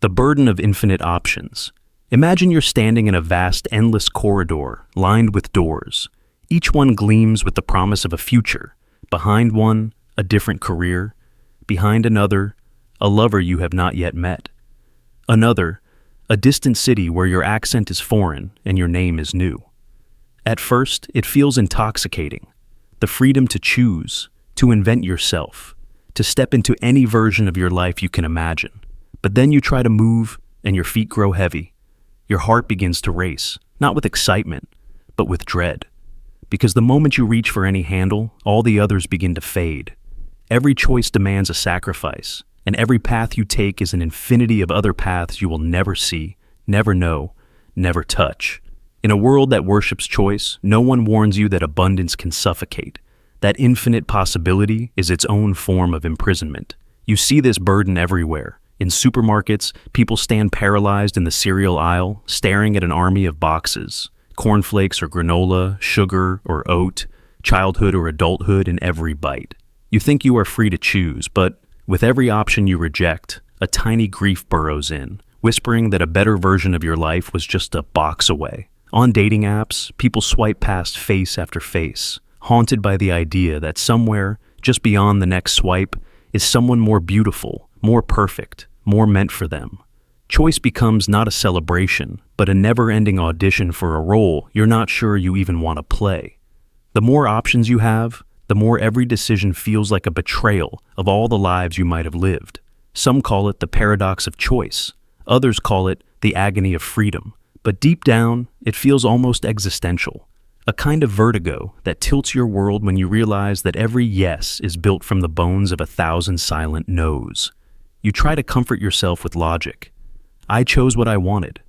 The burden of infinite options. Imagine you're standing in a vast, endless corridor lined with doors. Each one gleams with the promise of a future. Behind one, a different career. Behind another, a lover you have not yet met. Another, a distant city where your accent is foreign and your name is new. At first, it feels intoxicating. The freedom to choose, to invent yourself, to step into any version of your life you can imagine. But then you try to move and your feet grow heavy. Your heart begins to race, not with excitement, but with dread. Because the moment you reach for any handle, all the others begin to fade. Every choice demands a sacrifice, and every path you take is an infinity of other paths you will never see, never know, never touch. In a world that worships choice, no one warns you that abundance can suffocate. That infinite possibility is its own form of imprisonment. You see this burden everywhere. In supermarkets, people stand paralyzed in the cereal aisle, staring at an army of boxes. Cornflakes or granola, sugar or oat, childhood or adulthood in every bite. You think you are free to choose, but with every option you reject, a tiny grief burrows in, whispering that a better version of your life was just a box away. On dating apps, people swipe past face after face, haunted by the idea that somewhere, just beyond the next swipe, is someone more beautiful, more perfect, more meant for them. Choice becomes not a celebration, but a never-ending audition for a role you're not sure you even want to play. The more options you have, the more every decision feels like a betrayal of all the lives you might have lived. Some call it the paradox of choice. Others call it the agony of freedom. But deep down, it feels almost existential. A kind of vertigo that tilts your world when you realize that every yes is built from the bones of 1,000 silent no's. You try to comfort yourself with logic. I chose what I wanted.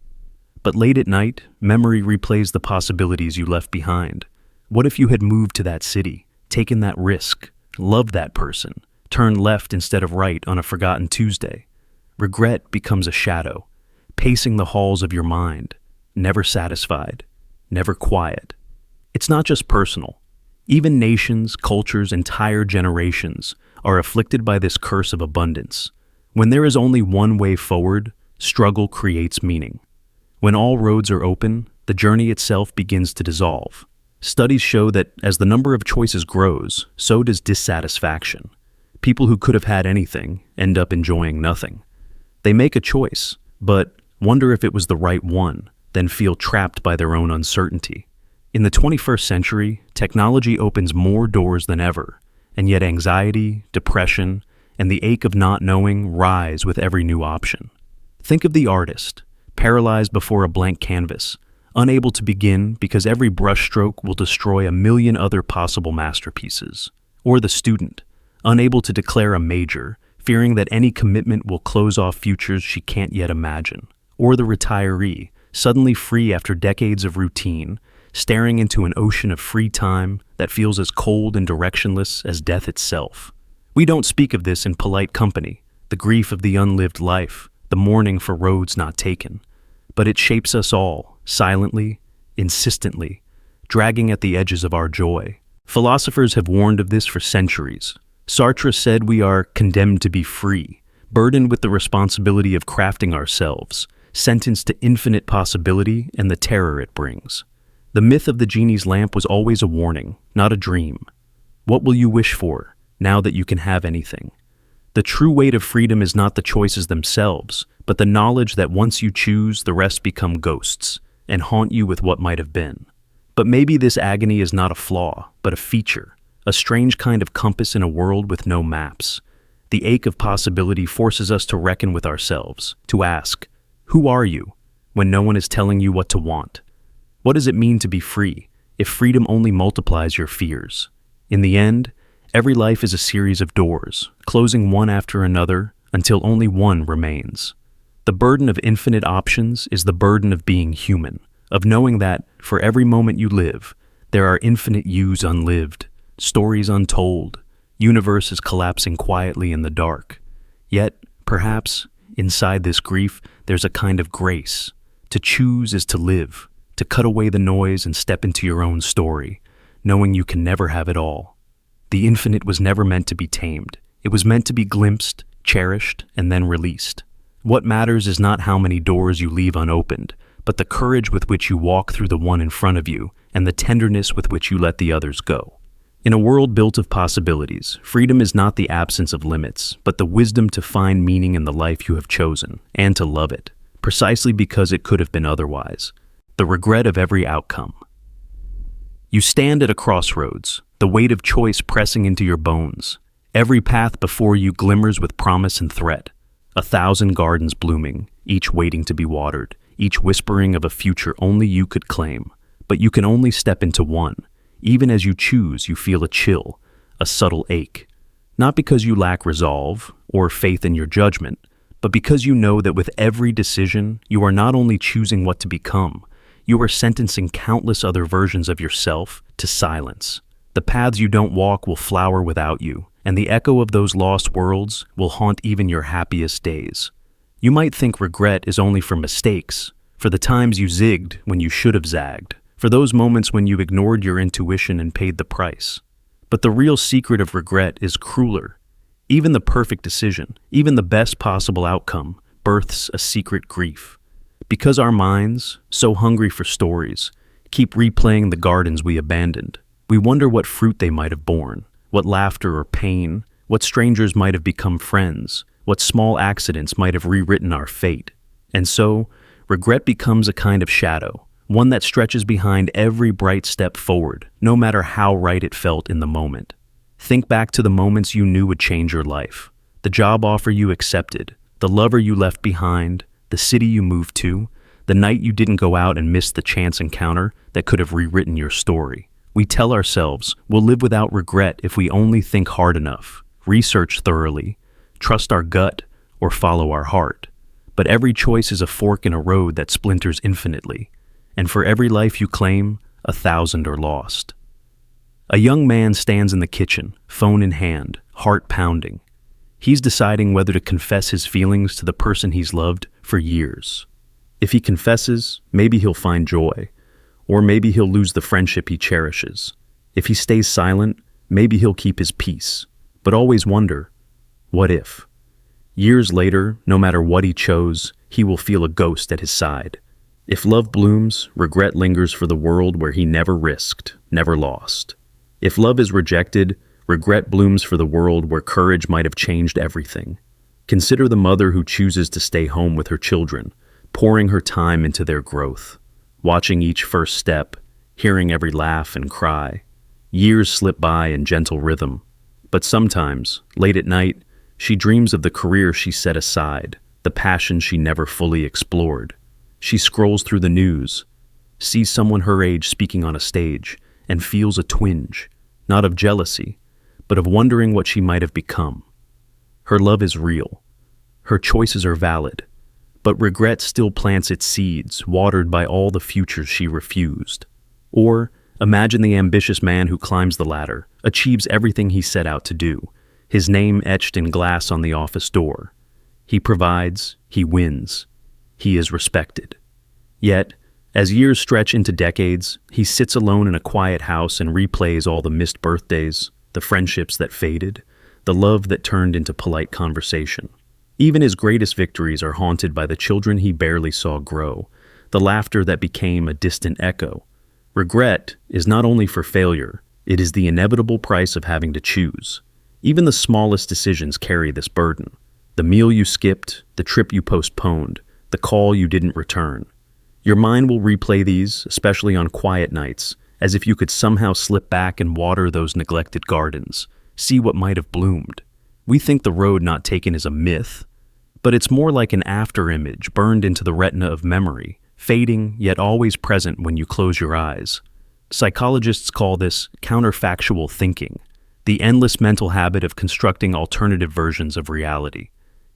But late at night, memory replays the possibilities you left behind. What if you had moved to that city, taken that risk, loved that person, turned left instead of right on a forgotten Tuesday? Regret becomes a shadow, pacing the halls of your mind, never satisfied, never quiet. It's not just personal. Even nations, cultures, entire generations are afflicted by this curse of abundance. When there is only one way forward, struggle creates meaning. When all roads are open, the journey itself begins to dissolve. Studies show that as the number of choices grows, so does dissatisfaction. People who could have had anything end up enjoying nothing. They make a choice, but wonder if it was the right one, then feel trapped by their own uncertainty. In the 21st century, technology opens more doors than ever, and yet anxiety, depression, and the ache of not knowing rise with every new option. Think of the artist, paralyzed before a blank canvas, unable to begin because every brushstroke will destroy a million other possible masterpieces. Or the student, unable to declare a major, fearing that any commitment will close off futures she can't yet imagine. Or the retiree, suddenly free after decades of routine, staring into an ocean of free time that feels as cold and directionless as death itself. We don't speak of this in polite company, the grief of the unlived life, the mourning for roads not taken. But it shapes us all, silently, insistently, dragging at the edges of our joy. Philosophers have warned of this for centuries. Sartre said we are condemned to be free, burdened with the responsibility of crafting ourselves, sentenced to infinite possibility and the terror it brings. The myth of the genie's lamp was always a warning, not a dream. What will you wish for, now that you can have anything? The true weight of freedom is not the choices themselves, but the knowledge that once you choose, the rest become ghosts, and haunt you with what might have been. But maybe this agony is not a flaw, but a feature, a strange kind of compass in a world with no maps. The ache of possibility forces us to reckon with ourselves, to ask, who are you, when no one is telling you what to want? What does it mean to be free, if freedom only multiplies your fears? In the end, every life is a series of doors, closing one after another until only one remains. The burden of infinite options is the burden of being human, of knowing that, for every moment you live, there are infinite yous unlived, stories untold, universes collapsing quietly in the dark. Yet, perhaps, inside this grief, there's a kind of grace. To choose is to live, to cut away the noise and step into your own story, knowing you can never have it all. The infinite was never meant to be tamed. It was meant to be glimpsed, cherished, and then released. What matters is not how many doors you leave unopened, but the courage with which you walk through the one in front of you and the tenderness with which you let the others go. In a world built of possibilities, freedom is not the absence of limits, but the wisdom to find meaning in the life you have chosen and to love it, precisely because it could have been otherwise. The regret of every outcome. You stand at a crossroads, the weight of choice pressing into your bones. Every path before you glimmers with promise and threat. 1,000 gardens blooming, each waiting to be watered, each whispering of a future only you could claim. But you can only step into one. Even as you choose, you feel a chill, a subtle ache. Not because you lack resolve or faith in your judgment, but because you know that with every decision, you are not only choosing what to become, you are sentencing countless other versions of yourself to silence. The paths you don't walk will flower without you, and the echo of those lost worlds will haunt even your happiest days. You might think regret is only for mistakes, for the times you zigged when you should have zagged, for those moments when you ignored your intuition and paid the price. But the real secret of regret is crueler. Even the perfect decision, even the best possible outcome, births a secret grief. Because our minds, so hungry for stories, keep replaying the gardens we abandoned, we wonder what fruit they might have borne, what laughter or pain, what strangers might have become friends, what small accidents might have rewritten our fate. And so, regret becomes a kind of shadow, one that stretches behind every bright step forward, no matter how right it felt in the moment. Think back to the moments you knew would change your life, the job offer you accepted, the lover you left behind, the city you moved to, the night you didn't go out and missed the chance encounter that could have rewritten your story. We tell ourselves we'll live without regret if we only think hard enough, research thoroughly, trust our gut, or follow our heart. But every choice is a fork in a road that splinters infinitely, and for every life you claim, 1,000 are lost. A young man stands in the kitchen, phone in hand, heart pounding. He's deciding whether to confess his feelings to the person he's loved for years. If he confesses, maybe he'll find joy, or maybe he'll lose the friendship he cherishes. If he stays silent, maybe he'll keep his peace. But always wonder, what if? Years later, no matter what he chose, he will feel a ghost at his side. If love blooms, regret lingers for the world where he never risked, never lost. If love is rejected, regret blooms for the world where courage might have changed everything. Consider the mother who chooses to stay home with her children, pouring her time into their growth, watching each first step, hearing every laugh and cry. Years slip by in gentle rhythm, but sometimes, late at night, she dreams of the career she set aside, the passion she never fully explored. She scrolls through the news, sees someone her age speaking on a stage, and feels a twinge, not of jealousy, but of wondering what she might have become. Her love is real. Her choices are valid. But regret still plants its seeds, watered by all the futures she refused. Or, imagine the ambitious man who climbs the ladder, achieves everything he set out to do, his name etched in glass on the office door. He provides, he wins, he is respected. Yet, as years stretch into decades, he sits alone in a quiet house and replays all the missed birthdays, the friendships that faded, the love that turned into polite conversation. Even his greatest victories are haunted by the children he barely saw grow, the laughter that became a distant echo. Regret is not only for failure, it is the inevitable price of having to choose. Even the smallest decisions carry this burden. The meal you skipped, the trip you postponed, the call you didn't return. Your mind will replay these, especially on quiet nights, as if you could somehow slip back and water those neglected gardens, see what might have bloomed. We think the road not taken is a myth, but it's more like an afterimage burned into the retina of memory, fading yet always present when you close your eyes. Psychologists call this counterfactual thinking, the endless mental habit of constructing alternative versions of reality.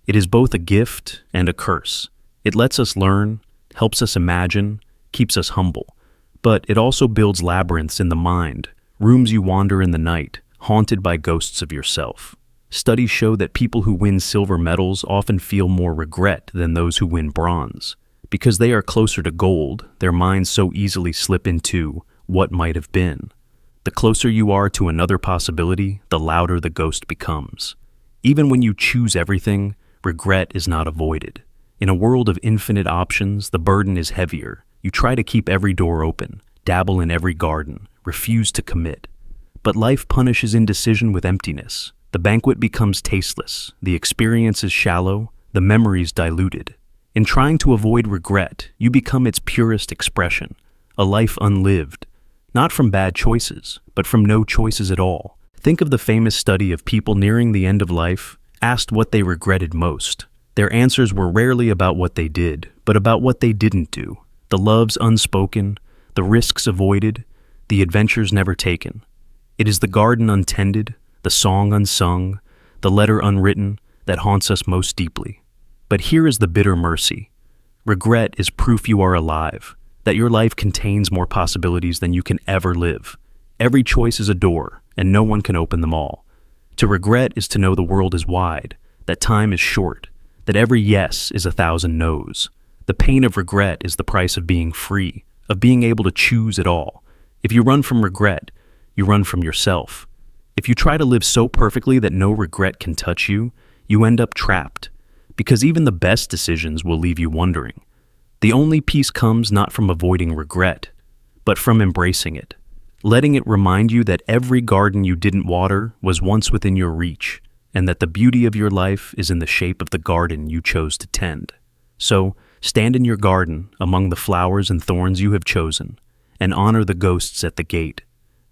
It is both a gift and a curse. It lets us learn, helps us imagine, keeps us humble. But it also builds labyrinths in the mind, rooms you wander in the night, haunted by ghosts of yourself. Studies show that people who win silver medals often feel more regret than those who win bronze. Because they are closer to gold, their minds so easily slip into what might have been. The closer you are to another possibility, the louder the ghost becomes. Even when you choose everything, regret is not avoided. In a world of infinite options, the burden is heavier. You try to keep every door open, dabble in every garden, refuse to commit. But life punishes indecision with emptiness. The banquet becomes tasteless, the experience is shallow, the memories diluted. In trying to avoid regret, you become its purest expression, a life unlived, not from bad choices, but from no choices at all. Think of the famous study of people nearing the end of life, asked what they regretted most. Their answers were rarely about what they did, but about what they didn't do. The loves unspoken, the risks avoided, the adventures never taken. It is the garden untended, the song unsung, the letter unwritten that haunts us most deeply. But here is the bitter mercy. Regret is proof you are alive, that your life contains more possibilities than you can ever live. Every choice is a door, and no one can open them all. To regret is to know the world is wide, that time is short, that every yes is 1,000 no's. The pain of regret is the price of being free, of being able to choose it all. If you run from regret, you run from yourself. If you try to live so perfectly that no regret can touch you, you end up trapped, because even the best decisions will leave you wondering. The only peace comes not from avoiding regret, but from embracing it, letting it remind you that every garden you didn't water was once within your reach, and that the beauty of your life is in the shape of the garden you chose to tend. So, stand in your garden among the flowers and thorns you have chosen, and honor the ghosts at the gate.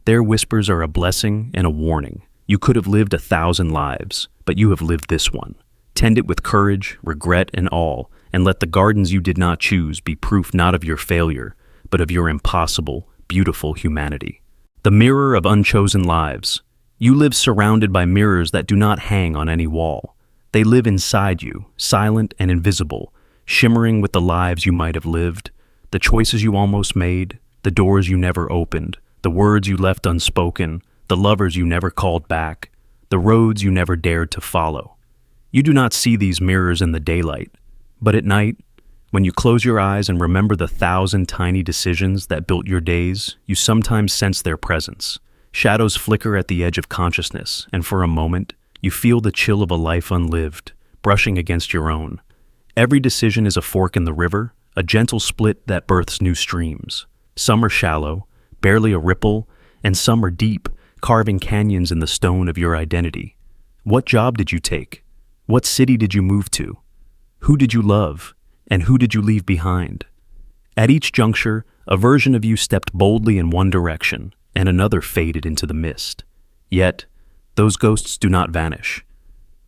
Their whispers are a blessing and a warning. You could have lived 1,000 lives, but you have lived this one. Tend it with courage, regret, and all, and let the gardens you did not choose be proof not of your failure, but of your impossible, beautiful humanity. The mirror of unchosen lives. You live surrounded by mirrors that do not hang on any wall. They live inside you, silent and invisible, shimmering with the lives you might have lived, the choices you almost made, the doors you never opened, the words you left unspoken, the lovers you never called back, the roads you never dared to follow. You do not see these mirrors in the daylight, but at night, when you close your eyes and remember the 1,000 tiny decisions that built your days, you sometimes sense their presence. Shadows flicker at the edge of consciousness, and for a moment, you feel the chill of a life unlived, brushing against your own. Every decision is a fork in the river, a gentle split that births new streams. Some are shallow, barely a ripple, and some are deep, carving canyons in the stone of your identity. What job did you take? What city did you move to? Who did you love? And who did you leave behind? At each juncture, a version of you stepped boldly in one direction, and another faded into the mist. Yet, those ghosts do not vanish.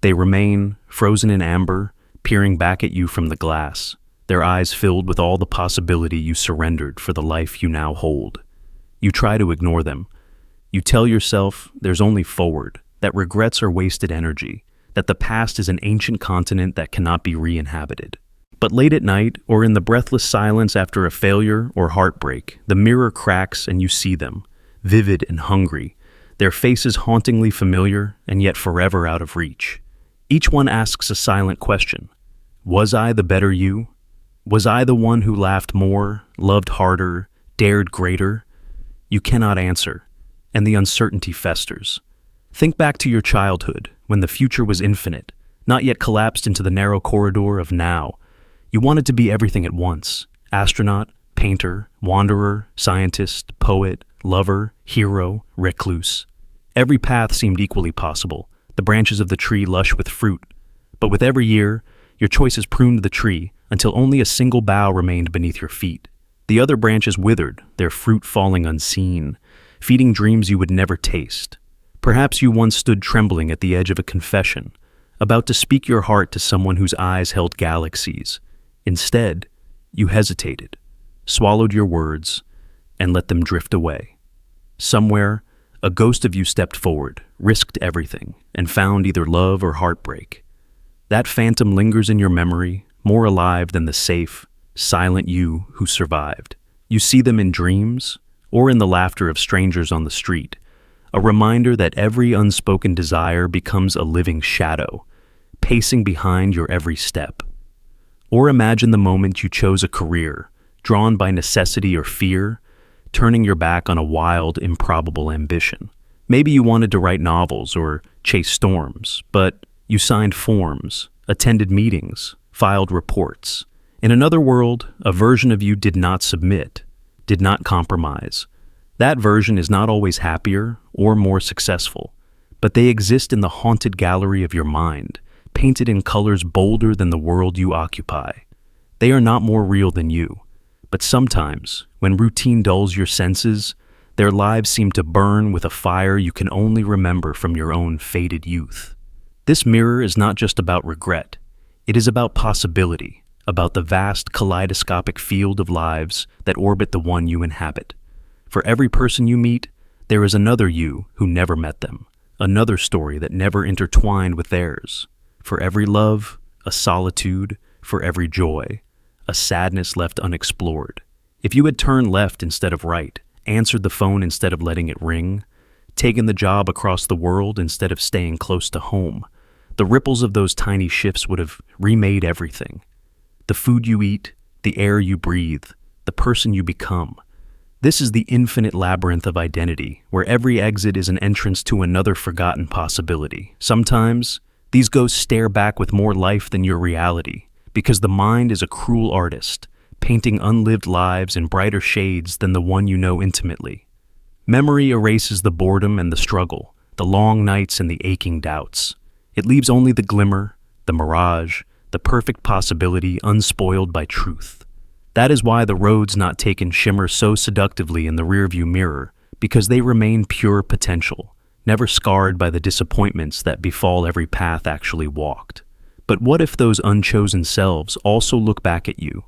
They remain, frozen in amber, peering back at you from the glass, their eyes filled with all the possibility you surrendered for the life you now hold. You try to ignore them. You tell yourself there's only forward, that regrets are wasted energy, that the past is an ancient continent that cannot be re-inhabited. But late at night, or in the breathless silence after a failure or heartbreak, the mirror cracks and you see them, vivid and hungry, their faces hauntingly familiar and yet forever out of reach. Each one asks a silent question. Was I the better you? Was I the one who laughed more, loved harder, dared greater? You cannot answer, and the uncertainty festers. Think back to your childhood, when the future was infinite, not yet collapsed into the narrow corridor of now. You wanted to be everything at once: astronaut, painter, wanderer, scientist, poet, lover, hero, recluse. Every path seemed equally possible, the branches of the tree lush with fruit. But with every year, your choices pruned the tree until only a single bough remained beneath your feet. The other branches withered, their fruit falling unseen, feeding dreams you would never taste. Perhaps you once stood trembling at the edge of a confession, about to speak your heart to someone whose eyes held galaxies. Instead, you hesitated, swallowed your words, and let them drift away. Somewhere, a ghost of you stepped forward, risked everything, and found either love or heartbreak. That phantom lingers in your memory, more alive than the safe, silent you who survived. You see them in dreams, or in the laughter of strangers on the street, a reminder that every unspoken desire becomes a living shadow, pacing behind your every step. Or imagine the moment you chose a career, drawn by necessity or fear, turning your back on a wild, improbable ambition. Maybe you wanted to write novels or chase storms, but you signed forms, attended meetings, filed reports. In another world, a version of you did not submit, did not compromise. That version is not always happier or more successful, but they exist in the haunted gallery of your mind, painted in colors bolder than the world you occupy. They are not more real than you, but sometimes, when routine dulls your senses, their lives seem to burn with a fire you can only remember from your own faded youth. This mirror is not just about regret. It is about possibility, about the vast kaleidoscopic field of lives that orbit the one you inhabit. For every person you meet, there is another you who never met them, another story that never intertwined with theirs. For every love, a solitude; for every joy, a sadness left unexplored. If you had turned left instead of right, answered the phone instead of letting it ring, taken the job across the world instead of staying close to home, the ripples of those tiny shifts would have remade everything. The food you eat, the air you breathe, the person you become. This is the infinite labyrinth of identity, where every exit is an entrance to another forgotten possibility. Sometimes, these ghosts stare back with more life than your reality, because the mind is a cruel artist, painting unlived lives in brighter shades than the one you know intimately. Memory erases the boredom and the struggle, the long nights and the aching doubts. It leaves only the glimmer, the mirage, the perfect possibility unspoiled by truth. That is why the roads not taken shimmer so seductively in the rearview mirror, because they remain pure potential, never scarred by the disappointments that befall every path actually walked. But what if those unchosen selves also look back at you,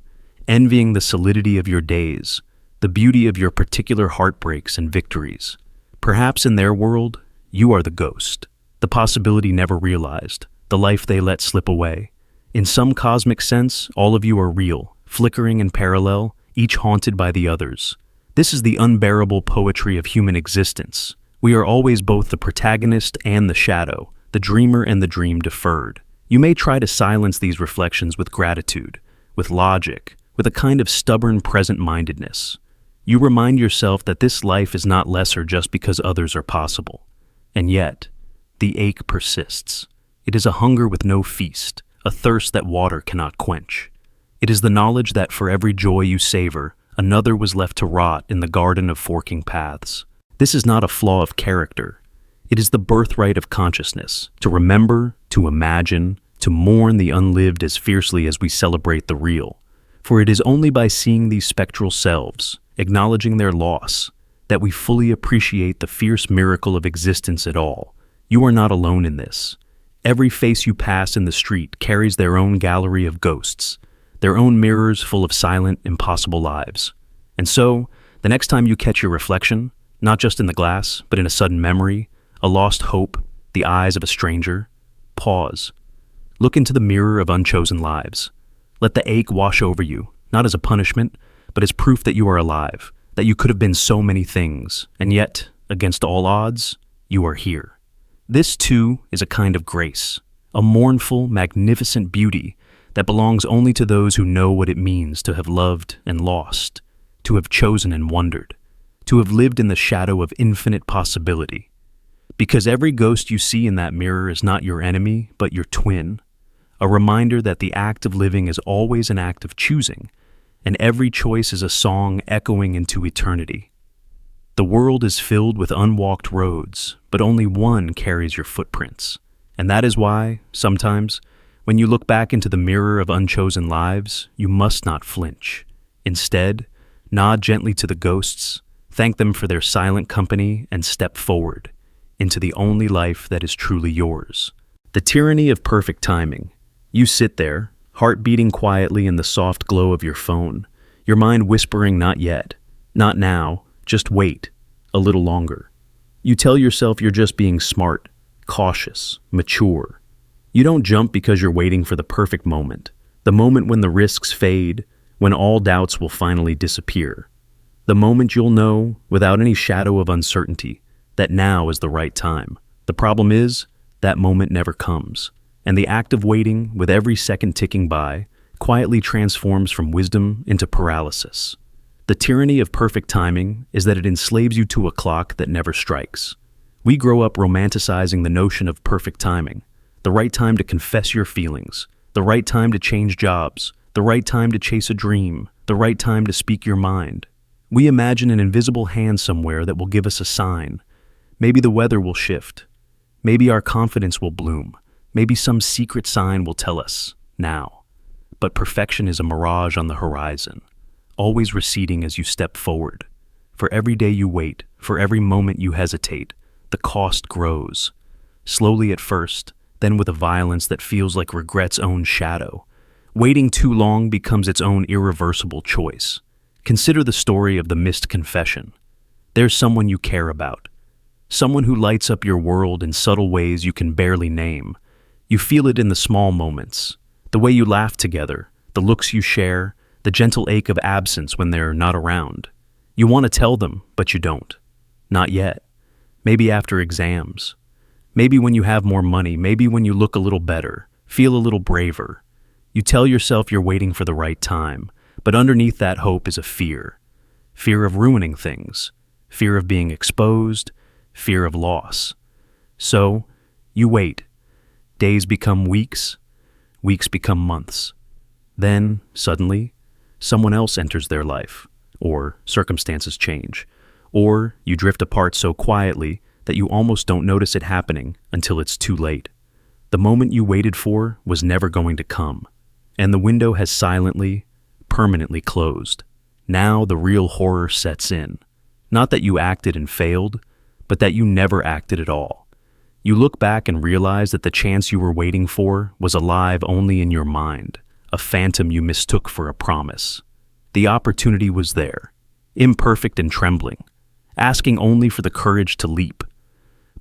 envying the solidity of your days, the beauty of your particular heartbreaks and victories? Perhaps in their world, you are the ghost, the possibility never realized, the life they let slip away. In some cosmic sense, all of you are real, flickering in parallel, each haunted by the others. This is the unbearable poetry of human existence. We are always both the protagonist and the shadow, the dreamer and the dream deferred. You may try to silence these reflections with gratitude, with logic, with a kind of stubborn present-mindedness. You remind yourself that this life is not lesser just because others are possible. And yet, the ache persists. It is a hunger with no feast, a thirst that water cannot quench. It is the knowledge that for every joy you savor, another was left to rot in the garden of forking paths. This is not a flaw of character. It is the birthright of consciousness, to remember, to imagine, to mourn the unlived as fiercely as we celebrate the real. For it is only by seeing these spectral selves, acknowledging their loss, that we fully appreciate the fierce miracle of existence at all. You are not alone in this. Every face you pass in the street carries their own gallery of ghosts, their own mirrors full of silent, impossible lives. And so, the next time you catch your reflection, not just in the glass, but in a sudden memory, a lost hope, the eyes of a stranger, pause. Look into the mirror of unchosen lives. Let the ache wash over you, not as a punishment, but as proof that you are alive, that you could have been so many things, and yet, against all odds, you are here. This, too, is a kind of grace, a mournful, magnificent beauty that belongs only to those who know what it means to have loved and lost, to have chosen and wondered, to have lived in the shadow of infinite possibility. Because every ghost you see in that mirror is not your enemy, but your twin, a reminder that the act of living is always an act of choosing, and every choice is a song echoing into eternity. The world is filled with unwalked roads, but only one carries your footprints. And that is why, sometimes, when you look back into the mirror of unchosen lives, you must not flinch. Instead, nod gently to the ghosts, thank them for their silent company, and step forward into the only life that is truly yours. The tyranny of perfect timing. You sit there, heart beating quietly in the soft glow of your phone, your mind whispering not yet, not now, just wait, a little longer. You tell yourself you're just being smart, cautious, mature. You don't jump because you're waiting for the perfect moment, the moment when the risks fade, when all doubts will finally disappear. The moment you'll know, without any shadow of uncertainty, that now is the right time. The problem is, that moment never comes, and the act of waiting, with every second ticking by, quietly transforms from wisdom into paralysis. The tyranny of perfect timing is that it enslaves you to a clock that never strikes. We grow up romanticizing the notion of perfect timing, the right time to confess your feelings, the the right time to change jobs, the right time to chase a dream, the right time to speak your mind. We imagine an invisible hand somewhere that will give us a sign. Maybe the weather will shift. Maybe our confidence will bloom. Maybe some secret sign will tell us, now. But perfection is a mirage on the horizon, always receding as you step forward. For every day you wait, for every moment you hesitate, the cost grows. Slowly at first, then with a violence that feels like regret's own shadow. Waiting too long becomes its own irreversible choice. Consider the story of the missed confession. There's someone you care about. Someone who lights up your world in subtle ways you can barely name. You feel it in the small moments. The way you laugh together, the looks you share, the gentle ache of absence when they're not around. You want to tell them, but you don't. Not yet. Maybe after exams. Maybe when you have more money, maybe when you look a little better, feel a little braver. You tell yourself you're waiting for the right time, but underneath that hope is a fear. Fear of ruining things, fear of being exposed, fear of loss. So, you wait. Days become weeks, weeks become months. Then, suddenly, someone else enters their life, or circumstances change, or you drift apart so quietly that you almost don't notice it happening until it's too late. The moment you waited for was never going to come, and the window has silently, permanently closed. Now the real horror sets in. Not that you acted and failed, but that you never acted at all. You look back and realize that the chance you were waiting for was alive only in your mind, a phantom you mistook for a promise. The opportunity was there, imperfect and trembling, asking only for the courage to leap.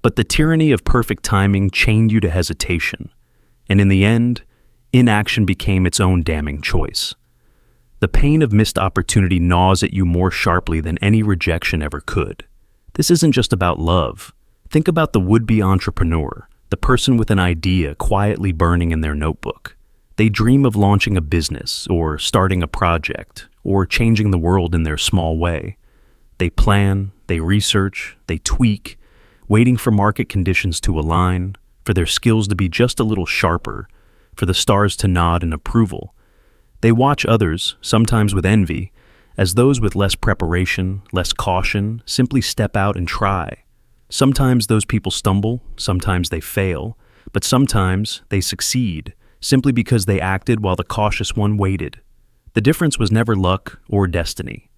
But the tyranny of perfect timing chained you to hesitation, and in the end, inaction became its own damning choice. The pain of missed opportunity gnaws at you more sharply than any rejection ever could. This isn't just about love. Think about the would-be entrepreneur, the person with an idea quietly burning in their notebook. They dream of launching a business, or starting a project, or changing the world in their small way. They plan, they research, they tweak, waiting for market conditions to align, for their skills to be just a little sharper, for the stars to nod in approval. They watch others, sometimes with envy, as those with less preparation, less caution, simply step out and try. Sometimes those people stumble, sometimes they fail, but sometimes they succeed, simply because they acted while the cautious one waited. The difference was never luck or destiny.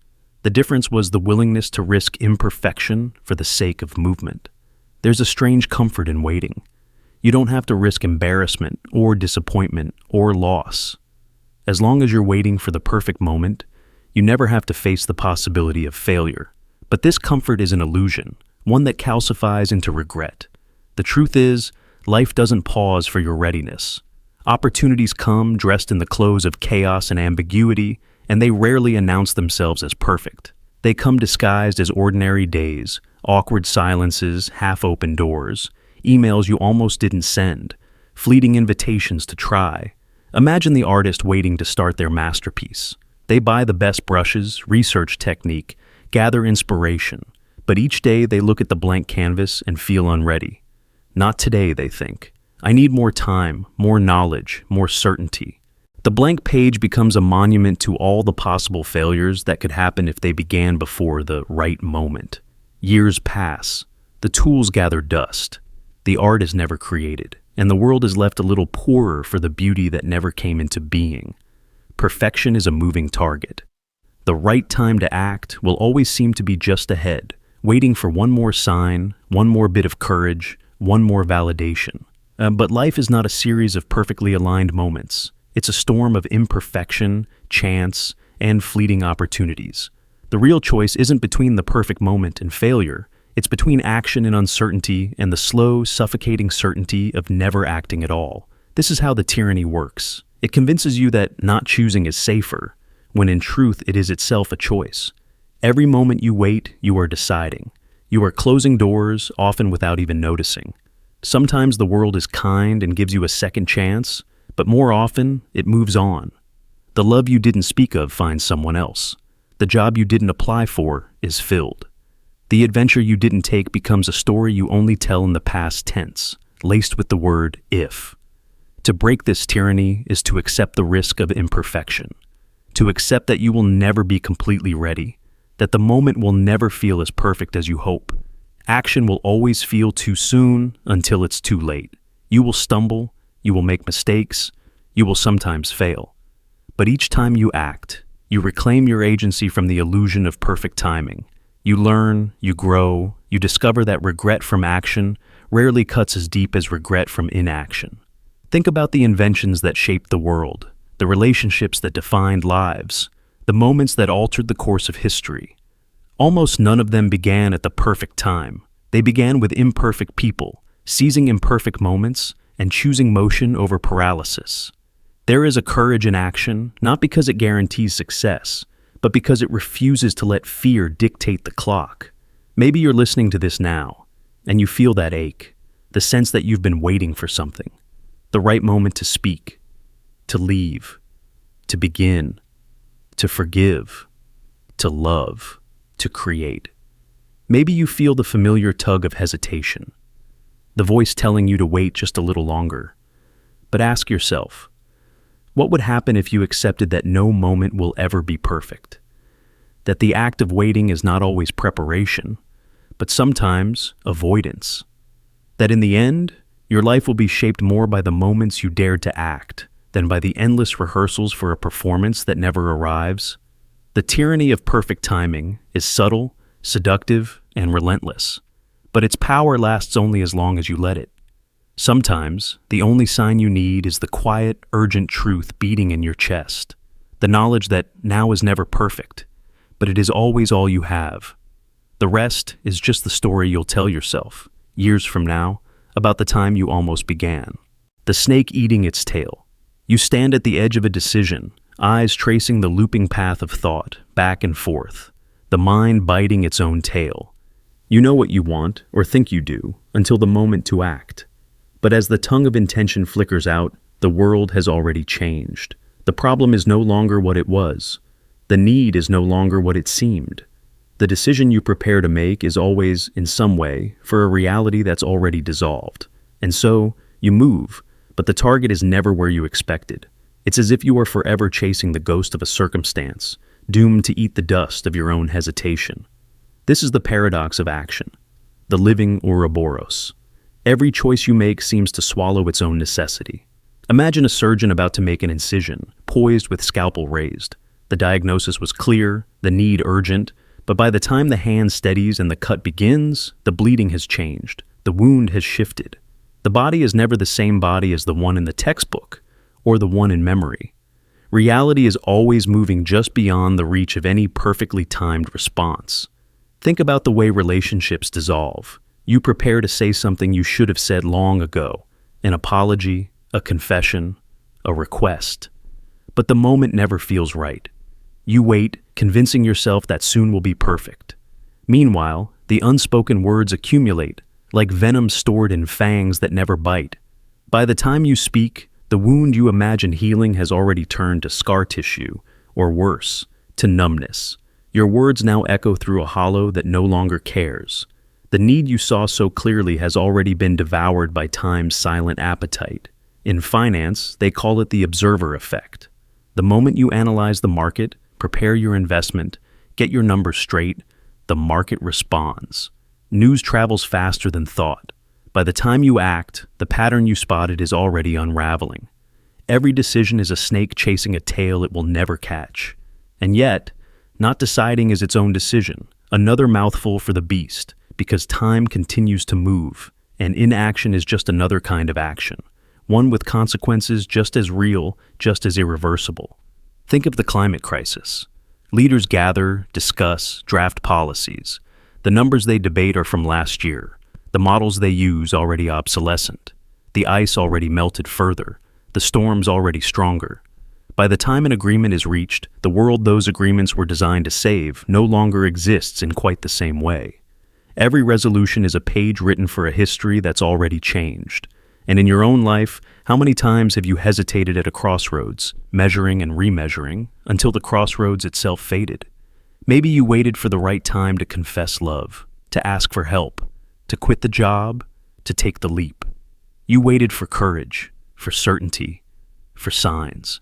The difference was the willingness to risk imperfection for the sake of movement. There's a strange comfort in waiting. You don't have to risk embarrassment or disappointment or loss. As long as you're waiting for the perfect moment, you never have to face the possibility of failure. But this comfort is an illusion, one that calcifies into regret. The truth is, life doesn't pause for your readiness. Opportunities come dressed in the clothes of chaos and ambiguity, and they rarely announce themselves as perfect. They come disguised as ordinary days, awkward silences, half-open doors, emails you almost didn't send, fleeting invitations to try. Imagine the artist waiting to start their masterpiece. They buy the best brushes, research technique, gather inspiration, but each day they look at the blank canvas and feel unready. Not today, they think. I need more time, more knowledge, more certainty. The blank page becomes a monument to all the possible failures that could happen if they began before the right moment. Years pass. The tools gather dust. The art is never created, and the world is left a little poorer for the beauty that never came into being. Perfection is a moving target. The right time to act will always seem to be just ahead, waiting for one more sign, one more bit of courage, one more validation. But life is not a series of perfectly aligned moments. It's a storm of imperfection, chance, and fleeting opportunities. The real choice isn't between the perfect moment and failure. It's between action and uncertainty and the slow, suffocating certainty of never acting at all. This is how the tyranny works. It convinces you that not choosing is safer, when in truth it is itself a choice. Every moment you wait, you are deciding. You are closing doors, often without even noticing. Sometimes the world is kind and gives you a second chance, but more often, it moves on. The love you didn't speak of finds someone else. The job you didn't apply for is filled. The adventure you didn't take becomes a story you only tell in the past tense, laced with the word if. To To break this tyranny is to accept the risk of imperfection, to accept that you will never be completely ready, that the moment will never feel as perfect as you hope. Action will always feel too soon until it's too late. You will stumble, you will make mistakes, you will sometimes fail. But each time you act, you reclaim your agency from the illusion of perfect timing. You learn, you grow, you discover that regret from action rarely cuts as deep as regret from inaction. Think about the inventions that shaped the world, the relationships that defined lives, the moments that altered the course of history. Almost none of them began at the perfect time. They began with imperfect people, seizing imperfect moments and choosing motion over paralysis. There is a courage in action, not because it guarantees success, but because it refuses to let fear dictate the clock. Maybe you're listening to this now, and you feel that ache, the sense that you've been waiting for something. The right moment to speak, to leave, to begin, to forgive, to love, to create. Maybe you feel the familiar tug of hesitation, the voice telling you to wait just a little longer. But ask yourself, what would happen if you accepted that no moment will ever be perfect? That the act of waiting is not always preparation, but sometimes avoidance. That in the end, your life will be shaped more by the moments you dared to act than by the endless rehearsals for a performance that never arrives. The tyranny of perfect timing is subtle, seductive, and relentless, but its power lasts only as long as you let it. Sometimes, the only sign you need is the quiet, urgent truth beating in your chest, the knowledge that now is never perfect, but it is always all you have. The rest is just the story you'll tell yourself, years from now, about the time you almost began. The snake eating its tail. You stand at the edge of a decision, eyes tracing the looping path of thought, back and forth, the mind biting its own tail. You know what you want, or think you do, until the moment to act. But as the tongue of intention flickers out, the world has already changed. The problem is no longer what it was. The need is no longer what it seemed. The decision you prepare to make is always, in some way, for a reality that's already dissolved. And so, you move, but the target is never where you expected. It's as if you are forever chasing the ghost of a circumstance, doomed to eat the dust of your own hesitation. This is the paradox of action, the living Ouroboros. Every choice you make seems to swallow its own necessity. Imagine a surgeon about to make an incision, poised with scalpel raised. The diagnosis was clear, the need urgent, but by the time the hand steadies and the cut begins, the bleeding has changed, the wound has shifted. The body is never the same body as the one in the textbook, or the one in memory. Reality is always moving just beyond the reach of any perfectly timed response. Think about the way relationships dissolve. You prepare to say something you should have said long ago, an apology, a confession, a request. But the moment never feels right. You wait, convincing yourself that soon will be perfect. Meanwhile, the unspoken words accumulate, like venom stored in fangs that never bite. By the time you speak, the wound you imagine healing has already turned to scar tissue, or worse, to numbness. Your words now echo through a hollow that no longer cares. The need you saw so clearly has already been devoured by time's silent appetite. In finance, they call it the observer effect. The moment you analyze the market, prepare your investment, get your numbers straight, the market responds. News travels faster than thought. By the time you act, the pattern you spotted is already unraveling. Every decision is a snake chasing a tail it will never catch. And yet, not deciding is its own decision, another mouthful for the beast, because time continues to move, and inaction is just another kind of action, one with consequences just as real, just as irreversible. Think of the climate crisis. Leaders gather, discuss, draft policies. The numbers they debate are from last year. The models they use already obsolescent. The ice already melted further. The storms already stronger. By the time an agreement is reached, the world those agreements were designed to save no longer exists in quite the same way. Every resolution is a page written for a history that's already changed. And in your own life, how many times have you hesitated at a crossroads, measuring and remeasuring, until the crossroads itself faded? Maybe you waited for the right time to confess love, to ask for help, to quit the job, to take the leap. You waited for courage, for certainty, for signs.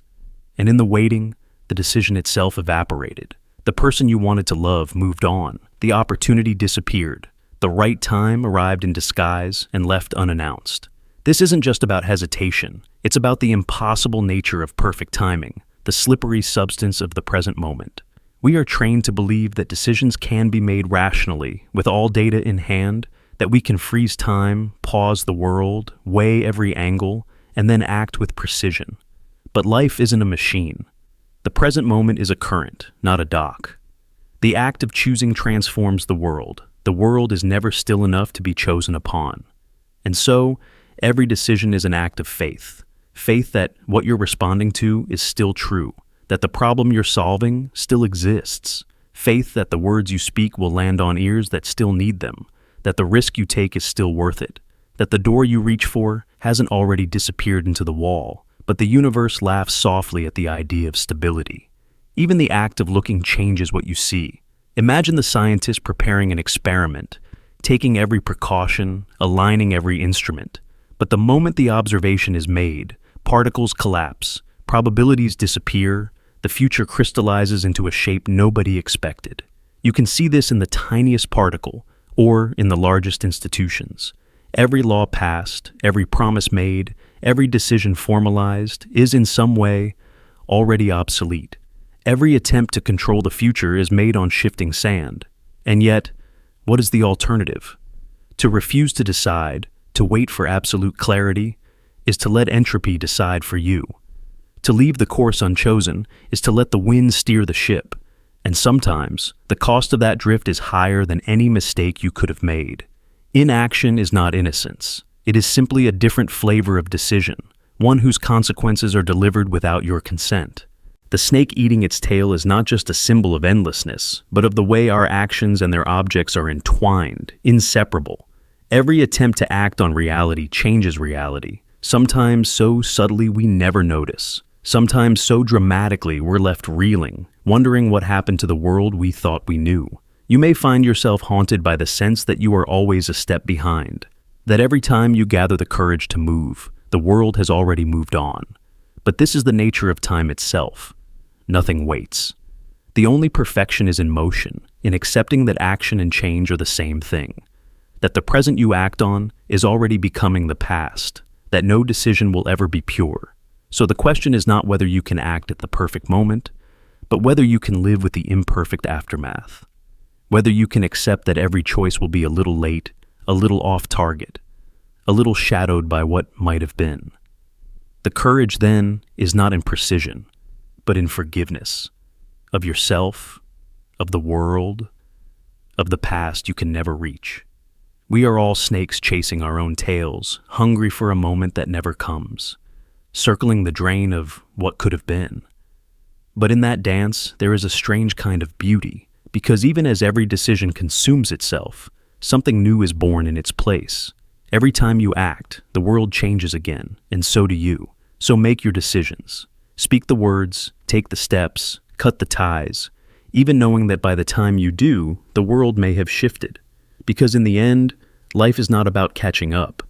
And in the waiting, the decision itself evaporated. The person you wanted to love moved on. The opportunity disappeared. The right time arrived in disguise and left unannounced. This isn't just about hesitation. It's about the impossible nature of perfect timing, the slippery substance of the present moment. We are trained to believe that decisions can be made rationally, with all data in hand, that we can freeze time, pause the world, weigh every angle, and then act with precision. But life isn't a machine. The present moment is a current, not a dock. The act of choosing transforms the world. The world is never still enough to be chosen upon. And so, every decision is an act of faith. Faith that what you're responding to is still true, that the problem you're solving still exists. Faith that the words you speak will land on ears that still need them, that the risk you take is still worth it, that the door you reach for hasn't already disappeared into the wall, but the universe laughs softly at the idea of stability. Even the act of looking changes what you see. Imagine the scientist preparing an experiment, taking every precaution, aligning every instrument. But the moment the observation is made, particles collapse, probabilities disappear, the future crystallizes into a shape nobody expected. You can see this in the tiniest particle, or in the largest institutions. Every law passed, every promise made, every decision formalized is in some way already obsolete. Every attempt to control the future is made on shifting sand. And yet, what is the alternative? To refuse to decide, to wait for absolute clarity, is to let entropy decide for you. To leave the course unchosen is to let the wind steer the ship. And sometimes, the cost of that drift is higher than any mistake you could have made. Inaction is not innocence. It is simply a different flavor of decision, one whose consequences are delivered without your consent. The snake eating its tail is not just a symbol of endlessness, but of the way our actions and their objects are entwined, inseparable. Every attempt to act on reality changes reality, sometimes so subtly we never notice, sometimes so dramatically we're left reeling, wondering what happened to the world we thought we knew. You may find yourself haunted by the sense that you are always a step behind, that every time you gather the courage to move, the world has already moved on. But this is the nature of time itself. Nothing waits. The only perfection is in motion, in accepting that action and change are the same thing, that the present you act on is already becoming the past, that no decision will ever be pure. So the question is not whether you can act at the perfect moment, but whether you can live with the imperfect aftermath. Whether you can accept that every choice will be a little late, a little off target, a little shadowed by what might have been. The courage, then, is not in precision, but in forgiveness of yourself, of the world, of the past you can never reach. We are all snakes chasing our own tails, hungry for a moment that never comes, circling the drain of what could have been. But in that dance, there is a strange kind of beauty, because even as every decision consumes itself, something new is born in its place. Every time you act, the world changes again, and so do you. So make your decisions. Speak the words, take the steps, cut the ties, even knowing that by the time you do, the world may have shifted. Because in the end, life is not about catching up.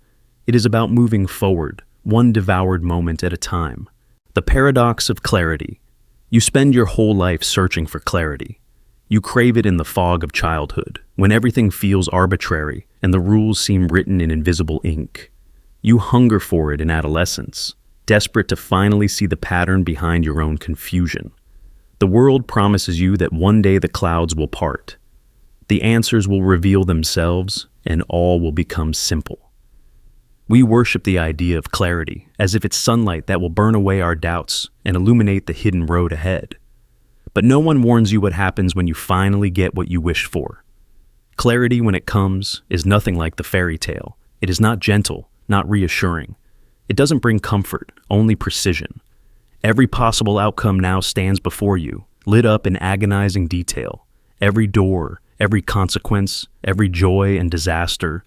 It is about moving forward, one devoured moment at a time. The paradox of clarity. You spend your whole life searching for clarity. You crave it in the fog of childhood, when everything feels arbitrary and the rules seem written in invisible ink. You hunger for it in adolescence, desperate to finally see the pattern behind your own confusion. The world promises you that one day the clouds will part. The answers will reveal themselves, and all will become simple. We worship the idea of clarity as if it's sunlight that will burn away our doubts and illuminate the hidden road ahead. But no one warns you what happens when you finally get what you wish for. Clarity, when it comes, is nothing like the fairy tale. It is not gentle, not reassuring. It doesn't bring comfort, only precision. Every possible outcome now stands before you, lit up in agonizing detail. Every door, every consequence, every joy and disaster,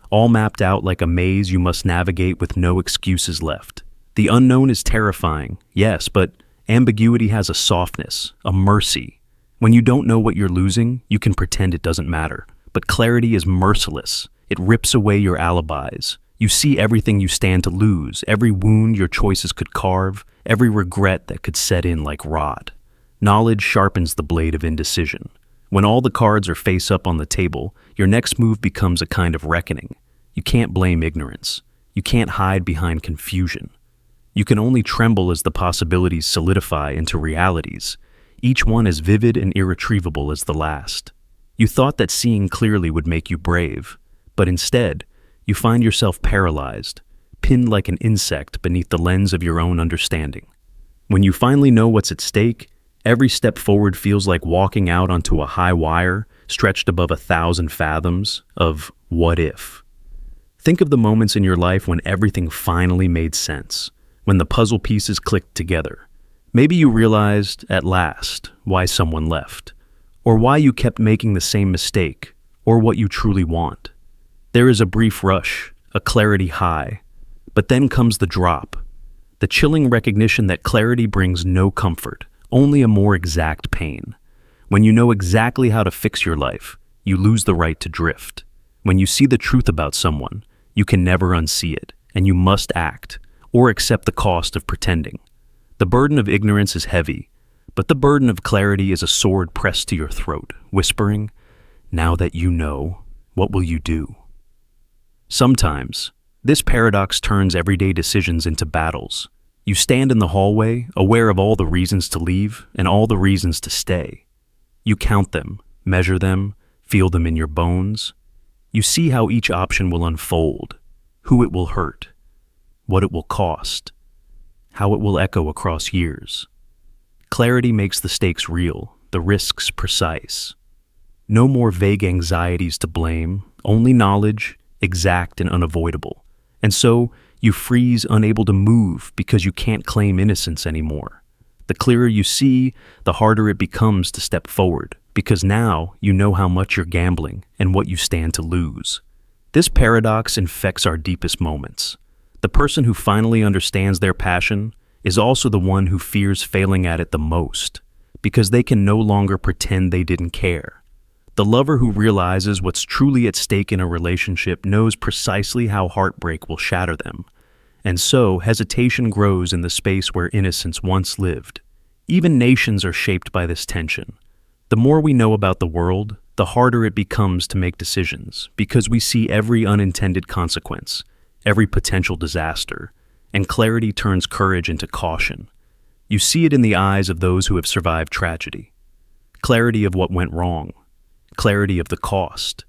all mapped out like a maze you must navigate with no excuses left. The unknown is terrifying, yes, but ambiguity has a softness, a mercy. When you don't know what you're losing, you can pretend it doesn't matter. But clarity is merciless. It rips away your alibis. You see everything you stand to lose, every wound your choices could carve, every regret that could set in like rot. Knowledge sharpens the blade of indecision. When all the cards are face up on the table, your next move becomes a kind of reckoning. You can't blame ignorance. You can't hide behind confusion. You can only tremble as the possibilities solidify into realities, each one as vivid and irretrievable as the last. You thought that seeing clearly would make you brave, but instead, you find yourself paralyzed, pinned like an insect beneath the lens of your own understanding. When you finally know what's at stake, every step forward feels like walking out onto a high wire stretched above 1,000 fathoms of what if. Think of the moments in your life when everything finally made sense, when the puzzle pieces clicked together. Maybe you realized, at last, why someone left, or why you kept making the same mistake, or what you truly want. There is a brief rush, a clarity high, but then comes the drop, the chilling recognition that clarity brings no comfort, only a more exact pain. When you know exactly how to fix your life, you lose the right to drift. When you see the truth about someone, you can never unsee it, and you must act, or accept the cost of pretending. The burden of ignorance is heavy, but the burden of clarity is a sword pressed to your throat, whispering, "Now that you know, what will you do?" Sometimes, this paradox turns everyday decisions into battles. You stand in the hallway, aware of all the reasons to leave and all the reasons to stay. You count them, measure them, feel them in your bones. You see how each option will unfold, who it will hurt, what it will cost, how it will echo across years. Clarity makes the stakes real, the risks precise. No more vague anxieties to blame, only knowledge, exact and unavoidable. And so, you freeze, unable to move because you can't claim innocence anymore. The clearer you see, the harder it becomes to step forward, because now you know how much you're gambling and what you stand to lose. This paradox infects our deepest moments. The person who finally understands their passion is also the one who fears failing at it the most, because they can no longer pretend they didn't care. The lover who realizes what's truly at stake in a relationship knows precisely how heartbreak will shatter them. And so, hesitation grows in the space where innocence once lived. Even nations are shaped by this tension. The more we know about the world, the harder it becomes to make decisions, because we see every unintended consequence, every potential disaster, and clarity turns courage into caution. You see it in the eyes of those who have survived tragedy. Clarity of what went wrong. Clarity of the cost,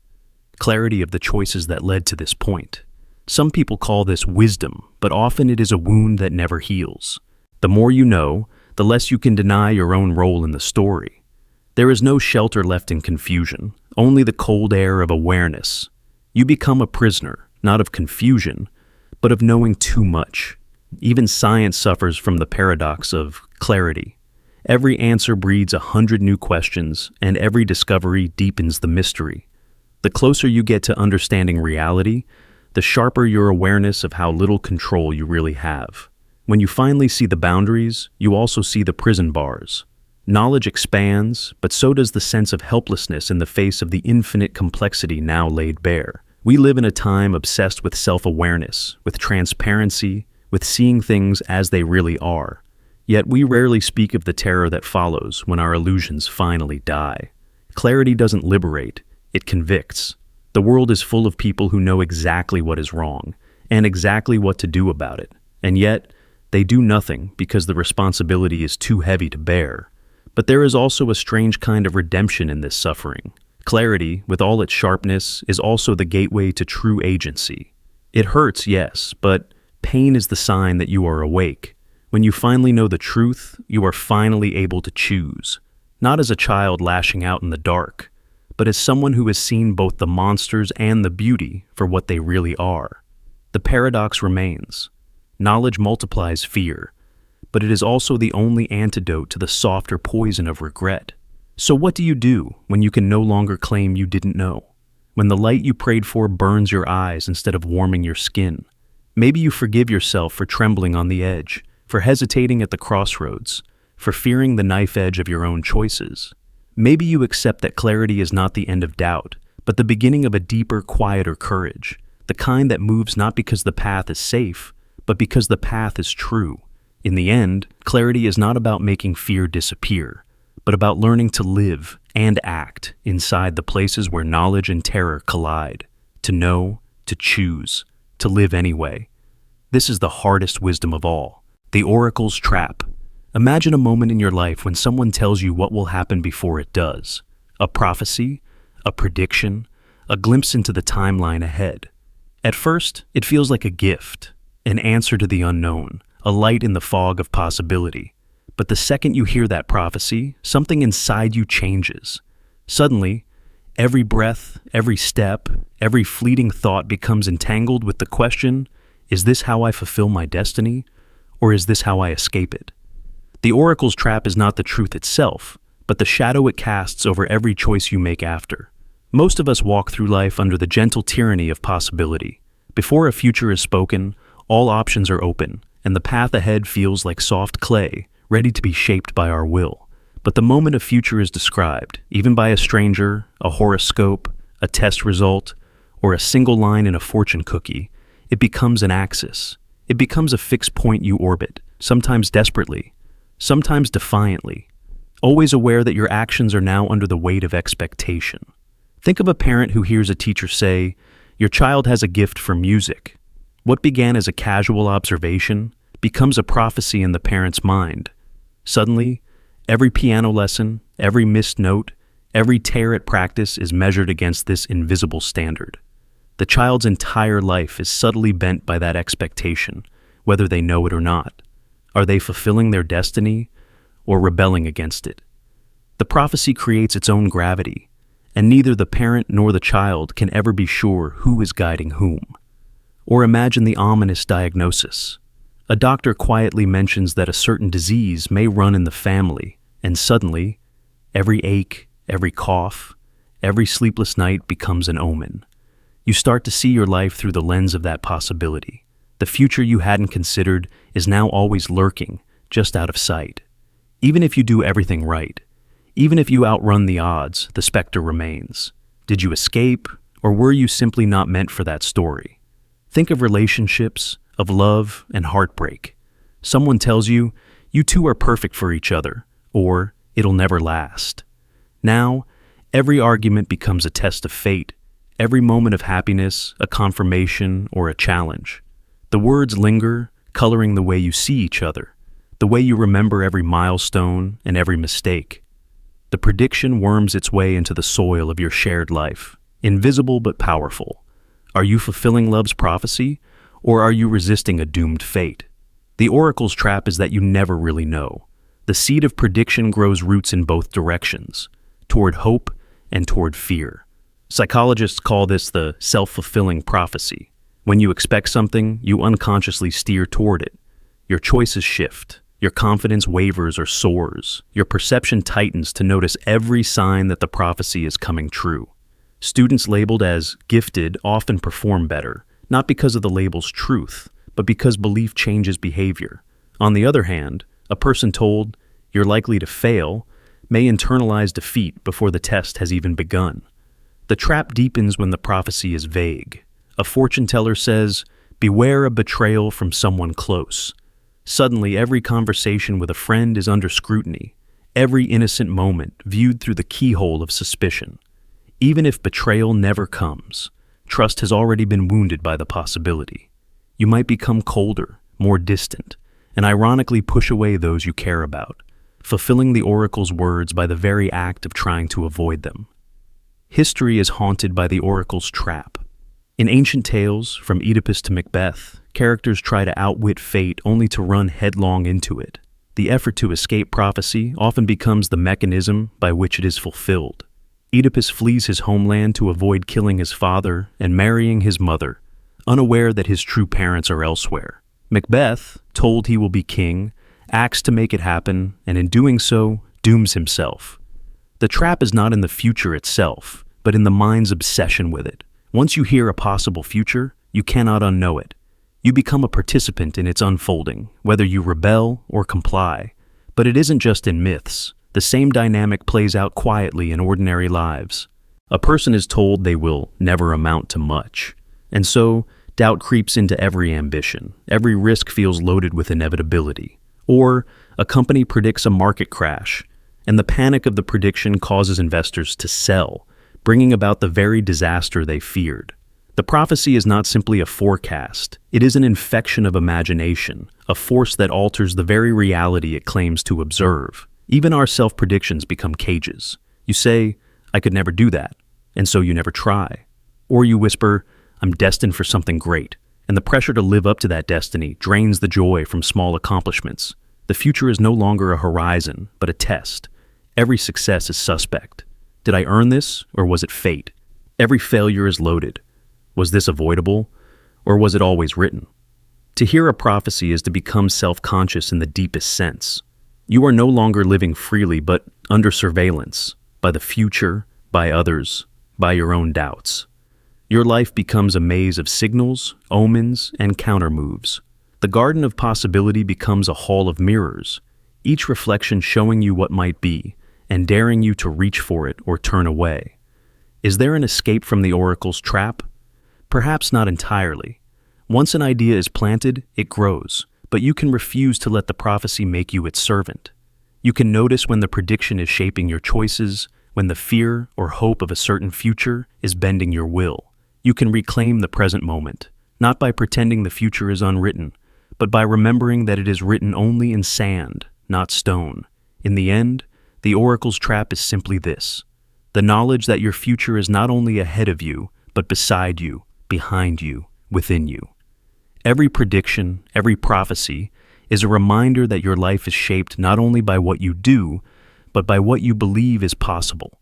clarity of the choices that led to this point. Some people call this wisdom, but often it is a wound that never heals. The more you know, the less you can deny your own role in the story. There is no shelter left in confusion, only the cold air of awareness. You become a prisoner, not of confusion, but of knowing too much. Even science suffers from the paradox of clarity. Every answer breeds 100 new questions, and every discovery deepens the mystery. The closer you get to understanding reality, the sharper your awareness of how little control you really have. When you finally see the boundaries, you also see the prison bars. Knowledge expands, but so does the sense of helplessness in the face of the infinite complexity now laid bare. We live in a time obsessed with self-awareness, with transparency, with seeing things as they really are. Yet we rarely speak of the terror that follows when our illusions finally die. Clarity doesn't liberate, it convicts. The world is full of people who know exactly what is wrong, and exactly what to do about it, and yet they do nothing because the responsibility is too heavy to bear. But there is also a strange kind of redemption in this suffering. Clarity, with all its sharpness, is also the gateway to true agency. It hurts, yes, but pain is the sign that you are awake. When you finally know the truth, you are finally able to choose, not as a child lashing out in the dark, but as someone who has seen both the monsters and the beauty for what they really are. The paradox remains. Knowledge multiplies fear, but it is also the only antidote to the softer poison of regret. So what do you do when you can no longer claim you didn't know? When the light you prayed for burns your eyes instead of warming your skin? Maybe you forgive yourself for trembling on the edge, for hesitating at the crossroads, for fearing the knife edge of your own choices. Maybe you accept that clarity is not the end of doubt, but the beginning of a deeper, quieter courage, the kind that moves not because the path is safe, but because the path is true. In the end, clarity is not about making fear disappear, but about learning to live and act inside the places where knowledge and terror collide, to know, to choose, to live anyway. This is the hardest wisdom of all, the oracle's trap. Imagine a moment in your life when someone tells you what will happen before it does. A prophecy, a prediction, a glimpse into the timeline ahead. At first, it feels like a gift, an answer to the unknown, a light in the fog of possibility. But the second you hear that prophecy, something inside you changes. Suddenly, every breath, every step, every fleeting thought becomes entangled with the question, is this how I fulfill my destiny, or is this how I escape it? The oracle's trap is not the truth itself, but the shadow it casts over every choice you make after. Most of us walk through life under the gentle tyranny of possibility. Before a future is spoken, all options are open, and the path ahead feels like soft clay, ready to be shaped by our will. But the moment a future is described, even by a stranger, a horoscope, a test result, or a single line in a fortune cookie, it becomes an axis. It becomes a fixed point you orbit, sometimes desperately, sometimes defiantly, always aware that your actions are now under the weight of expectation. Think of a parent who hears a teacher say, "Your child has a gift for music." What began as a casual observation becomes a prophecy in the parent's mind. Suddenly, every piano lesson, every missed note, every tear at practice is measured against this invisible standard. The child's entire life is subtly bent by that expectation, whether they know it or not. Are they fulfilling their destiny or rebelling against it? The prophecy creates its own gravity, and neither the parent nor the child can ever be sure who is guiding whom. Or imagine the ominous diagnosis. A doctor quietly mentions that a certain disease may run in the family, and suddenly, every ache, every cough, every sleepless night becomes an omen. You start to see your life through the lens of that possibility. The future you hadn't considered is now always lurking, just out of sight. Even if you do everything right, even if you outrun the odds, the specter remains. Did you escape, or were you simply not meant for that story? Think of relationships, of love and heartbreak. Someone tells you, you two are perfect for each other, or it'll never last. Now, every argument becomes a test of fate, every moment of happiness, a confirmation or a challenge. The words linger, coloring the way you see each other, the way you remember every milestone and every mistake. The prediction worms its way into the soil of your shared life, invisible but powerful. Are you fulfilling love's prophecy, or are you resisting a doomed fate? The oracle's trap is that you never really know. The seed of prediction grows roots in both directions, toward hope and toward fear. Psychologists call this the self-fulfilling prophecy. When you expect something, you unconsciously steer toward it. Your choices shift. Your confidence wavers or soars. Your perception tightens to notice every sign that the prophecy is coming true. Students labeled as gifted often perform better, not because of the label's truth, but because belief changes behavior. On the other hand, a person told, "You're likely to fail," may internalize defeat before the test has even begun. The trap deepens when the prophecy is vague. A fortune teller says, "Beware a betrayal from someone close." Suddenly, every conversation with a friend is under scrutiny, every innocent moment viewed through the keyhole of suspicion. Even if betrayal never comes, trust has already been wounded by the possibility. You might become colder, more distant, and ironically push away those you care about, fulfilling the oracle's words by the very act of trying to avoid them. History is haunted by the oracle's trap. In ancient tales, from Oedipus to Macbeth, characters try to outwit fate only to run headlong into it. The effort to escape prophecy often becomes the mechanism by which it is fulfilled. Oedipus flees his homeland to avoid killing his father and marrying his mother, unaware that his true parents are elsewhere. Macbeth, told he will be king, acts to make it happen, and in doing so, dooms himself. The trap is not in the future itself, but in the mind's obsession with it. Once you hear a possible future, you cannot unknow it. You become a participant in its unfolding, whether you rebel or comply. But it isn't just in myths. The same dynamic plays out quietly in ordinary lives. A person is told they will never amount to much, And so, doubt creeps into every ambition. Every risk feels loaded with inevitability. Or, a company predicts a market crash, and the panic of the prediction causes investors to sell, bringing about the very disaster they feared. The prophecy is not simply a forecast. It is an infection of imagination, a force that alters the very reality it claims to observe. Even our self-predictions become cages. You say, "I could never do that," and so you never try. Or you whisper, "I'm destined for something great," and the pressure to live up to that destiny drains the joy from small accomplishments. The future is no longer a horizon, but a test. Every success is suspect. Did I earn this, or was it fate? Every failure is loaded. Was this avoidable, or was it always written? To hear a prophecy is to become self-conscious in the deepest sense. You are no longer living freely, but under surveillance, by the future, by others, by your own doubts. Your life becomes a maze of signals, omens, and countermoves. The garden of possibility becomes a hall of mirrors, each reflection showing you what might be, and daring you to reach for it or turn away. Is there an escape from the oracle's trap? Perhaps not entirely. Once an idea is planted, it grows, but you can refuse to let the prophecy make you its servant. You can notice when the prediction is shaping your choices, when the fear or hope of a certain future is bending your will. You can reclaim the present moment, not by pretending the future is unwritten, but by remembering that it is written only in sand, not stone. In the end, the oracle's trap is simply this: the knowledge that your future is not only ahead of you, but beside you, behind you, within you. Every prediction, every prophecy, is a reminder that your life is shaped not only by what you do, but by what you believe is possible.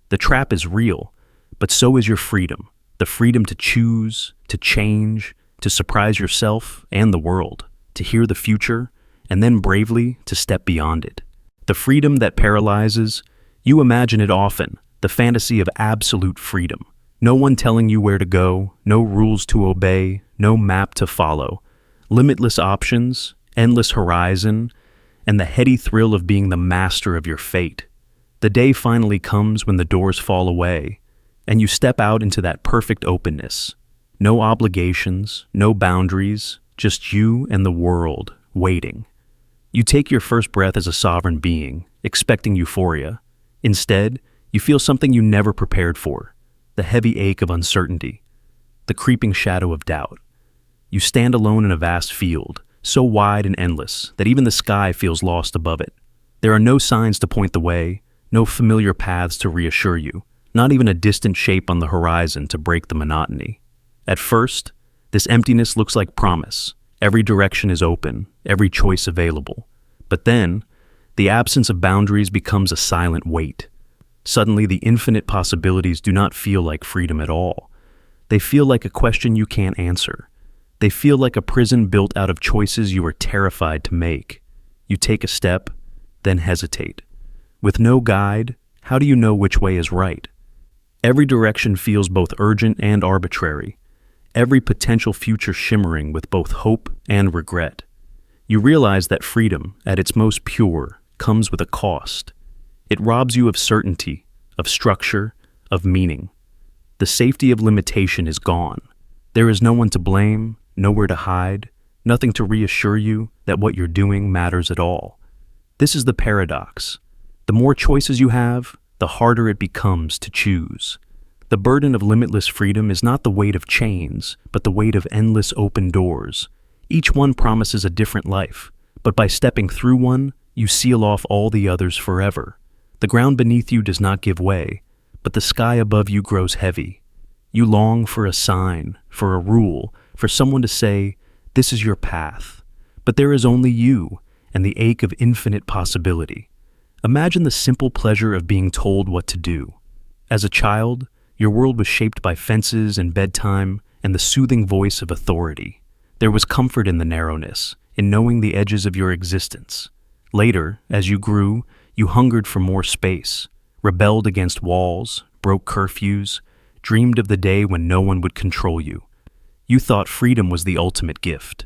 The trap is real, but so is your freedom, the freedom to choose, to change, to surprise yourself and the world, to hear the future, and then bravely to step beyond it. The freedom that paralyzes, you imagine it often, the fantasy of absolute freedom. No one telling you where to go, no rules to obey, no map to follow. Limitless options, endless horizon, and the heady thrill of being the master of your fate. The day finally comes when the doors fall away, and you step out into that perfect openness. No obligations, no boundaries, just you and the world, waiting. You take your first breath as a sovereign being, expecting euphoria. Instead, you feel something you never prepared for: the heavy ache of uncertainty, the creeping shadow of doubt. You stand alone in a vast field, so wide and endless that even the sky feels lost above it. There are no signs to point the way, no familiar paths to reassure you, not even a distant shape on the horizon to break the monotony. At first, this emptiness looks like promise. Every direction is open, every choice available. But then, the absence of boundaries becomes a silent weight. Suddenly, the infinite possibilities do not feel like freedom at all. They feel like a question you can't answer. They feel like a prison built out of choices you are terrified to make. You take a step, then hesitate. With no guide, how do you know which way is right? Every direction feels both urgent and arbitrary. Every potential future shimmering with both hope and regret. You realize that freedom, at its most pure, comes with a cost. It robs you of certainty, of structure, of meaning. The safety of limitation is gone. There is no one to blame, nowhere to hide, nothing to reassure you that what you're doing matters at all. This is the paradox. The more choices you have, the harder it becomes to choose. The burden of limitless freedom is not the weight of chains, but the weight of endless open doors. Each one promises a different life, but by stepping through one, you seal off all the others forever. The ground beneath you does not give way, but the sky above you grows heavy. You long for a sign, for a rule, for someone to say, "This is your path." But there is only you, and the ache of infinite possibility. Imagine the simple pleasure of being told what to do. As a child, your world was shaped by fences and bedtime and the soothing voice of authority. There was comfort in the narrowness, in knowing the edges of your existence. Later, as you grew, you hungered for more space, rebelled against walls, broke curfews, dreamed of the day when no one would control you. You thought freedom was the ultimate gift,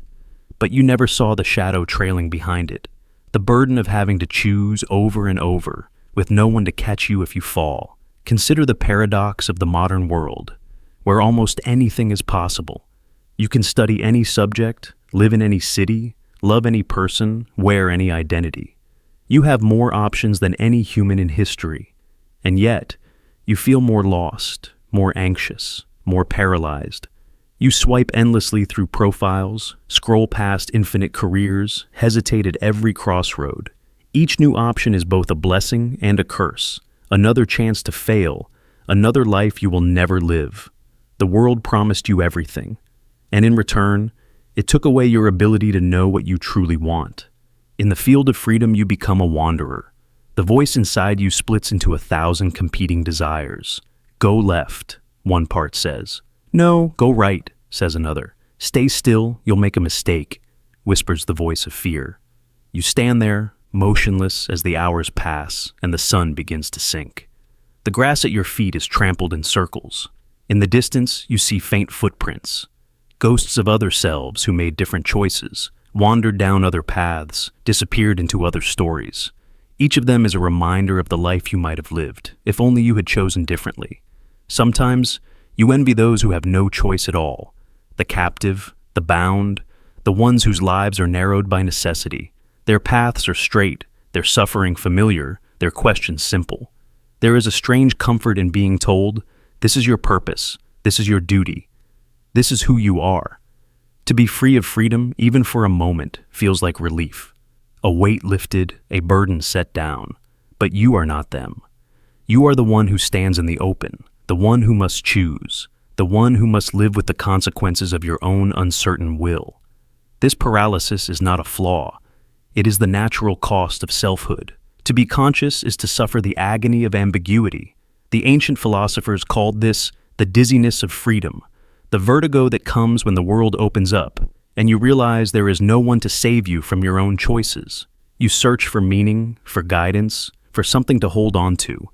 but you never saw the shadow trailing behind it, the burden of having to choose over and over, with no one to catch you if you fall. Consider the paradox of the modern world. where almost anything is possible. You can study any subject, live in any city, love any person, wear any identity. You have more options than any human in history, and yet you feel more lost, more anxious, more paralyzed. You swipe endlessly through profiles, scroll past infinite careers, hesitate at every crossroad. Each new option is both a blessing and a curse, another chance to fail, another life you will never live. The world promised you everything, and in return, it took away your ability to know what you truly want. In the field of freedom, you become a wanderer. The voice inside you splits into 1,000 competing desires. Go left, one part says. No, go right, says another. Stay still, you'll make a mistake, whispers the voice of fear. You stand there, motionless as the hours pass and the sun begins to sink. The grass at your feet is trampled in circles. In the distance, you see faint footprints, ghosts of other selves who made different choices, wandered down other paths, disappeared into other stories. Each of them is a reminder of the life you might have lived, if only you had chosen differently. Sometimes, you envy those who have no choice at all, the captive, the bound, the ones whose lives are narrowed by necessity. Their paths are straight, their suffering familiar, their questions simple. There is a strange comfort in being told, this is your purpose, this is your duty, this is who you are. To be free of freedom, even for a moment, feels like relief. A weight lifted, a burden set down. But you are not them. You are the one who stands in the open, the one who must choose, the one who must live with the consequences of your own uncertain will. This paralysis is not a flaw. It is the natural cost of selfhood. To be conscious is to suffer the agony of ambiguity. The ancient philosophers called this the dizziness of freedom, the vertigo that comes when the world opens up, and you realize there is no one to save you from your own choices. You search for meaning, for guidance, for something to hold on to.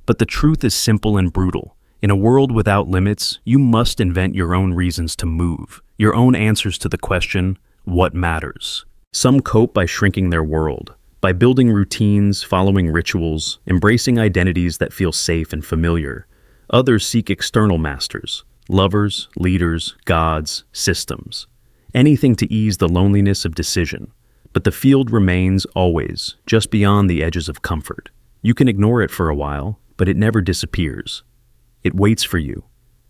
But the truth is simple and brutal. In a world without limits, you must invent your own reasons to move, your own answers to the question, what matters? Some cope by shrinking their world, by building routines, following rituals, embracing identities that feel safe and familiar. Others seek external masters, lovers, leaders, gods, systems. Anything to ease the loneliness of decision. But the field remains always, just beyond the edges of comfort. You can ignore it for a while, but it never disappears. It waits for you,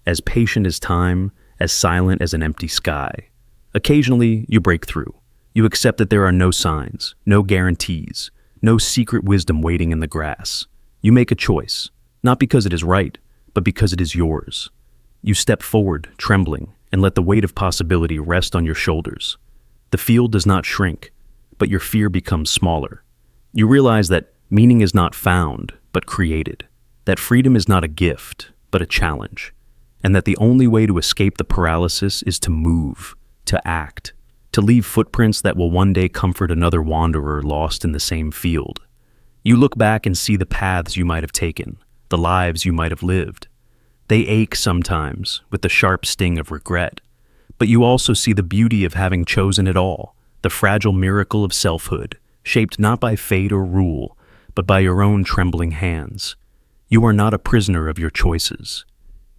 as patient as time, as silent as an empty sky. Occasionally, you break through. You accept that there are no signs, no guarantees, no secret wisdom waiting in the grass. You make a choice, not because it is right, but because it is yours. You step forward, trembling, and let the weight of possibility rest on your shoulders. The field does not shrink, but your fear becomes smaller. You realize that meaning is not found, but created. That freedom is not a gift, but a challenge. And that the only way to escape the paralysis is to move, to act, to leave footprints that will one day comfort another wanderer lost in the same field. You look back and see the paths you might have taken, the lives you might have lived. They ache sometimes with the sharp sting of regret, but you also see the beauty of having chosen it all, the fragile miracle of selfhood, shaped not by fate or rule, but by your own trembling hands. You are not a prisoner of your choices.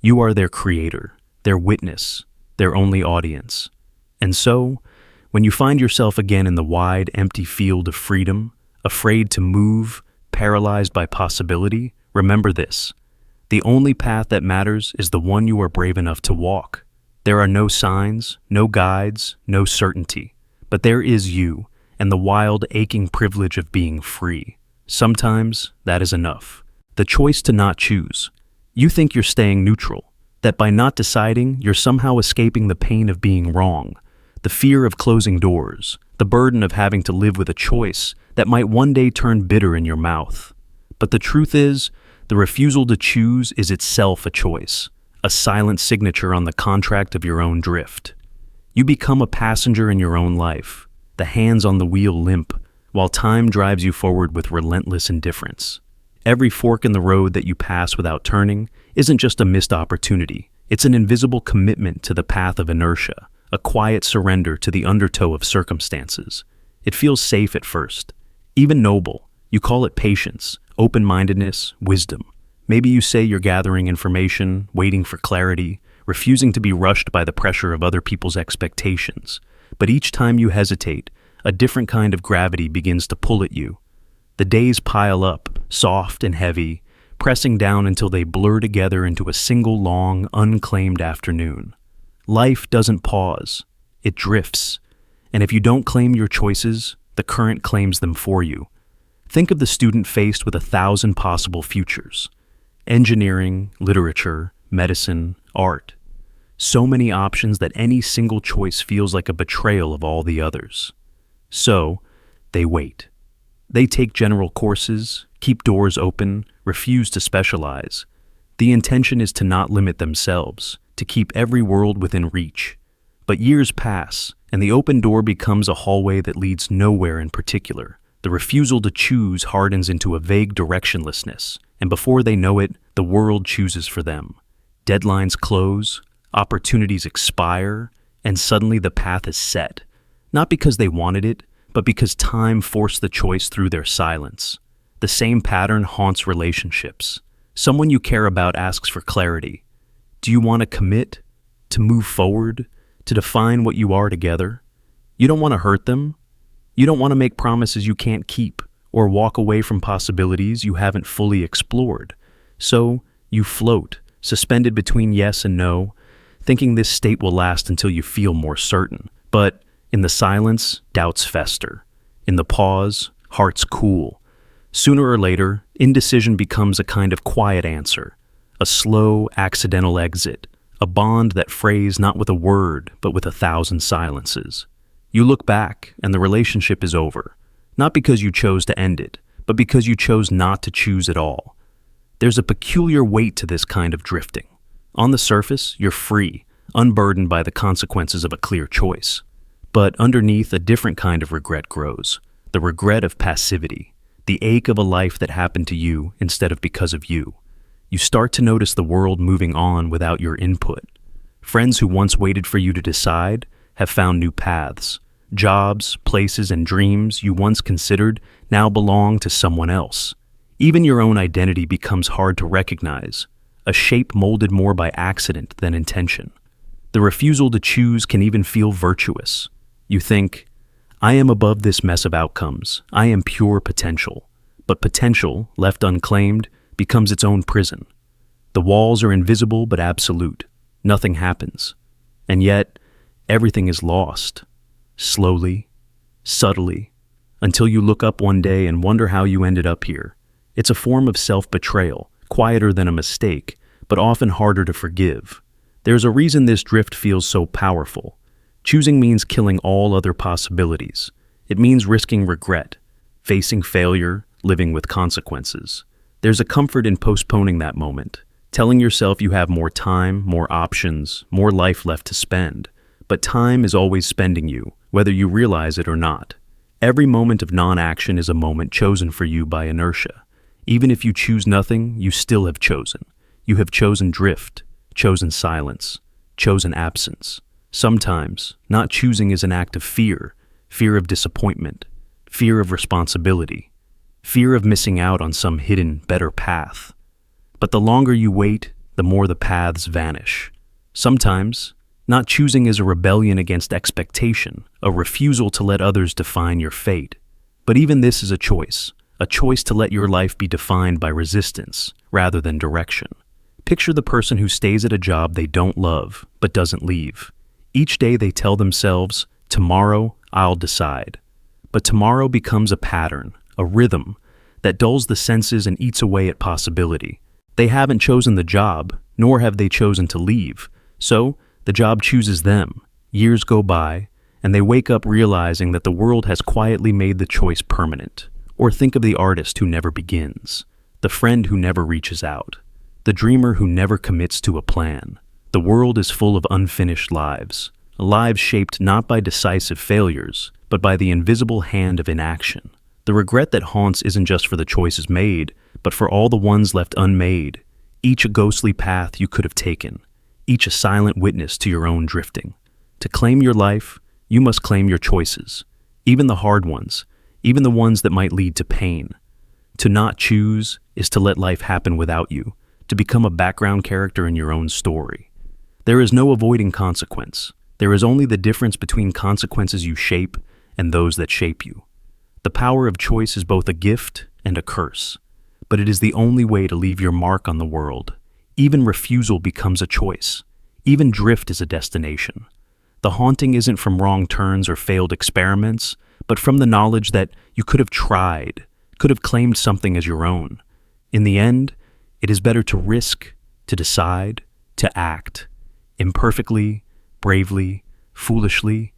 You are their creator, their witness, their only audience. And so, when you find yourself again in the wide, empty field of freedom, afraid to move, paralyzed by possibility, remember this. The only path that matters is the one you are brave enough to walk. There are no signs, no guides, no certainty. But there is you, and the wild, aching privilege of being free. Sometimes, that is enough. The choice to not choose. You think you're staying neutral, that by not deciding, you're somehow escaping the pain of being wrong, the fear of closing doors, the burden of having to live with a choice that might one day turn bitter in your mouth. But the truth is, the refusal to choose is itself a choice, a silent signature on the contract of your own drift. You become a passenger in your own life, the hands on the wheel limp, while time drives you forward with relentless indifference. Every fork in the road that you pass without turning isn't just a missed opportunity. It's an invisible commitment to the path of inertia, a quiet surrender to the undertow of circumstances. It feels safe at first, even noble. You call it patience, open-mindedness, wisdom. Maybe you say you're gathering information, waiting for clarity, refusing to be rushed by the pressure of other people's expectations. But each time you hesitate, a different kind of gravity begins to pull at you. The days pile up, soft and heavy, pressing down until they blur together into a single long, unclaimed afternoon. Life doesn't pause. It drifts. And if you don't claim your choices, the current claims them for you. Think of the student faced with 1,000 possible futures. Engineering, literature, medicine, art. So many options that any single choice feels like a betrayal of all the others. So, they wait. They take general courses, keep doors open, refuse to specialize. The intention is to not limit themselves, to keep every world within reach. But years pass, and the open door becomes a hallway that leads nowhere in particular. The refusal to choose hardens into a vague directionlessness, and before they know it, the world chooses for them. Deadlines close, opportunities expire, and suddenly the path is set. Not because they wanted it, but because time forced the choice through their silence. The same pattern haunts relationships. Someone you care about asks for clarity. Do you want to commit? To move forward? To define what you are together? You don't want to hurt them. You don't want to make promises you can't keep or walk away from possibilities you haven't fully explored. So you float, suspended between yes and no, thinking this state will last until you feel more certain. But in the silence, doubts fester. In the pause, hearts cool. Sooner or later, indecision becomes a kind of quiet answer, a slow, accidental exit, a bond that frays not with a word, but with 1,000 silences. You look back, and the relationship is over, not because you chose to end it, but because you chose not to choose at all. There's a peculiar weight to this kind of drifting. On the surface, you're free, unburdened by the consequences of a clear choice. But underneath, a different kind of regret grows, the regret of passivity, the ache of a life that happened to you instead of because of you. You start to notice the world moving on without your input. Friends who once waited for you to decide have found new paths. Jobs, places, and dreams you once considered now belong to someone else. Even your own identity becomes hard to recognize, a shape molded more by accident than intention. The refusal to choose can even feel virtuous. You think, I am above this mess of outcomes. I am pure potential. But potential, left unclaimed, becomes its own prison. The walls are invisible but absolute. Nothing happens. And yet, everything is lost. Slowly, subtly, until you look up one day and wonder how you ended up here. It's a form of self-betrayal, quieter than a mistake, but often harder to forgive. There's a reason this drift feels so powerful. Choosing means killing all other possibilities. It means risking regret, facing failure, living with consequences. There's a comfort in postponing that moment, telling yourself you have more time, more options, more life left to spend. But time is always spending you, whether you realize it or not. Every moment of non-action is a moment chosen for you by inertia. Even if you choose nothing, you still have chosen. You have chosen drift, chosen silence, chosen absence. Sometimes, not choosing is an act of fear, fear of disappointment, fear of responsibility, fear of missing out on some hidden, better path. But the longer you wait, the more the paths vanish. Sometimes, not choosing is a rebellion against expectation, a refusal to let others define your fate. But even this is a choice to let your life be defined by resistance rather than direction. Picture the person who stays at a job they don't love but doesn't leave. Each day they tell themselves, tomorrow I'll decide. But tomorrow becomes a pattern, a rhythm, that dulls the senses and eats away at possibility. They haven't chosen the job, nor have they chosen to leave. So, the job chooses them. Years go by, and they wake up realizing that the world has quietly made the choice permanent. Or think of the artist who never begins, the friend who never reaches out, the dreamer who never commits to a plan. The world is full of unfinished lives shaped not by decisive failures, but by the invisible hand of inaction. The regret that haunts isn't just for the choices made, but for all the ones left unmade, each a ghostly path you could have taken, each a silent witness to your own drifting. To claim your life, you must claim your choices, even the hard ones, even the ones that might lead to pain. To not choose is to let life happen without you, to become a background character in your own story. There is no avoiding consequence. There is only the difference between consequences you shape and those that shape you. The power of choice is both a gift and a curse, but it is the only way to leave your mark on the world. Even refusal becomes a choice. Even drift is a destination. The haunting isn't from wrong turns or failed experiments, but from the knowledge that you could have tried, could have claimed something as your own. In the end, it is better to risk, to decide, to act, imperfectly, bravely, foolishly,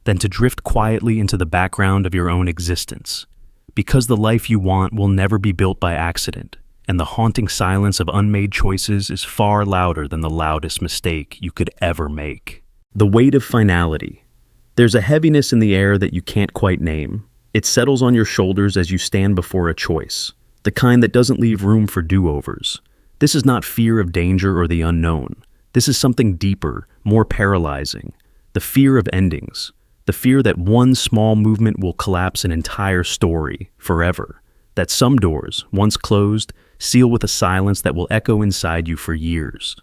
than to drift quietly into the background of your own existence. Because the life you want will never be built by accident, and the haunting silence of unmade choices is far louder than the loudest mistake you could ever make. The weight of finality. There's a heaviness in the air that you can't quite name. It settles on your shoulders as you stand before a choice, the kind that doesn't leave room for do-overs. This is not fear of danger or the unknown. This is something deeper, more paralyzing. The fear of endings. The fear that one small movement will collapse an entire story forever. That some doors, once closed, seal with a silence that will echo inside you for years.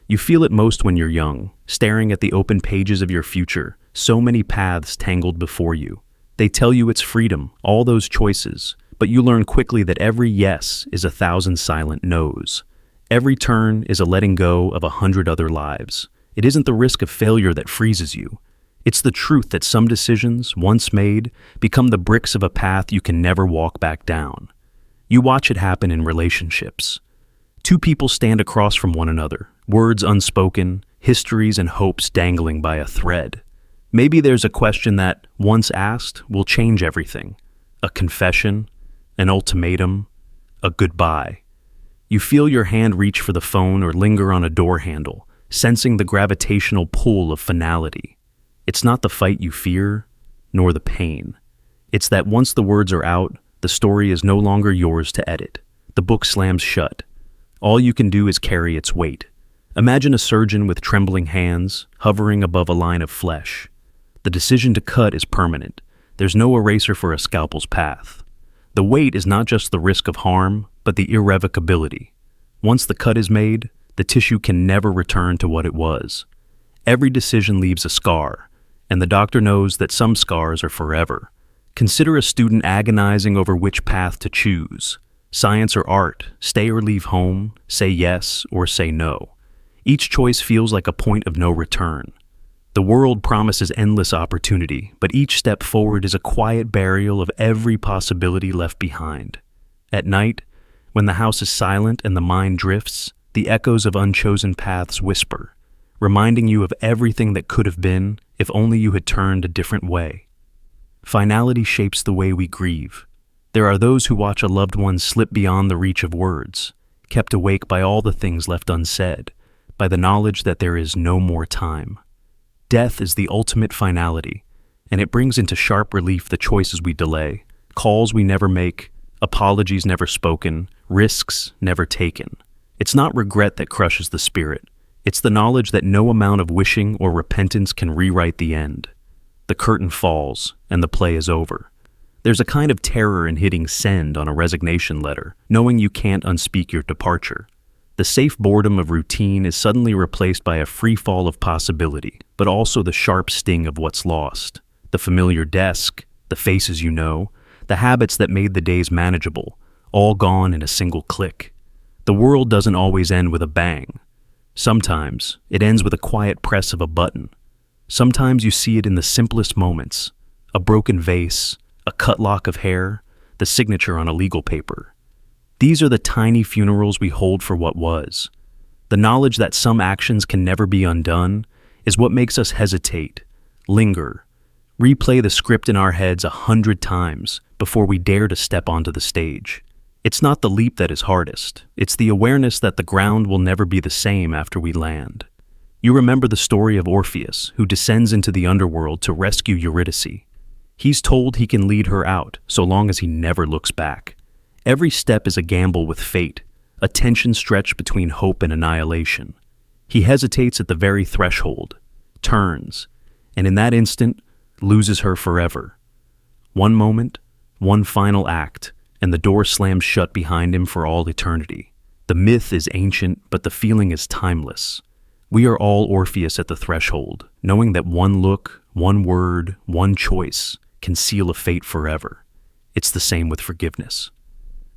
You feel it most when you're young, staring at the open pages of your future, so many paths tangled before you. They tell you it's freedom, all those choices, but you learn quickly that every yes is 1,000 silent no's. Every turn is a letting go of 100 other lives. It isn't the risk of failure that freezes you. It's the truth that some decisions, once made, become the bricks of a path you can never walk back down. You watch it happen in relationships. Two people stand across from one another, words unspoken, histories and hopes dangling by a thread. Maybe there's a question that, once asked, will change everything. A confession, an ultimatum, a goodbye. You feel your hand reach for the phone or linger on a door handle, sensing the gravitational pull of finality. It's not the fight you fear, nor the pain. It's that once the words are out, the story is no longer yours to edit. The book slams shut. All you can do is carry its weight. Imagine a surgeon with trembling hands, hovering above a line of flesh. The decision to cut is permanent. There's no eraser for a scalpel's path. The weight is not just the risk of harm, but the irrevocability. Once the cut is made, the tissue can never return to what it was. Every decision leaves a scar, and the doctor knows that some scars are forever. Consider a student agonizing over which path to choose. Science or art, stay or leave home, say yes or say no. Each choice feels like a point of no return. The world promises endless opportunity, but each step forward is a quiet burial of every possibility left behind. At night, when the house is silent and the mind drifts, the echoes of unchosen paths whisper, reminding you of everything that could have been if only you had turned a different way. Finality shapes the way we grieve. There are those who watch a loved one slip beyond the reach of words, kept awake by all the things left unsaid, by the knowledge that there is no more time. Death is the ultimate finality, and it brings into sharp relief the choices we delay, calls we never make, apologies never spoken, risks never taken. It's not regret that crushes the spirit. It's the knowledge that no amount of wishing or repentance can rewrite the end. The curtain falls, and the play is over. There's a kind of terror in hitting send on a resignation letter, knowing you can't unspeak your departure. The safe boredom of routine is suddenly replaced by a free fall of possibility, but also the sharp sting of what's lost. The familiar desk, the faces you know, the habits that made the days manageable, all gone in a single click. The world doesn't always end with a bang. Sometimes it ends with a quiet press of a button. Sometimes you see it in the simplest moments, a broken vase, a cut lock of hair, the signature on a legal paper. These are the tiny funerals we hold for what was. The knowledge that some actions can never be undone is what makes us hesitate, linger, replay the script in our heads 100 times before we dare to step onto the stage. It's not the leap that is hardest. It's the awareness that the ground will never be the same after we land. You remember the story of Orpheus, who descends into the underworld to rescue Eurydice. He's told he can lead her out so long as he never looks back. Every step is a gamble with fate, a tension stretched between hope and annihilation. He hesitates at the very threshold, turns, and in that instant, loses her forever. One moment, one final act, and the door slams shut behind him for all eternity. The myth is ancient, but the feeling is timeless. We are all Orpheus at the threshold, knowing that one look, one word, one choice can seal a fate forever. It's the same with forgiveness.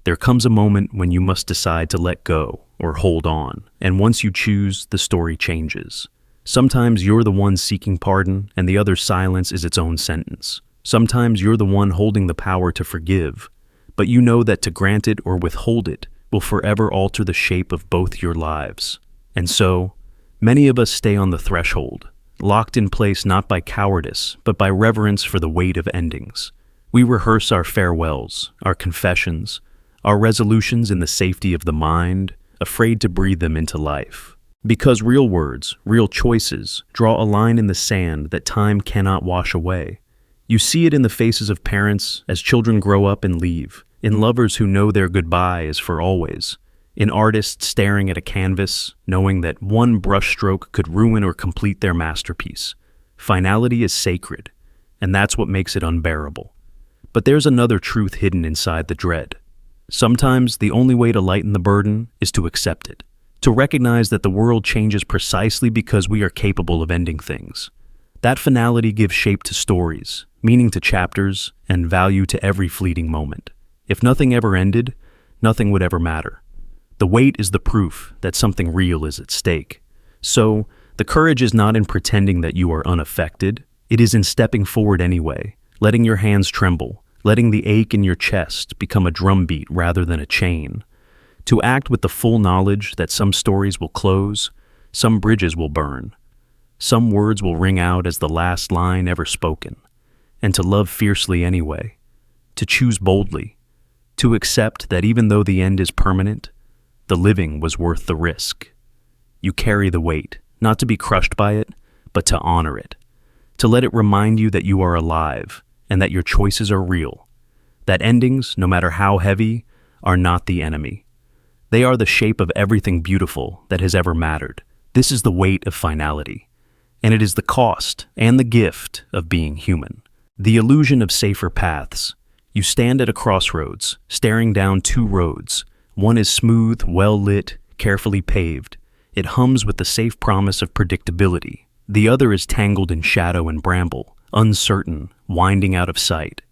There comes a moment when you must decide to let go or hold on, and once you choose, the story changes. Sometimes you're the one seeking pardon, and the other's silence is its own sentence. Sometimes you're the one holding the power to forgive, but you know that to grant it or withhold it will forever alter the shape of both your lives. And so, many of us stay on the threshold, locked in place not by cowardice, but by reverence for the weight of endings. We rehearse our farewells, our confessions, our resolutions in the safety of the mind, afraid to breathe them into life. Because real words, real choices, draw a line in the sand that time cannot wash away. You see it in the faces of parents as children grow up and leave, in lovers who know their goodbye is for always, in artists staring at a canvas, knowing that one brushstroke could ruin or complete their masterpiece. Finality is sacred, and that's what makes it unbearable. But there's another truth hidden inside the dread. Sometimes the only way to lighten the burden is to accept it, to recognize that the world changes precisely because we are capable of ending things. That finality gives shape to stories, meaning to chapters, and value to every fleeting moment. If nothing ever ended, nothing would ever matter. The weight is the proof that something real is at stake. So, the courage is not in pretending that you are unaffected. It is in stepping forward anyway, letting your hands tremble, letting the ache in your chest become a drumbeat rather than a chain. To act with the full knowledge that some stories will close, some bridges will burn, some words will ring out as the last line ever spoken, and to love fiercely anyway, to choose boldly, to accept that even though the end is permanent, the living was worth the risk. You carry the weight, not to be crushed by it, but to honor it, to let it remind you that you are alive and that your choices are real, that endings, no matter how heavy, are not the enemy. They are the shape of everything beautiful that has ever mattered. This is the weight of finality, and it is the cost and the gift of being human. The illusion of safer paths. You stand at a crossroads, staring down two roads. One is smooth, well-lit, carefully paved. It hums with the safe promise of predictability. The other is tangled in shadow and bramble, uncertain, winding out of sight.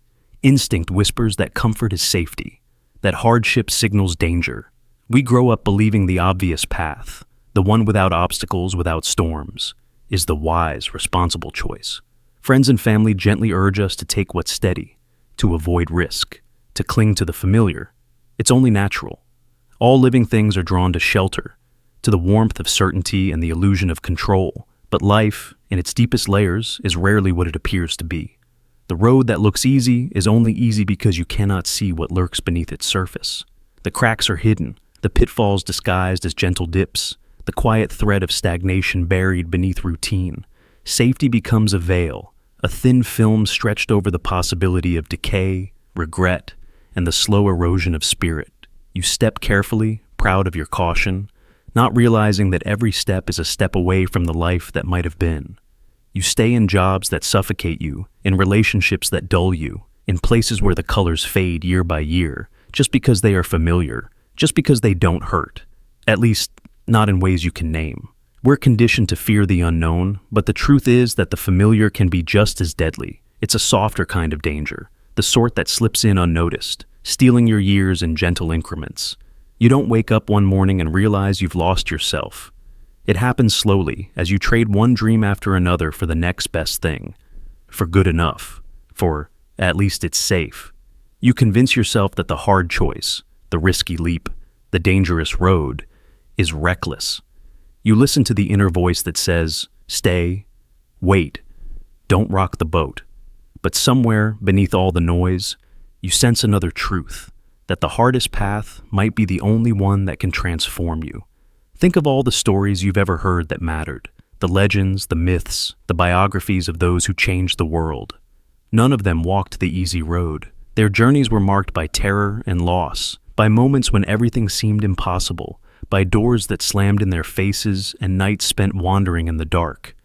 Instinct whispers that comfort is safety, that hardship signals danger. We grow up believing the obvious path, the one without obstacles, without storms, is the wise, responsible choice. Friends and family gently urge us to take what's steady, to avoid risk, to cling to the familiar. It's only natural. All living things are drawn to shelter, to the warmth of certainty and the illusion of control. But life, in its deepest layers, is rarely what it appears to be. The road that looks easy is only easy because you cannot see what lurks beneath its surface. The cracks are hidden, the pitfalls disguised as gentle dips, the quiet thread of stagnation buried beneath routine. Safety becomes a veil, a thin film stretched over the possibility of decay, regret, and the slow erosion of spirit. You step carefully, proud of your caution, not realizing that every step is a step away from the life that might have been. You stay in jobs that suffocate you, in relationships that dull you, in places where the colors fade year by year, just because they are familiar, just because they don't hurt. At least, not in ways you can name. We're conditioned to fear the unknown, but the truth is that the familiar can be just as deadly. It's a softer kind of danger, the sort that slips in unnoticed, stealing your years in gentle increments. You don't wake up one morning and realize you've lost yourself. It happens slowly as you trade one dream after another for the next best thing, for good enough, for at least it's safe. You convince yourself that the hard choice, the risky leap, the dangerous road, is reckless. You listen to the inner voice that says, stay, wait, don't rock the boat. But somewhere beneath all the noise, you sense another truth, that the hardest path might be the only one that can transform you. Think of all the stories you've ever heard that mattered, the legends, the myths, the biographies of those who changed the world. None of them walked the easy road. Their journeys were marked by terror and loss, by moments when everything seemed impossible, by doors that slammed in their faces and nights spent wandering in the dark.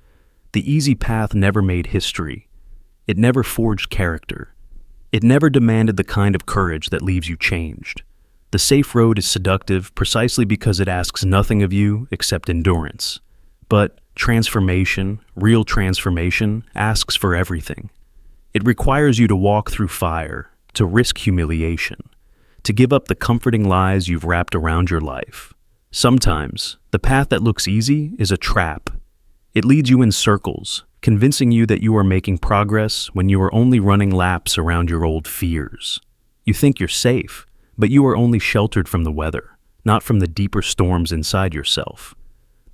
The easy path never made history. It never forged character. It never demanded the kind of courage that leaves you changed. The safe road is seductive precisely because it asks nothing of you except endurance. But transformation, real transformation, asks for everything. It requires you to walk through fire, to risk humiliation, to give up the comforting lies you've wrapped around your life. Sometimes, the path that looks easy is a trap. It leads you in circles, convincing you that you are making progress when you are only running laps around your old fears. You think you're safe, but you are only sheltered from the weather, not from the deeper storms inside yourself.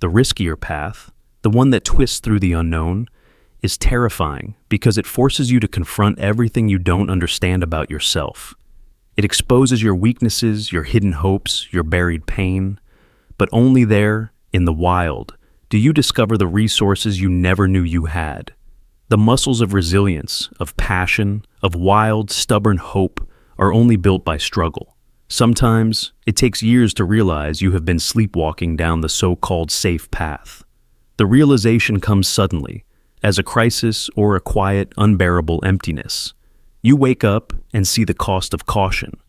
The riskier path, the one that twists through the unknown, is terrifying because it forces you to confront everything you don't understand about yourself. It exposes your weaknesses, your hidden hopes, your buried pain. But only there, in the wild, do you discover the resources you never knew you had. The muscles of resilience, of passion, of wild, stubborn hope are only built by struggle. Sometimes, it takes years to realize you have been sleepwalking down the so-called safe path. The realization comes suddenly, as a crisis or a quiet, unbearable emptiness. You wake up and see the cost of caution,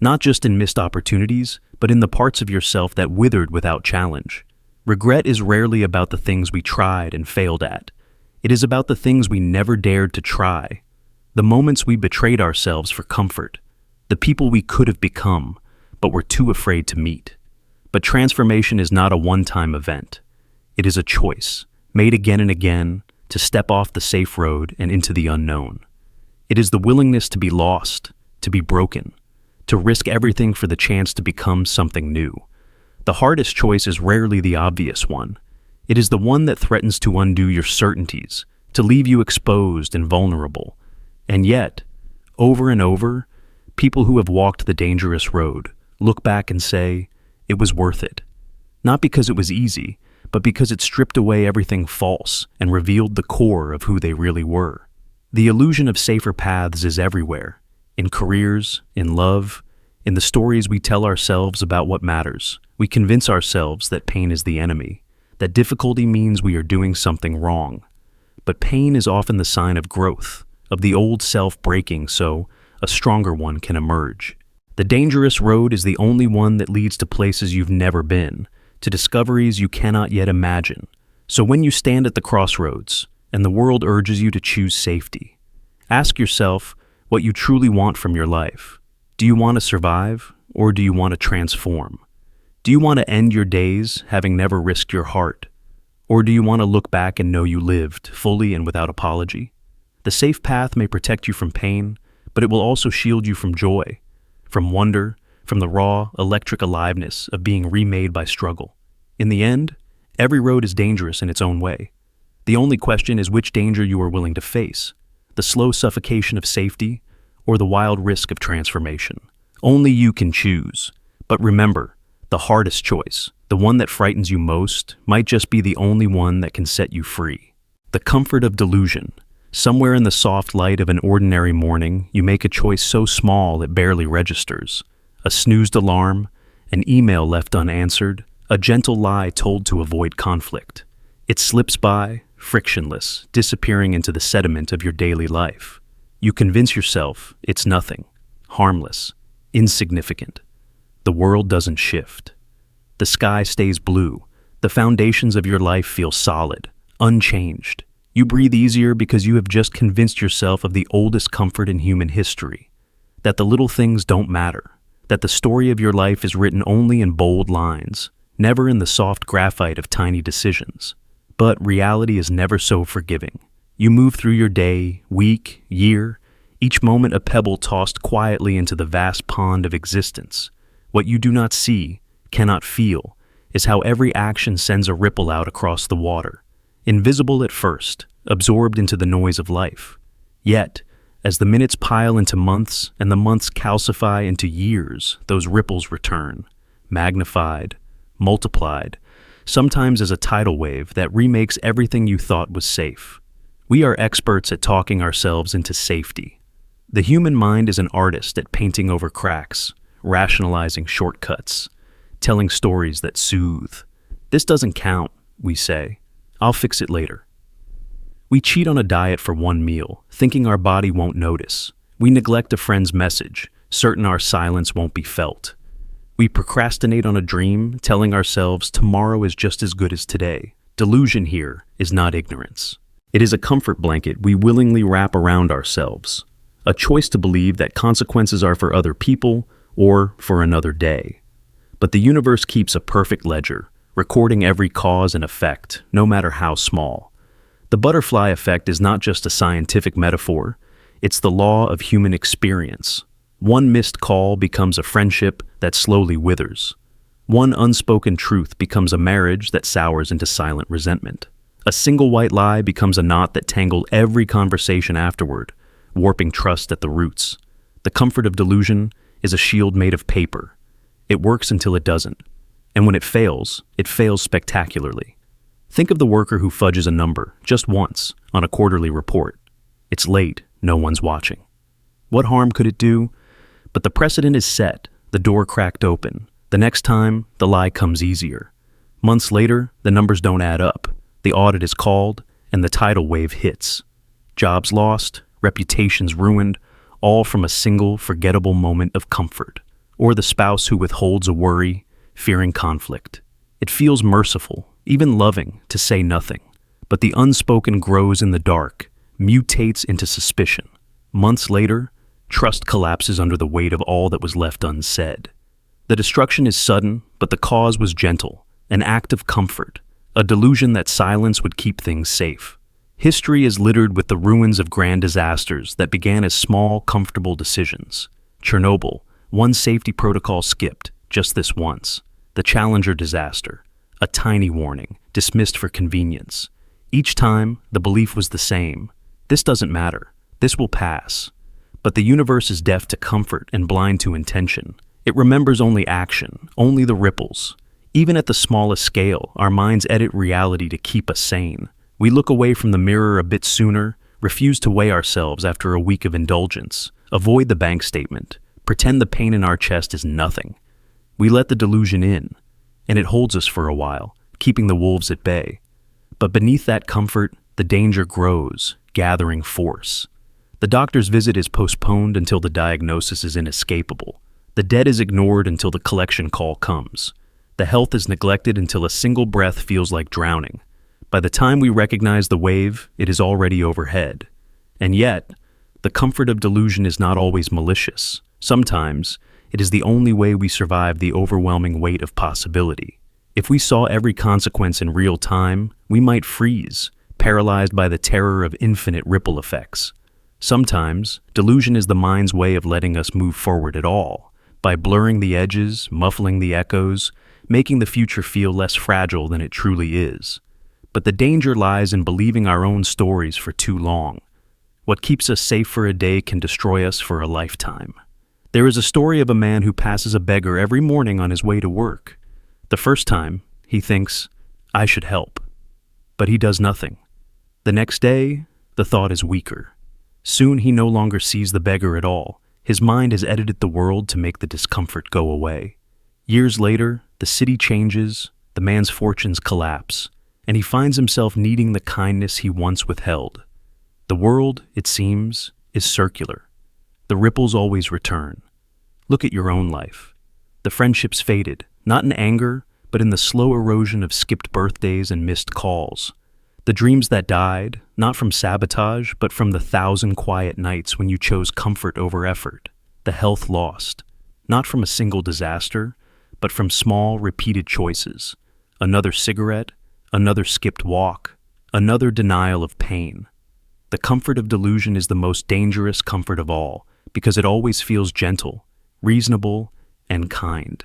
not just in missed opportunities, but in the parts of yourself that withered without challenge. Regret is rarely about the things we tried and failed at. It is about the things we never dared to try, the moments we betrayed ourselves for comfort, the people we could have become, but were too afraid to meet. But transformation is not a one-time event. It is a choice, made again and again, to step off the safe road and into the unknown. It is the willingness to be lost, to be broken, to risk everything for the chance to become something new. The hardest choice is rarely the obvious one. It is the one that threatens to undo your certainties, to leave you exposed and vulnerable. And yet, over and over, people who have walked the dangerous road look back and say, it was worth it. Not because it was easy, but because it stripped away everything false and revealed the core of who they really were. The illusion of safer paths is everywhere, in careers, in love, in the stories we tell ourselves about what matters. We convince ourselves that pain is the enemy, that difficulty means we are doing something wrong. But pain is often the sign of growth, of the old self breaking so a stronger one can emerge. The dangerous road is the only one that leads to places you've never been, to discoveries you cannot yet imagine. So when you stand at the crossroads, and the world urges you to choose safety, ask yourself what you truly want from your life. Do you want to survive, or do you want to transform? Do you want to end your days having never risked your heart? Or do you want to look back and know you lived, fully and without apology? The safe path may protect you from pain, but it will also shield you from joy, from wonder, from the raw, electric aliveness of being remade by struggle. In the end, every road is dangerous in its own way. The only question is which danger you are willing to face, the slow suffocation of safety or the wild risk of transformation. Only you can choose. But remember, the hardest choice, the one that frightens you most, might just be the only one that can set you free. The comfort of delusion. Somewhere in the soft light of an ordinary morning, you make a choice so small it barely registers. A snoozed alarm, an email left unanswered, a gentle lie told to avoid conflict. It slips by, frictionless, disappearing into the sediment of your daily life. You convince yourself it's nothing, harmless, insignificant. The world doesn't shift. The sky stays blue. The foundations of your life feel solid, unchanged. You breathe easier because you have just convinced yourself of the oldest comfort in human history, that the little things don't matter, that the story of your life is written only in bold lines, never in the soft graphite of tiny decisions. But reality is never so forgiving. You move through your day, week, year, each moment a pebble tossed quietly into the vast pond of existence. What you do not see, cannot feel, is how every action sends a ripple out across the water. Invisible at first, absorbed into the noise of life. Yet, as the minutes pile into months and the months calcify into years, those ripples return, magnified, multiplied, sometimes as a tidal wave that remakes everything you thought was safe. We are experts at talking ourselves into safety. The human mind is an artist at painting over cracks, rationalizing shortcuts, telling stories that soothe. This doesn't count, we say. I'll fix it later. We cheat on a diet for one meal, thinking our body won't notice. We neglect a friend's message, certain our silence won't be felt. We procrastinate on a dream, telling ourselves tomorrow is just as good as today. Delusion here is not ignorance. It is a comfort blanket we willingly wrap around ourselves, a choice to believe that consequences are for other people or for another day. But the universe keeps a perfect ledger, recording every cause and effect, no matter how small. The butterfly effect is not just a scientific metaphor, it's the law of human experience. One missed call becomes a friendship that slowly withers. One unspoken truth becomes a marriage that sours into silent resentment. A single white lie becomes a knot that tangled every conversation afterward, warping trust at the roots. The comfort of delusion is a shield made of paper. It works until it doesn't. And when it fails spectacularly. Think of the worker who fudges a number, just once, on a quarterly report. It's late, no one's watching. What harm could it do? But the precedent is set, the door cracked open. The next time, the lie comes easier. Months later, the numbers don't add up. The audit is called, and the tidal wave hits. Jobs lost, reputations ruined, all from a single forgettable moment of comfort. Or the spouse who withholds a worry, fearing conflict. It feels merciful, even loving, to say nothing. But the unspoken grows in the dark, mutates into suspicion. Months later, trust collapses under the weight of all that was left unsaid. The destruction is sudden, but the cause was gentle, an act of comfort, a delusion that silence would keep things safe. History is littered with the ruins of grand disasters that began as small, comfortable decisions. Chernobyl, one safety protocol skipped, just this once. The Challenger disaster, a tiny warning, dismissed for convenience. Each time, the belief was the same. This doesn't matter. This will pass. But the universe is deaf to comfort and blind to intention. It remembers only action, only the ripples. Even at the smallest scale, our minds edit reality to keep us sane. We look away from the mirror a bit sooner, refuse to weigh ourselves after a week of indulgence, avoid the bank statement, pretend the pain in our chest is nothing. We let the delusion in, and it holds us for a while, keeping the wolves at bay. But beneath that comfort, the danger grows, gathering force. The doctor's visit is postponed until the diagnosis is inescapable. The debt is ignored until the collection call comes. The health is neglected until a single breath feels like drowning. By the time we recognize the wave, it is already overhead. And yet, the comfort of delusion is not always malicious. Sometimes, it is the only way we survive the overwhelming weight of possibility. If we saw every consequence in real time, we might freeze, paralyzed by the terror of infinite ripple effects. Sometimes, delusion is the mind's way of letting us move forward at all, by blurring the edges, muffling the echoes, making the future feel less fragile than it truly is. But the danger lies in believing our own stories for too long. What keeps us safe for a day can destroy us for a lifetime. There is a story of a man who passes a beggar every morning on his way to work. The first time, he thinks, I should help. But he does nothing. The next day, the thought is weaker. Soon he no longer sees the beggar at all. His mind has edited the world to make the discomfort go away. Years later, the city changes, the man's fortunes collapse, and he finds himself needing the kindness he once withheld. The world, it seems, is circular. The ripples always return. Look at your own life. The friendships faded, not in anger, but in the slow erosion of skipped birthdays and missed calls. The dreams that died, not from sabotage, but from the 1,000 quiet nights when you chose comfort over effort. The health lost, not from a single disaster, but from small, repeated choices. Another cigarette, another skipped walk, another denial of pain. The comfort of delusion is the most dangerous comfort of all, because it always feels gentle, reasonable, and kind,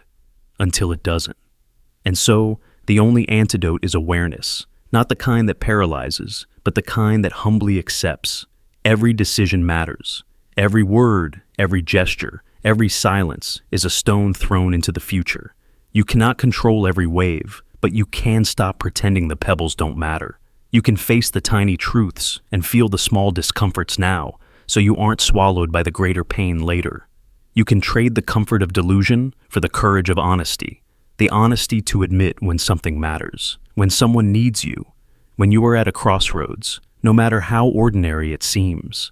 until it doesn't. And so, the only antidote is awareness. Not the kind that paralyzes, but the kind that humbly accepts. Every decision matters. Every word, every gesture, every silence is a stone thrown into the future. You cannot control every wave, but you can stop pretending the pebbles don't matter. You can face the tiny truths and feel the small discomforts now, so you aren't swallowed by the greater pain later. You can trade the comfort of delusion for the courage of honesty. The honesty to admit when something matters, when someone needs you, when you are at a crossroads, no matter how ordinary it seems.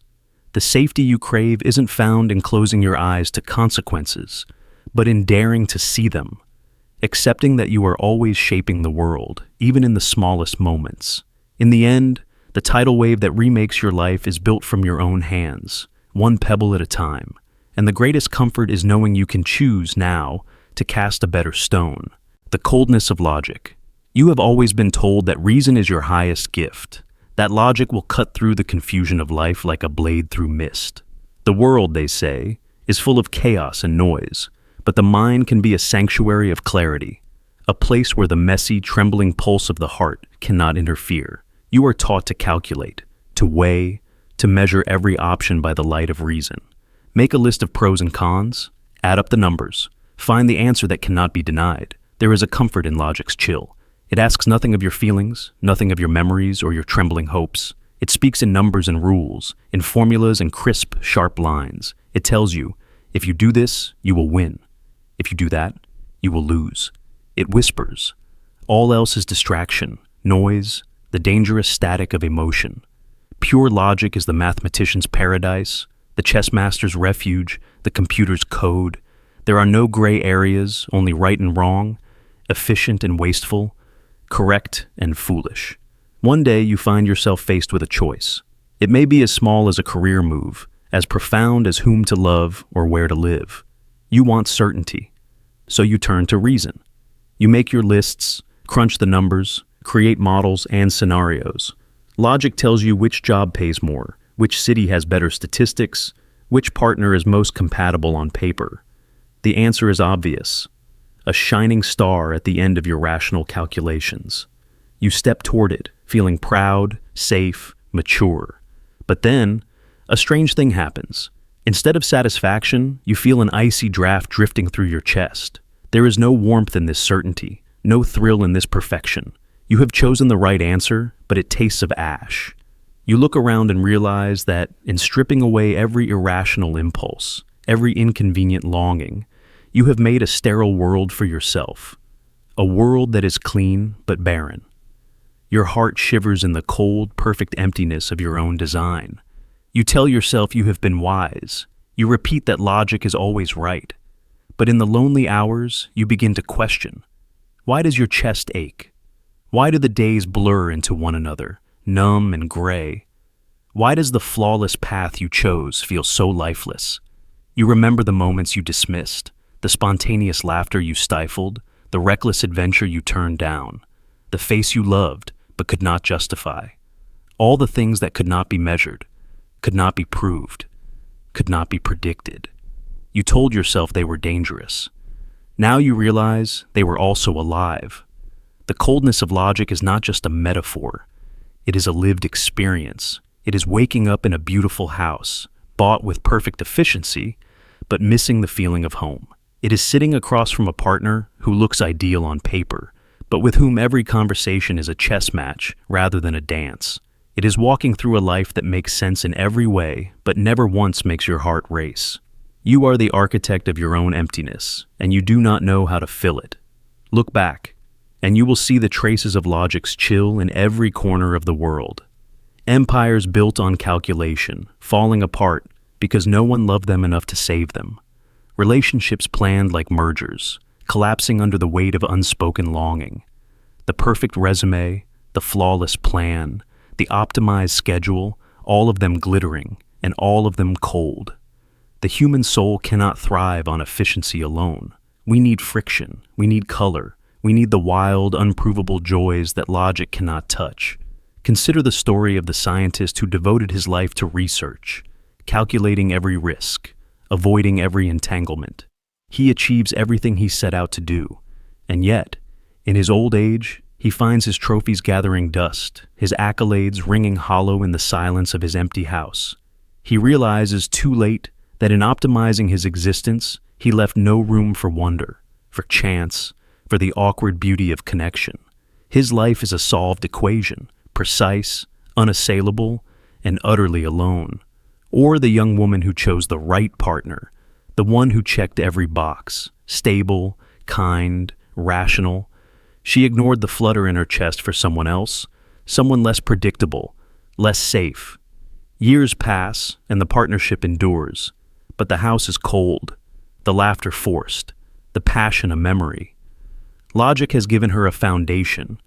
The safety you crave isn't found in closing your eyes to consequences, but in daring to see them. accepting that you are always shaping the world, even in the smallest moments. In the end, the tidal wave that remakes your life is built from your own hands, one pebble at a time, and the greatest comfort is knowing you can choose now to cast a better stone. The coldness of logic. You have always been told that reason is your highest gift, that logic will cut through the confusion of life like a blade through mist. The world, they say, is full of chaos and noise, but the mind can be a sanctuary of clarity, a place where the messy, trembling pulse of the heart cannot interfere. You are taught to calculate, to weigh, to measure every option by the light of reason. Make a list of pros and cons, add up the numbers, find the answer that cannot be denied. There is a comfort in logic's chill. It asks nothing of your feelings, nothing of your memories or your trembling hopes. It speaks in numbers and rules, in formulas and crisp, sharp lines. It tells you, if you do this, you will win. If you do that, you will lose. It whispers. All else is distraction, noise, the dangerous static of emotion. Pure logic is the mathematician's paradise, the chess master's refuge, the computer's code. There are no gray areas, only right and wrong, efficient and wasteful, correct and foolish. One day you find yourself faced with a choice. It may be as small as a career move, as profound as whom to love or where to live. You want certainty, so you turn to reason. You make your lists, crunch the numbers, create models and scenarios. Logic tells you which job pays more, which city has better statistics, which partner is most compatible on paper. The answer is obvious. A shining star at the end of your rational calculations. You step toward it, feeling proud, safe, mature. But then, a strange thing happens. Instead of satisfaction, you feel an icy draft drifting through your chest. There is no warmth in this certainty, no thrill in this perfection. You have chosen the right answer, but it tastes of ash. You look around and realize that, in stripping away every irrational impulse, every inconvenient longing, you have made a sterile world for yourself. A world that is clean but barren. Your heart shivers in the cold, perfect emptiness of your own design. You tell yourself you have been wise. You repeat that logic is always right. But in the lonely hours, you begin to question. Why does your chest ache? Why do the days blur into one another, numb and gray? Why does the flawless path you chose feel so lifeless? You remember the moments you dismissed, the spontaneous laughter you stifled, the reckless adventure you turned down, the face you loved but could not justify. All the things that could not be measured, could not be proved, could not be predicted. You told yourself they were dangerous. Now you realize they were also alive. The coldness of logic is not just a metaphor. It is a lived experience. It is waking up in a beautiful house, bought with perfect efficiency, but missing the feeling of home. It is sitting across from a partner who looks ideal on paper, but with whom every conversation is a chess match rather than a dance. It is walking through a life that makes sense in every way, but never once makes your heart race. You are the architect of your own emptiness, and you do not know how to fill it. Look back, and you will see the traces of logic's chill in every corner of the world. Empires built on calculation, falling apart because no one loved them enough to save them. Relationships planned like mergers, collapsing under the weight of unspoken longing. The perfect resume, the flawless plan, the optimized schedule, all of them glittering, and all of them cold. The human soul cannot thrive on efficiency alone. We need friction, we need color, we need the wild, unprovable joys that logic cannot touch. Consider the story of the scientist who devoted his life to research, calculating every risk, avoiding every entanglement. He achieves everything he set out to do, and yet, in his old age, he finds his trophies gathering dust, his accolades ringing hollow in the silence of his empty house. He realizes too late that in optimizing his existence, he left no room for wonder, for chance, for the awkward beauty of connection. His life is a solved equation, precise, unassailable, and utterly alone. Or the young woman who chose the right partner, the one who checked every box, stable, kind, rational. She ignored the flutter in her chest for someone else, someone less predictable, less safe. Years pass, and the partnership endures, but the house is cold, the laughter forced, the passion a memory. Logic has given her a foundation,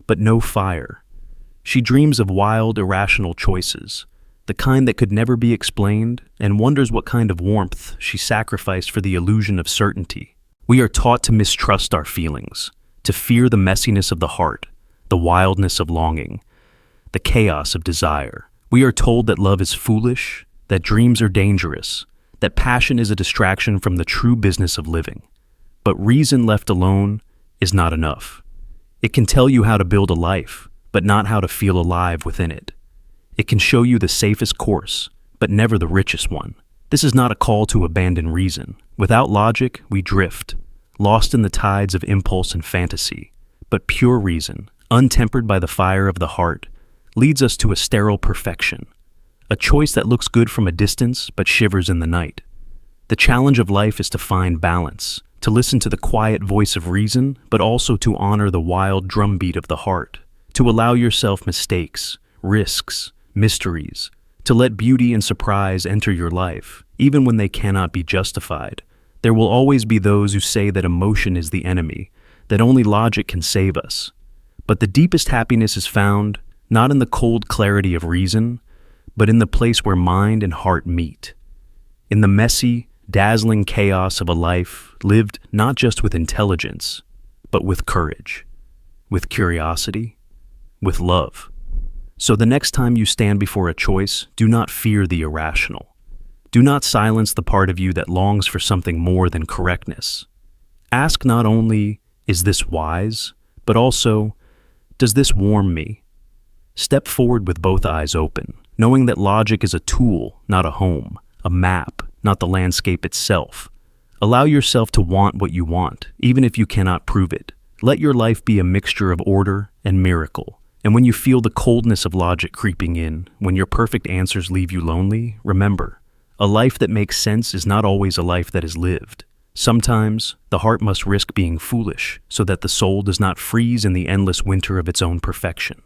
but no fire. She dreams of wild, irrational choices, the kind that could never be explained, and wonders what kind of warmth she sacrificed for the illusion of certainty. We are taught to mistrust our feelings, to fear the messiness of the heart, the wildness of longing, the chaos of desire. We are told that love is foolish, that dreams are dangerous, that passion is a distraction from the true business of living. But reason left alone is not enough. It can tell you how to build a life, but not how to feel alive within it. It can show you the safest course, but never the richest one. This is not a call to abandon reason. Without logic, we drift, lost in the tides of impulse and fantasy. But pure reason, untempered by the fire of the heart, leads us to a sterile perfection, a choice that looks good from a distance but shivers in the night. The challenge of life is to find balance, to listen to the quiet voice of reason, but also to honor the wild drumbeat of the heart, to allow yourself mistakes, risks, mysteries, to let beauty and surprise enter your life, even when they cannot be justified. There will always be those who say that emotion is the enemy, that only logic can save us. But the deepest happiness is found not in the cold clarity of reason, but in the place where mind and heart meet. In the messy, dazzling chaos of a life lived not just with intelligence, but with courage, with curiosity, with love. So the next time you stand before a choice, do not fear the irrational. Do not silence the part of you that longs for something more than correctness. Ask not only, is this wise, but also, does this warm me? Step forward with both eyes open, knowing that logic is a tool, not a home, a map, not the landscape itself. Allow yourself to want what you want, even if you cannot prove it. Let your life be a mixture of order and miracle. And when you feel the coldness of logic creeping in, when your perfect answers leave you lonely, remember, a life that makes sense is not always a life that is lived. Sometimes, the heart must risk being foolish so that the soul does not freeze in the endless winter of its own perfection.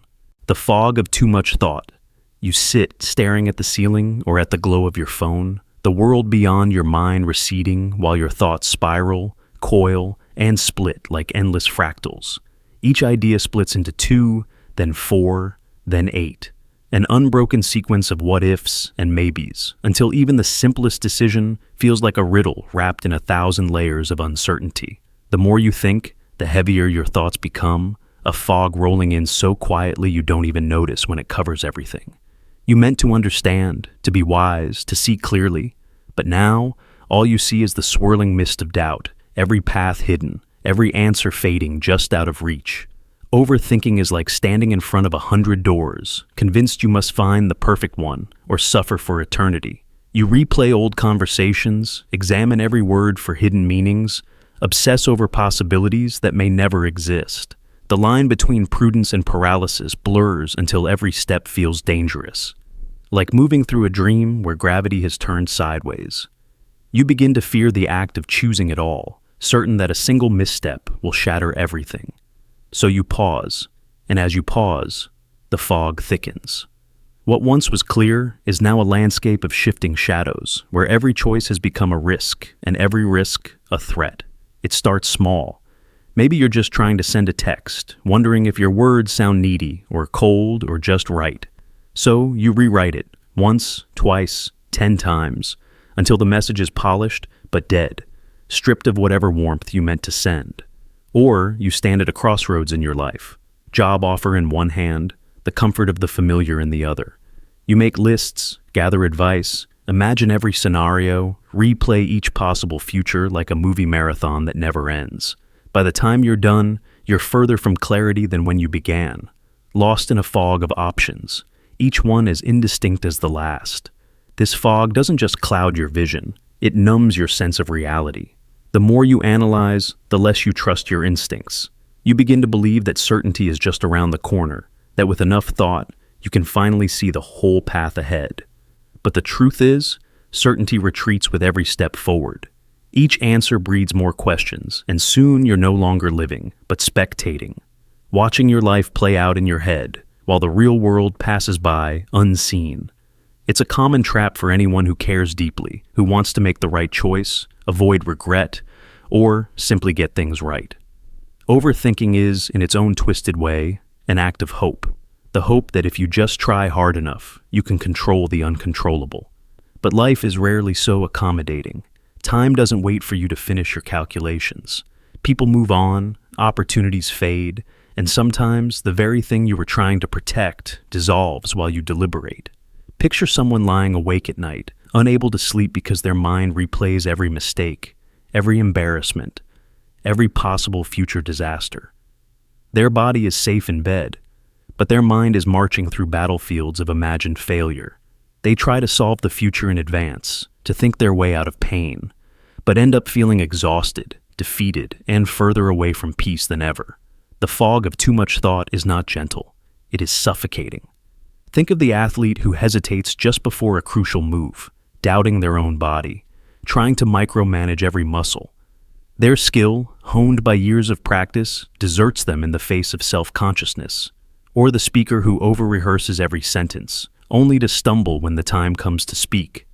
The fog of too much thought. You sit staring at the ceiling or at the glow of your phone, the world beyond your mind receding while your thoughts spiral, coil, and split like endless fractals. Each idea splits into 2, then 4, then 8. An unbroken sequence of what-ifs and maybes, until even the simplest decision feels like a riddle wrapped in 1,000 layers of uncertainty. The more you think, the heavier your thoughts become, a fog rolling in so quietly you don't even notice when it covers everything. You meant to understand, to be wise, to see clearly, but now all you see is the swirling mist of doubt, every path hidden, every answer fading just out of reach. Overthinking is like standing in front of 100 doors, convinced you must find the perfect one or suffer for eternity. You replay old conversations, examine every word for hidden meanings, obsess over possibilities that may never exist. The line between prudence and paralysis blurs until every step feels dangerous. Like moving through a dream where gravity has turned sideways. You begin to fear the act of choosing it all, certain that a single misstep will shatter everything. So you pause, and as you pause, the fog thickens. What once was clear is now a landscape of shifting shadows, where every choice has become a risk, and every risk a threat. It starts small. Maybe you're just trying to send a text, wondering if your words sound needy, or cold, or just right. So you rewrite it, once, twice, 10 times, until the message is polished but dead, stripped of whatever warmth you meant to send. Or you stand at a crossroads in your life, job offer in one hand, the comfort of the familiar in the other. You make lists, gather advice, imagine every scenario, replay each possible future like a movie marathon that never ends. By the time you're done, you're further from clarity than when you began, lost in a fog of options, each one as indistinct as the last. This fog doesn't just cloud your vision, it numbs your sense of reality. The more you analyze, the less you trust your instincts. You begin to believe that certainty is just around the corner, that with enough thought, you can finally see the whole path ahead. But the truth is, certainty retreats with every step forward. Each answer breeds more questions, and soon you're no longer living, but spectating, watching your life play out in your head, while the real world passes by unseen. It's a common trap for anyone who cares deeply, who wants to make the right choice, avoid regret, or simply get things right. Overthinking is, in its own twisted way, an act of hope. The hope that if you just try hard enough, you can control the uncontrollable. But life is rarely so accommodating. Time doesn't wait for you to finish your calculations. People move on, opportunities fade, and sometimes the very thing you were trying to protect dissolves while you deliberate. Picture someone lying awake at night, unable to sleep because their mind replays every mistake, every embarrassment, every possible future disaster. Their body is safe in bed, but their mind is marching through battlefields of imagined failure. They try to solve the future in advance, to think their way out of pain, but end up feeling exhausted, defeated, and further away from peace than ever. The fog of too much thought is not gentle. It is suffocating. Think of the athlete who hesitates just before a crucial move, doubting their own body, trying to micromanage every muscle. Their skill, honed by years of practice, deserts them in the face of self-consciousness. Or the speaker who over-rehearses every sentence, only to stumble when the time comes to speak.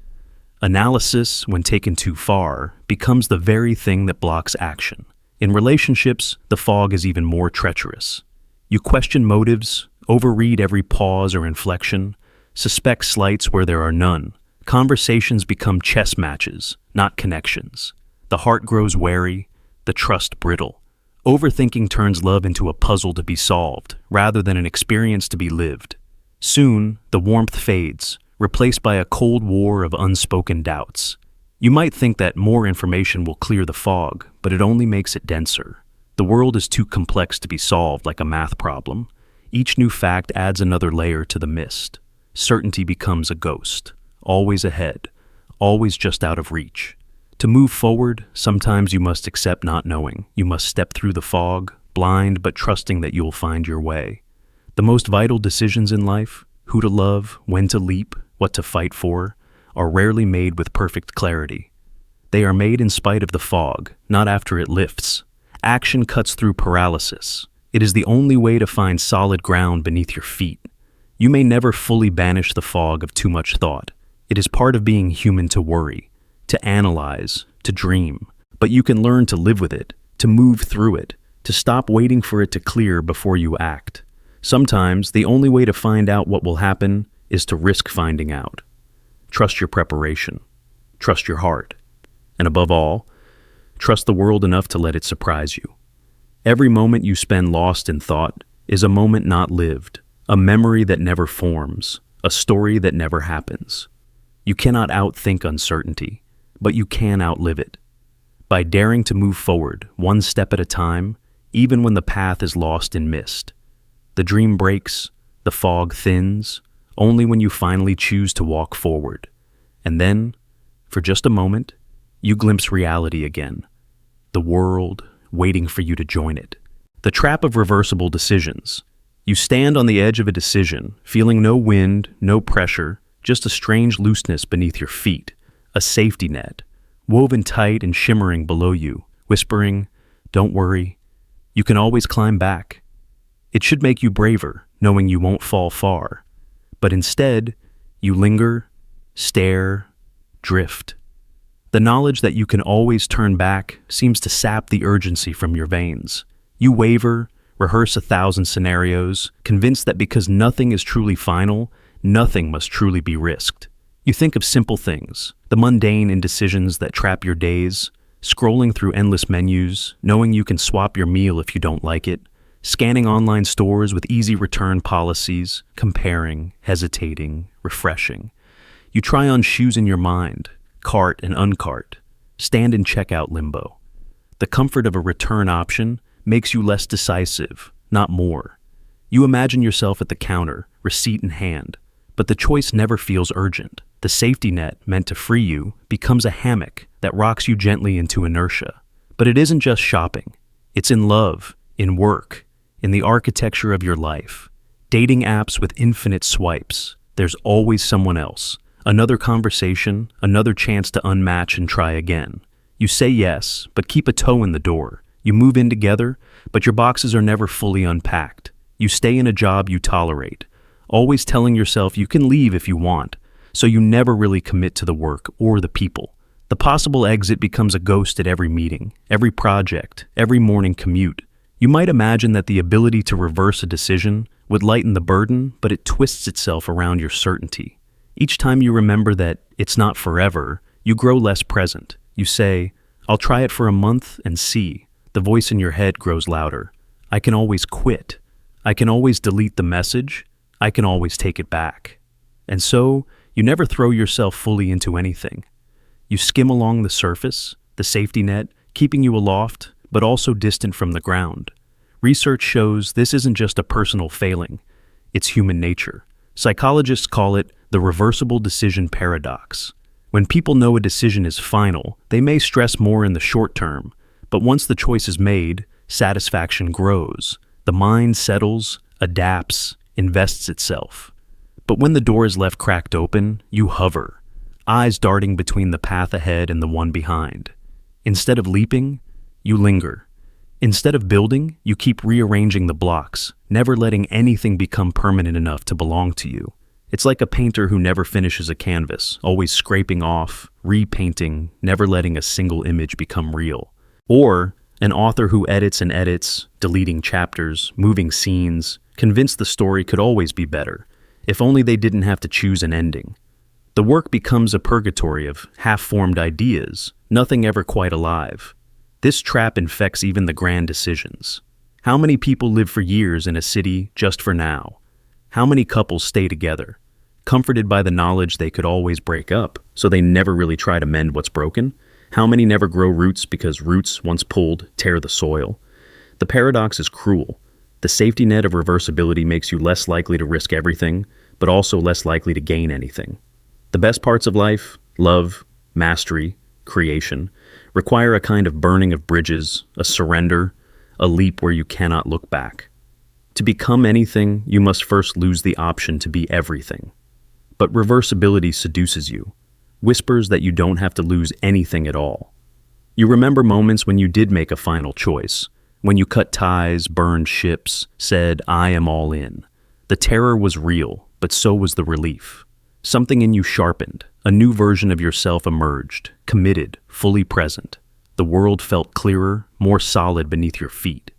Analysis, when taken too far, becomes the very thing that blocks action. In relationships, the fog is even more treacherous. You question motives, overread every pause or inflection, suspect slights where there are none. Conversations become chess matches, not connections. The heart grows wary, the trust brittle. Overthinking turns love into a puzzle to be solved, rather than an experience to be lived. Soon, the warmth fades, replaced by a cold war of unspoken doubts. You might think that more information will clear the fog, but it only makes it denser. The world is too complex to be solved like a math problem. Each new fact adds another layer to the mist. Certainty becomes a ghost, always ahead, always just out of reach. To move forward, sometimes you must accept not knowing. You must step through the fog, blind but trusting that you'll find your way. The most vital decisions in life, who to love, when to leap, what to fight for, are rarely made with perfect clarity. They are made in spite of the fog, not after it lifts. Action cuts through paralysis. It is the only way to find solid ground beneath your feet. You may never fully banish the fog of too much thought. It is part of being human to worry, to analyze, to dream. But you can learn to live with it, to move through it, to stop waiting for it to clear before you act. Sometimes the only way to find out what will happen is to risk finding out. Trust your preparation. Trust your heart. And above all, trust the world enough to let it surprise you. Every moment you spend lost in thought is a moment not lived, a memory that never forms, a story that never happens. You cannot outthink uncertainty, but you can outlive it. By daring to move forward, one step at a time, even when the path is lost in mist. The dream breaks, the fog thins, only when you finally choose to walk forward. And then, for just a moment, you glimpse reality again. The world waiting for you to join it. The trap of reversible decisions. You stand on the edge of a decision, feeling no wind, no pressure, just a strange looseness beneath your feet, a safety net, woven tight and shimmering below you, whispering, "Don't worry, you can always climb back." It should make you braver, knowing you won't fall far. But instead, you linger, stare, drift. The knowledge that you can always turn back seems to sap the urgency from your veins. You waver, rehearse 1,000 scenarios, convinced that because nothing is truly final, nothing must truly be risked. You think of simple things, the mundane indecisions that trap your days, scrolling through endless menus, knowing you can swap your meal if you don't like it, scanning online stores with easy return policies, comparing, hesitating, refreshing. You try on shoes in your mind, cart and uncart, stand in checkout limbo. The comfort of a return option makes you less decisive, not more. You imagine yourself at the counter, receipt in hand, but the choice never feels urgent. The safety net meant to free you becomes a hammock that rocks you gently into inertia. But it isn't just shopping. It's in love, in work, in the architecture of your life. Dating apps with infinite swipes. There's always someone else. Another conversation, another chance to unmatch and try again. You say yes, but keep a toe in the door. You move in together, but your boxes are never fully unpacked. You stay in a job you tolerate, always telling yourself you can leave if you want, so you never really commit to the work or the people. The possible exit becomes a ghost at every meeting, every project, every morning commute. You might imagine that the ability to reverse a decision would lighten the burden, but it twists itself around your certainty. Each time you remember that it's not forever, you grow less present. You say, "I'll try it for a month and see." The voice in your head grows louder. "I can always quit. I can always delete the message. I can always take it back." And so, you never throw yourself fully into anything. You skim along the surface, the safety net, keeping you aloft, but also distant from the ground. Research shows this isn't just a personal failing, it's human nature. Psychologists call it the reversible decision paradox. When people know a decision is final, they may stress more in the short term, but once the choice is made, satisfaction grows. The mind settles, adapts, invests itself. But when the door is left cracked open, you hover, eyes darting between the path ahead and the one behind. Instead of leaping, you linger. Instead of building, you keep rearranging the blocks, never letting anything become permanent enough to belong to you. It's like a painter who never finishes a canvas, always scraping off, repainting, never letting a single image become real. Or an author who edits and edits, deleting chapters, moving scenes, convinced the story could always be better, if only they didn't have to choose an ending. The work becomes a purgatory of half-formed ideas, nothing ever quite alive. This trap infects even the grand decisions. How many people live for years in a city just for now? How many couples stay together, comforted by the knowledge they could always break up, so they never really try to mend what's broken? How many never grow roots because roots, once pulled, tear the soil? The paradox is cruel. The safety net of reversibility makes you less likely to risk everything, but also less likely to gain anything. The best parts of life, love, mastery, creation, require a kind of burning of bridges, a surrender, a leap where you cannot look back. To become anything, you must first lose the option to be everything. But reversibility seduces you, whispers that you don't have to lose anything at all. You remember moments when you did make a final choice, when you cut ties, burned ships, said, "I am all in." The terror was real, but so was the relief. Something in you sharpened, a new version of yourself emerged, committed, fully present. The world felt clearer, more solid beneath your feet.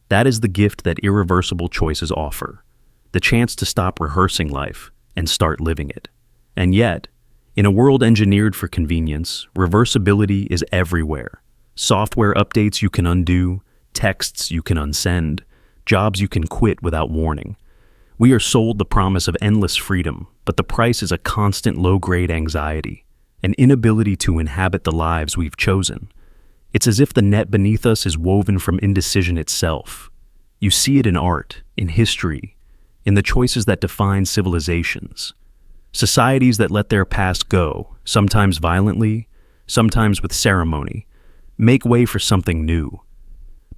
That is the gift that irreversible choices offer, the chance to stop rehearsing life and start living it. And yet, in a world engineered for convenience, reversibility is everywhere. Software updates you can undo, texts you can unsend, jobs you can quit without warning. We are sold the promise of endless freedom, but the price is a constant low-grade anxiety, an inability to inhabit the lives we've chosen. It's as if the net beneath us is woven from indecision itself. You see it in art, in history, in the choices that define civilizations. Societies that let their past go, sometimes violently, sometimes with ceremony, make way for something new.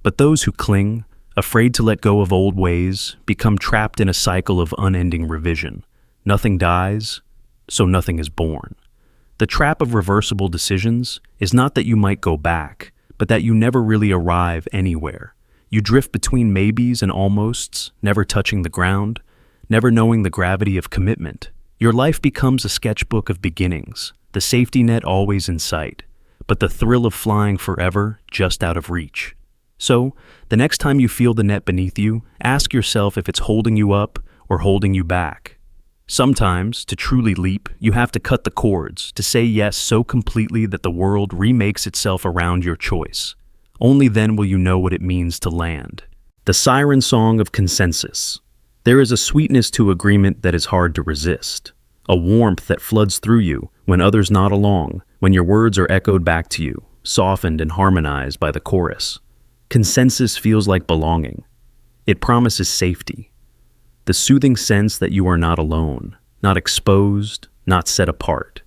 But those who cling, afraid to let go of old ways, become trapped in a cycle of unending revision. Nothing dies, so nothing is born. The trap of reversible decisions is not that you might go back, but that you never really arrive anywhere. You drift between maybes and almosts, never touching the ground, never knowing the gravity of commitment. Your life becomes a sketchbook of beginnings, the safety net always in sight, but the thrill of flying forever just out of reach. So, the next time you feel the net beneath you, ask yourself if it's holding you up or holding you back. Sometimes, to truly leap, you have to cut the cords, to say yes so completely that the world remakes itself around your choice. Only then will you know what it means to land. The siren song of consensus. There is a sweetness to agreement that is hard to resist, a warmth that floods through you when others nod along, when your words are echoed back to you, softened and harmonized by the chorus. Consensus feels like belonging. It promises safety. The soothing sense that you are not alone, not exposed, not set apart.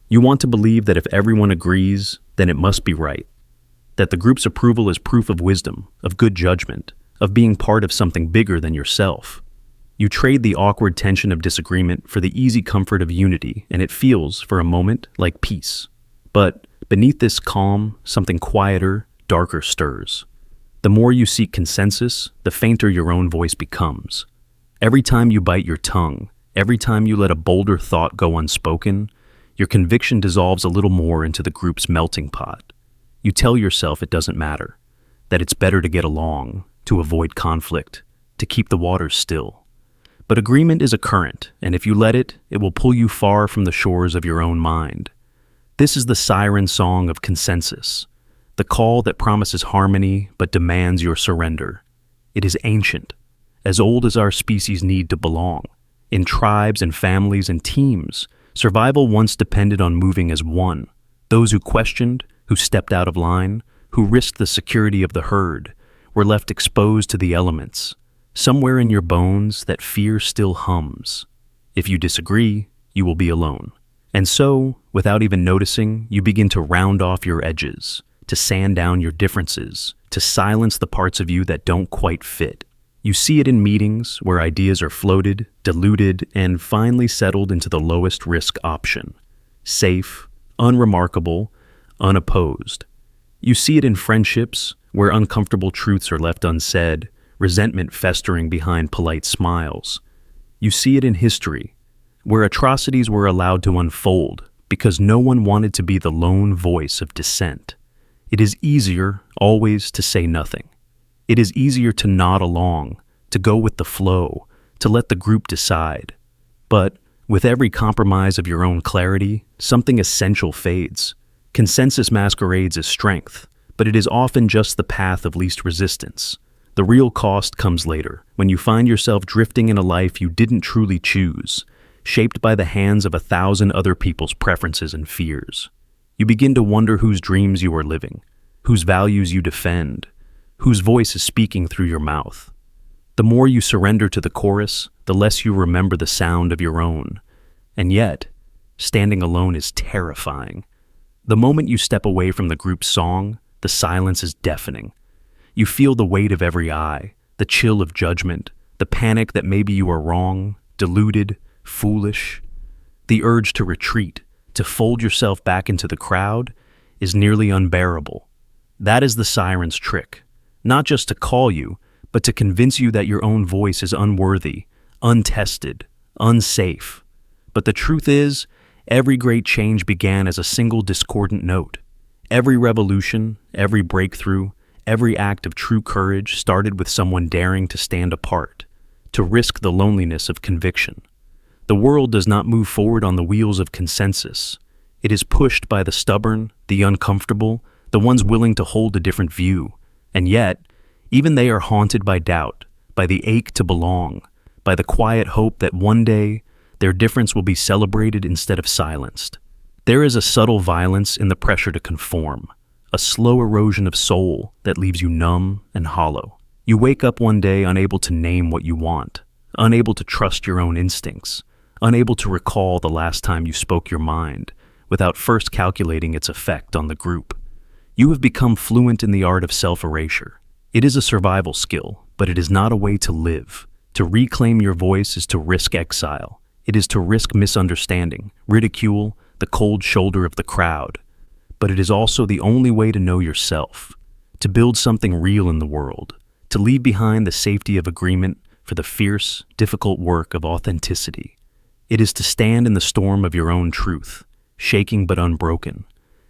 You want to believe that if everyone agrees, then it must be right. That the group's approval is proof of wisdom, of good judgment, of being part of something bigger than yourself. You trade the awkward tension of disagreement for the easy comfort of unity, and it feels, for a moment, like peace. But beneath this calm, something quieter, darker stirs. The more you seek consensus, the fainter your own voice becomes. Every time you bite your tongue, every time you let a bolder thought go unspoken, your conviction dissolves a little more into the group's melting pot. You tell yourself it doesn't matter, that it's better to get along, to avoid conflict, to keep the waters still. But agreement is a current, and if you let it, it will pull you far from the shores of your own mind. This is the siren song of consensus, the call that promises harmony but demands your surrender. It is ancient, as old as our species' need to belong. In tribes and families and teams, survival once depended on moving as one. Those who questioned, who stepped out of line, who risked the security of the herd, were left exposed to the elements. Somewhere in your bones, that fear still hums. If you disagree, you will be alone. And so, without even noticing, you begin to round off your edges, to sand down your differences, to silence the parts of you that don't quite fit. You see it in meetings where ideas are floated, diluted, and finally settled into the lowest risk option. Safe, unremarkable, unopposed. You see it in friendships where uncomfortable truths are left unsaid, resentment festering behind polite smiles. You see it in history, where atrocities were allowed to unfold because no one wanted to be the lone voice of dissent. It is easier always to say nothing. It is easier to nod along, to go with the flow, to let the group decide. But with every compromise of your own clarity, something essential fades. Consensus masquerades as strength, but it is often just the path of least resistance. The real cost comes later, when you find yourself drifting in a life you didn't truly choose, shaped by the hands of 1,000 other people's preferences and fears. You begin to wonder whose dreams you are living, whose values you defend, whose voice is speaking through your mouth. The more you surrender to the chorus, the less you remember the sound of your own. And yet, standing alone is terrifying. The moment you step away from the group's song, the silence is deafening. You feel the weight of every eye, the chill of judgment, the panic that maybe you are wrong, deluded, foolish. The urge to retreat, to fold yourself back into the crowd, is nearly unbearable. That is the siren's trick, not just to call you, but to convince you that your own voice is unworthy, untested, unsafe. But the truth is, every great change began as a single discordant note. Every revolution, every breakthrough, every act of true courage started with someone daring to stand apart, to risk the loneliness of conviction. The world does not move forward on the wheels of consensus. It is pushed by the stubborn, the uncomfortable, the ones willing to hold a different view. And yet, even they are haunted by doubt, by the ache to belong, by the quiet hope that one day their difference will be celebrated instead of silenced. There is a subtle violence in the pressure to conform, a slow erosion of soul that leaves you numb and hollow. You wake up one day unable to name what you want, unable to trust your own instincts, unable to recall the last time you spoke your mind without first calculating its effect on the group. You have become fluent in the art of self-erasure. It is a survival skill, but it is not a way to live. To reclaim your voice is to risk exile. It is to risk misunderstanding, ridicule, the cold shoulder of the crowd. But it is also the only way to know yourself, to build something real in the world, to leave behind the safety of agreement for the fierce, difficult work of authenticity. It is to stand in the storm of your own truth, shaking but unbroken,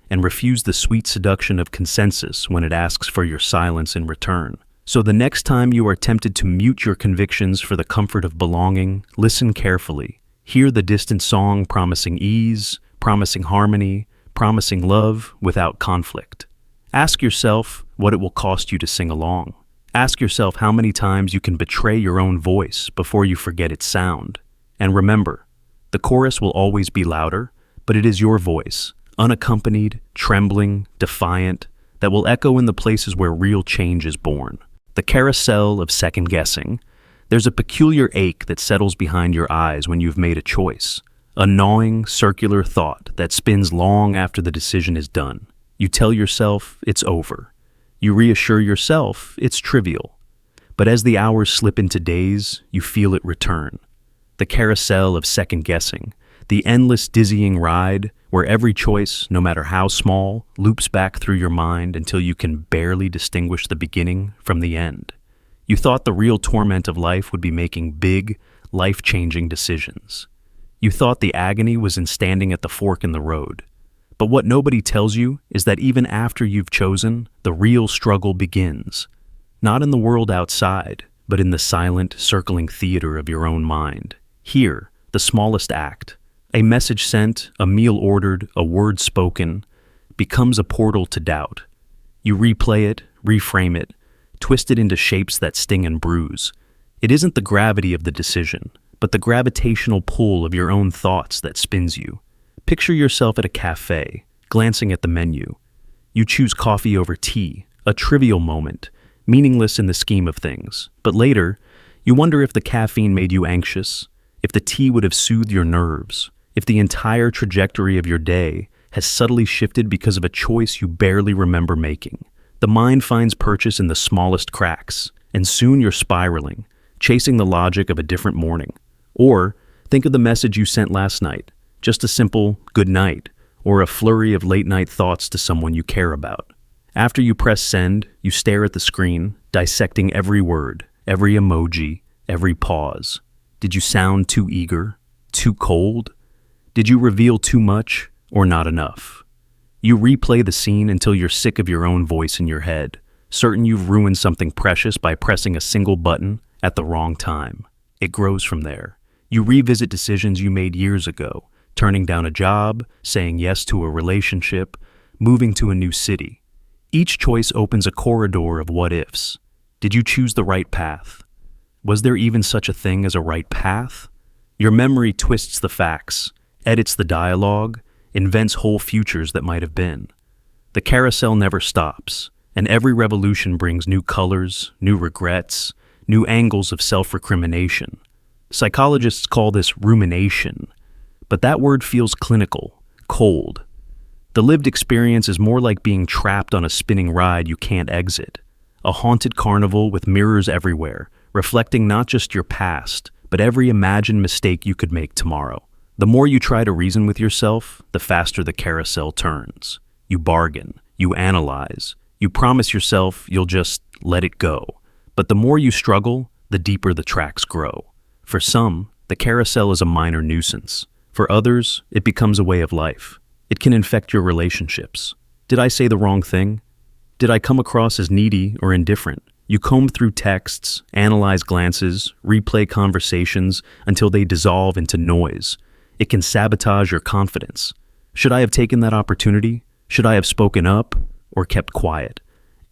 and refuse the sweet seduction of consensus when it asks for your silence in return. So the next time you are tempted to mute your convictions for the comfort of belonging, listen carefully. Hear the distant song promising ease, promising harmony, promising love without conflict. Ask yourself what it will cost you to sing along. Ask yourself how many times you can betray your own voice before you forget its sound. And remember, the chorus will always be louder, but it is your voice, unaccompanied, trembling, defiant, that will echo in the places where real change is born. The carousel of second-guessing. There's a peculiar ache that settles behind your eyes when you've made a choice, a gnawing, circular thought that spins long after the decision is done. You tell yourself it's over. You reassure yourself it's trivial. But as the hours slip into days, you feel it return. The carousel of second-guessing, the endless dizzying ride where every choice, no matter how small, loops back through your mind until you can barely distinguish the beginning from the end. You thought the real torment of life would be making big, life-changing decisions. You thought the agony was in standing at the fork in the road. But what nobody tells you is that even after you've chosen, the real struggle begins. not in the world outside, but in the silent, circling theater of your own mind. Here, the smallest act, a message sent, a meal ordered, a word spoken, becomes a portal to doubt. You replay it, reframe it, twist it into shapes that sting and bruise. It isn't the gravity of the decision, but the gravitational pull of your own thoughts that spins you. Picture yourself at a cafe, glancing at the menu. You choose coffee over tea, a trivial moment, meaningless in the scheme of things. But later, you wonder if the caffeine made you anxious, if the tea would have soothed your nerves, if the entire trajectory of your day has subtly shifted because of a choice you barely remember making. The mind finds purchase in the smallest cracks, and soon you're spiraling, chasing the logic of a different morning. Or think of the message you sent last night, just a simple good night, or a flurry of late-night thoughts to someone you care about. After you press send, you stare at the screen, dissecting every word, every emoji, every pause. Did you sound too eager? Too cold? Did you reveal too much or not enough? You replay the scene until you're sick of your own voice in your head, certain you've ruined something precious by pressing a single button at the wrong time. It grows from there. You revisit decisions you made years ago, turning down a job, saying yes to a relationship, moving to a new city. Each choice opens a corridor of what-ifs. Did you choose the right path? Was there even such a thing as a right path? Your memory twists the facts, edits the dialogue, invents whole futures that might have been. The carousel never stops, and every revolution brings new colors, new regrets, new angles of self-recrimination. Psychologists call this rumination, but that word feels clinical, cold. The lived experience is more like being trapped on a spinning ride you can't exit, a haunted carnival with mirrors everywhere, reflecting not just your past, but every imagined mistake you could make tomorrow. The more you try to reason with yourself, the faster the carousel turns. You bargain, you analyze, you promise yourself you'll just let it go. But the more you struggle, the deeper the tracks grow. For some, the carousel is a minor nuisance. For others, it becomes a way of life. It can infect your relationships. Did I say the wrong thing? Did I come across as needy or indifferent? You comb through texts, analyze glances, replay conversations until they dissolve into noise. It can sabotage your confidence. Should I have taken that opportunity? Should I have spoken up or kept quiet?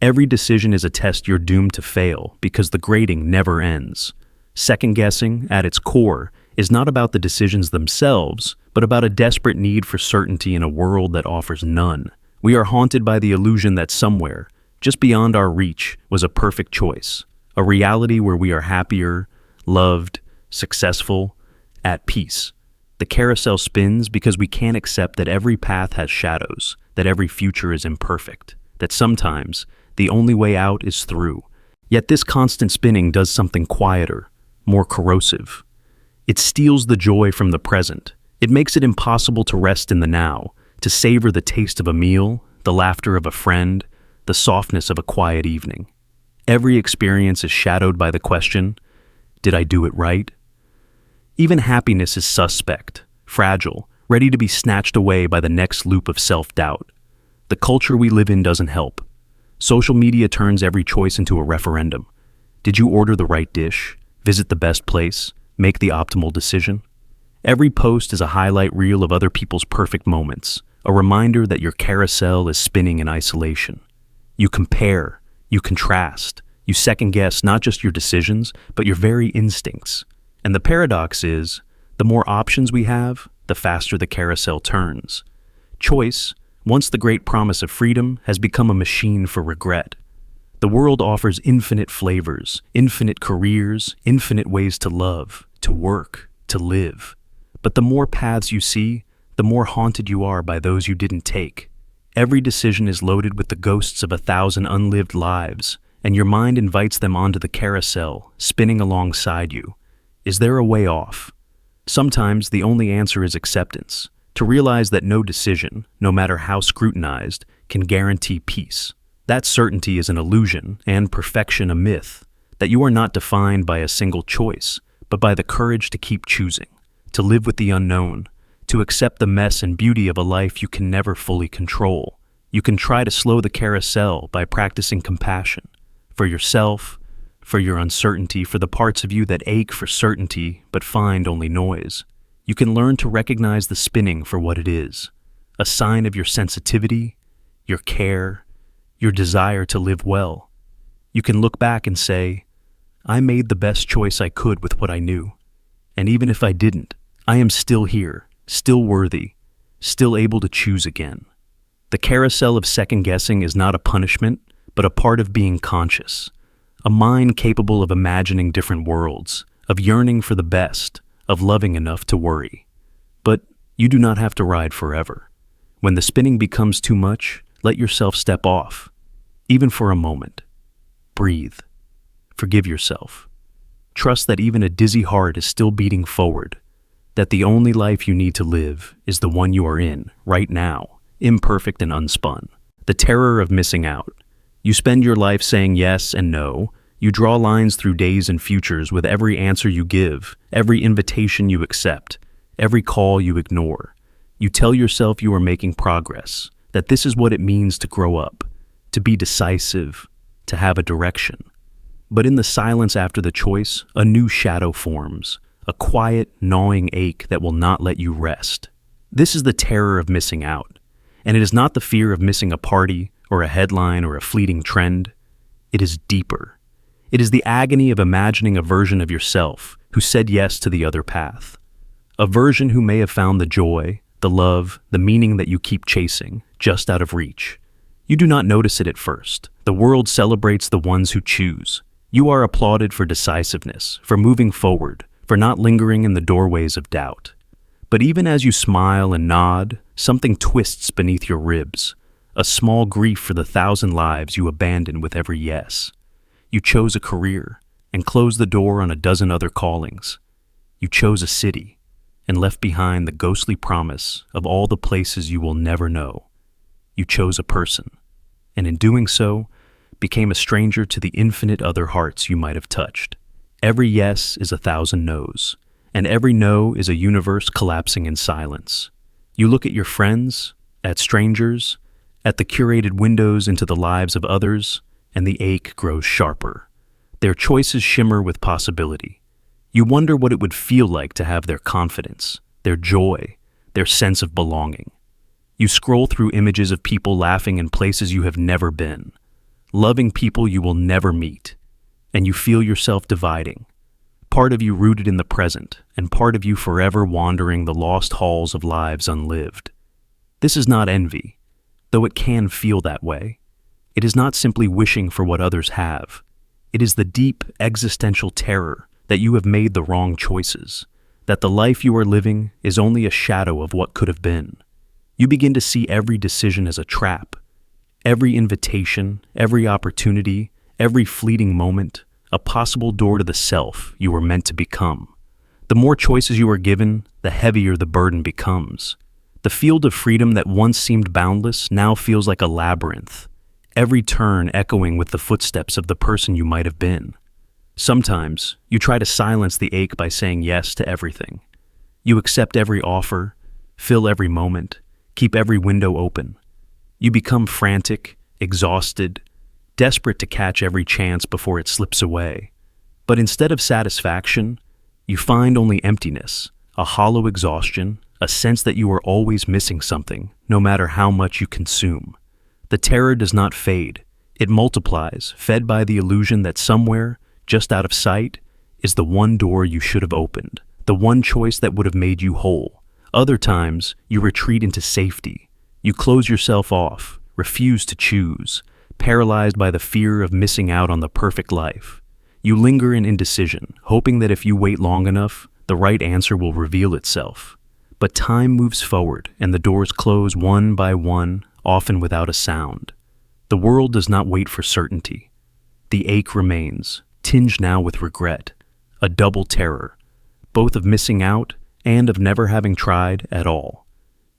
Every decision is a test you're doomed to fail because the grading never ends. Second guessing, at its core, is not about the decisions themselves, but about a desperate need for certainty in a world that offers none. We are haunted by the illusion that somewhere, just beyond our reach, was a perfect choice, a reality where we are happier, loved, successful, at peace. The carousel spins because we can't accept that every path has shadows, that every future is imperfect, that sometimes the only way out is through. Yet this constant spinning does something quieter, more corrosive. It steals the joy from the present. It makes it impossible to rest in the now, to savor the taste of a meal, the laughter of a friend, the softness of a quiet evening. Every experience is shadowed by the question, did I do it right? Even happiness is suspect, fragile, ready to be snatched away by the next loop of self-doubt. The culture we live in doesn't help. Social media turns every choice into a referendum. Did you order the right dish, visit the best place, make the optimal decision? Every post is a highlight reel of other people's perfect moments, a reminder that your carousel is spinning in isolation. You compare, you contrast, you second-guess not just your decisions, but your very instincts. And the paradox is, the more options we have, the faster the carousel turns. Choice, once the great promise of freedom, has become a machine for regret. The world offers infinite flavors, infinite careers, infinite ways to love, to work, to live. But the more paths you see, the more haunted you are by those you didn't take. Every decision is loaded with the ghosts of 1,000 unlived lives, and your mind invites them onto the carousel, spinning alongside you. Is there a way off? Sometimes the only answer is acceptance, to realize that no decision, no matter how scrutinized, can guarantee peace. That certainty is an illusion, and perfection a myth, that you are not defined by a single choice, but by the courage to keep choosing, to live with the unknown, to accept the mess and beauty of a life you can never fully control. You can try to slow the carousel by practicing compassion, for yourself, for your uncertainty, for the parts of you that ache for certainty but find only noise. You can learn to recognize the spinning for what it is, a sign of your sensitivity, your care, your desire to live well. You can look back and say, I made the best choice I could with what I knew. And even if I didn't, I am still here, still worthy, still able to choose again. The carousel of second-guessing is not a punishment, but a part of being conscious, a mind capable of imagining different worlds, of yearning for the best, of loving enough to worry. But you do not have to ride forever. When the spinning becomes too much, let yourself step off, even for a moment. Breathe. Forgive yourself. Trust that even a dizzy heart is still beating forward, that the only life you need to live is the one you are in, right now, imperfect and unspun. The terror of missing out. You spend your life saying yes and no. You draw lines through days and futures with every answer you give, every invitation you accept, every call you ignore. You tell yourself you are making progress, that this is what it means to grow up, to be decisive, to have a direction. But in the silence after the choice, a new shadow forms, a quiet, gnawing ache that will not let you rest. This is the terror of missing out, and it is not the fear of missing a party or a headline or a fleeting trend. It is deeper. It is the agony of imagining a version of yourself who said yes to the other path, a version who may have found the joy, the love, the meaning that you keep chasing, just out of reach. You do not notice it at first. The world celebrates the ones who choose. You are applauded for decisiveness, for moving forward, for not lingering in the doorways of doubt. But even as you smile and nod, something twists beneath your ribs, a small grief for the 1,000 lives you abandon with every yes. You chose a career and closed the door on a dozen other callings. You chose a city and left behind the ghostly promise of all the places you will never know. You chose a person, and in doing so, became a stranger to the infinite other hearts you might have touched. Every yes is 1,000 no's, and every no is a universe collapsing in silence. You look at your friends, at strangers, at the curated windows into the lives of others, and the ache grows sharper. Their choices shimmer with possibility. You wonder what it would feel like to have their confidence, their joy, their sense of belonging. You scroll through images of people laughing in places you have never been, loving people you will never meet, and you feel yourself dividing, part of you rooted in the present, and part of you forever wandering the lost halls of lives unlived. This is not envy, though it can feel that way. It is not simply wishing for what others have. It is the deep existential terror that you have made the wrong choices, that the life you are living is only a shadow of what could have been. You begin to see every decision as a trap, every invitation, every opportunity, every fleeting moment, a possible door to the self you were meant to become. The more choices you are given, the heavier the burden becomes. The field of freedom that once seemed boundless now feels like a labyrinth, every turn echoing with the footsteps of the person you might have been. Sometimes, you try to silence the ache by saying yes to everything. You accept every offer, fill every moment, keep every window open. You become frantic, exhausted, desperate to catch every chance before it slips away. But instead of satisfaction, you find only emptiness, a hollow exhaustion, a sense that you are always missing something, no matter how much you consume. The terror does not fade. It multiplies, fed by the illusion that somewhere, just out of sight, is the one door you should have opened, the one choice that would have made you whole. Other times, you retreat into safety. You close yourself off, refuse to choose, paralyzed by the fear of missing out on the perfect life. You linger in indecision, hoping that if you wait long enough, the right answer will reveal itself. But time moves forward, and the doors close one by one, often without a sound. The world does not wait for certainty. The ache remains, tinged now with regret, a double terror, both of missing out and of never having tried at all.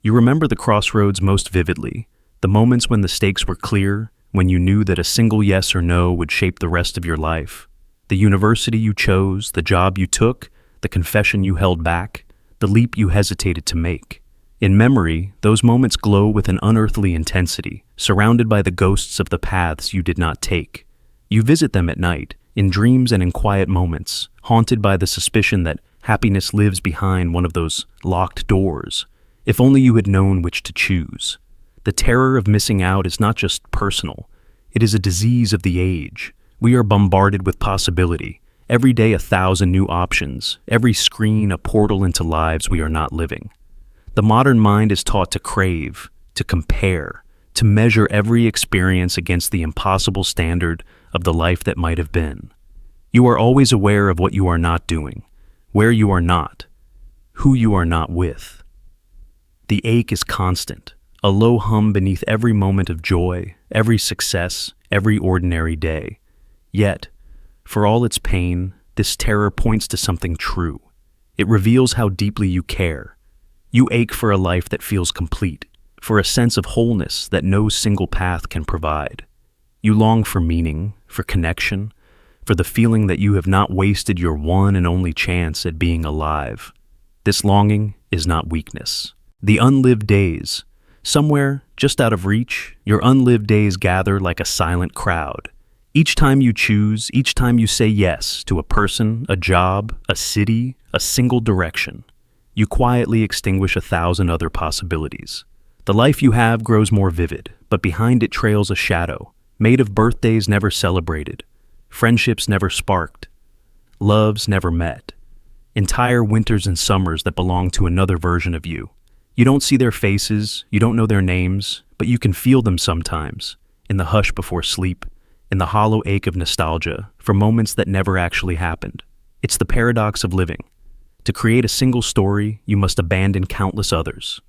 You remember the crossroads most vividly, the moments when the stakes were clear, when you knew that a single yes or no would shape the rest of your life. The university you chose, the job you took, the confession you held back, the leap you hesitated to make. In memory, those moments glow with an unearthly intensity, surrounded by the ghosts of the paths you did not take. You visit them at night, in dreams and in quiet moments, haunted by the suspicion that happiness lives behind one of those locked doors. If only you had known which to choose. The terror of missing out is not just personal. It is a disease of the age. We are bombarded with possibility. Every day 1,000 new options. Every screen a portal into lives we are not living. The modern mind is taught to crave, to compare, to measure every experience against the impossible standard of the life that might have been. You are always aware of what you are not doing, where you are not, who you are not with. The ache is constant, a low hum beneath every moment of joy, every success, every ordinary day. Yet, for all its pain, this terror points to something true. It reveals how deeply you care. You ache for a life that feels complete, for a sense of wholeness that no single path can provide. You long for meaning, for connection, for the feeling that you have not wasted your one and only chance at being alive. This longing is not weakness. The unlived days, somewhere just out of reach, your unlived days gather like a silent crowd. Each time you choose, each time you say yes to a person, a job, a city, a single direction, you quietly extinguish 1,000 other possibilities. The life you have grows more vivid, but behind it trails a shadow, made of birthdays never celebrated, friendships never sparked, loves never met, entire winters and summers that belong to another version of you. You don't see their faces, you don't know their names, but you can feel them sometimes, in the hush before sleep, in the hollow ache of nostalgia for moments that never actually happened. It's the paradox of living. To create a single story, you must abandon countless others.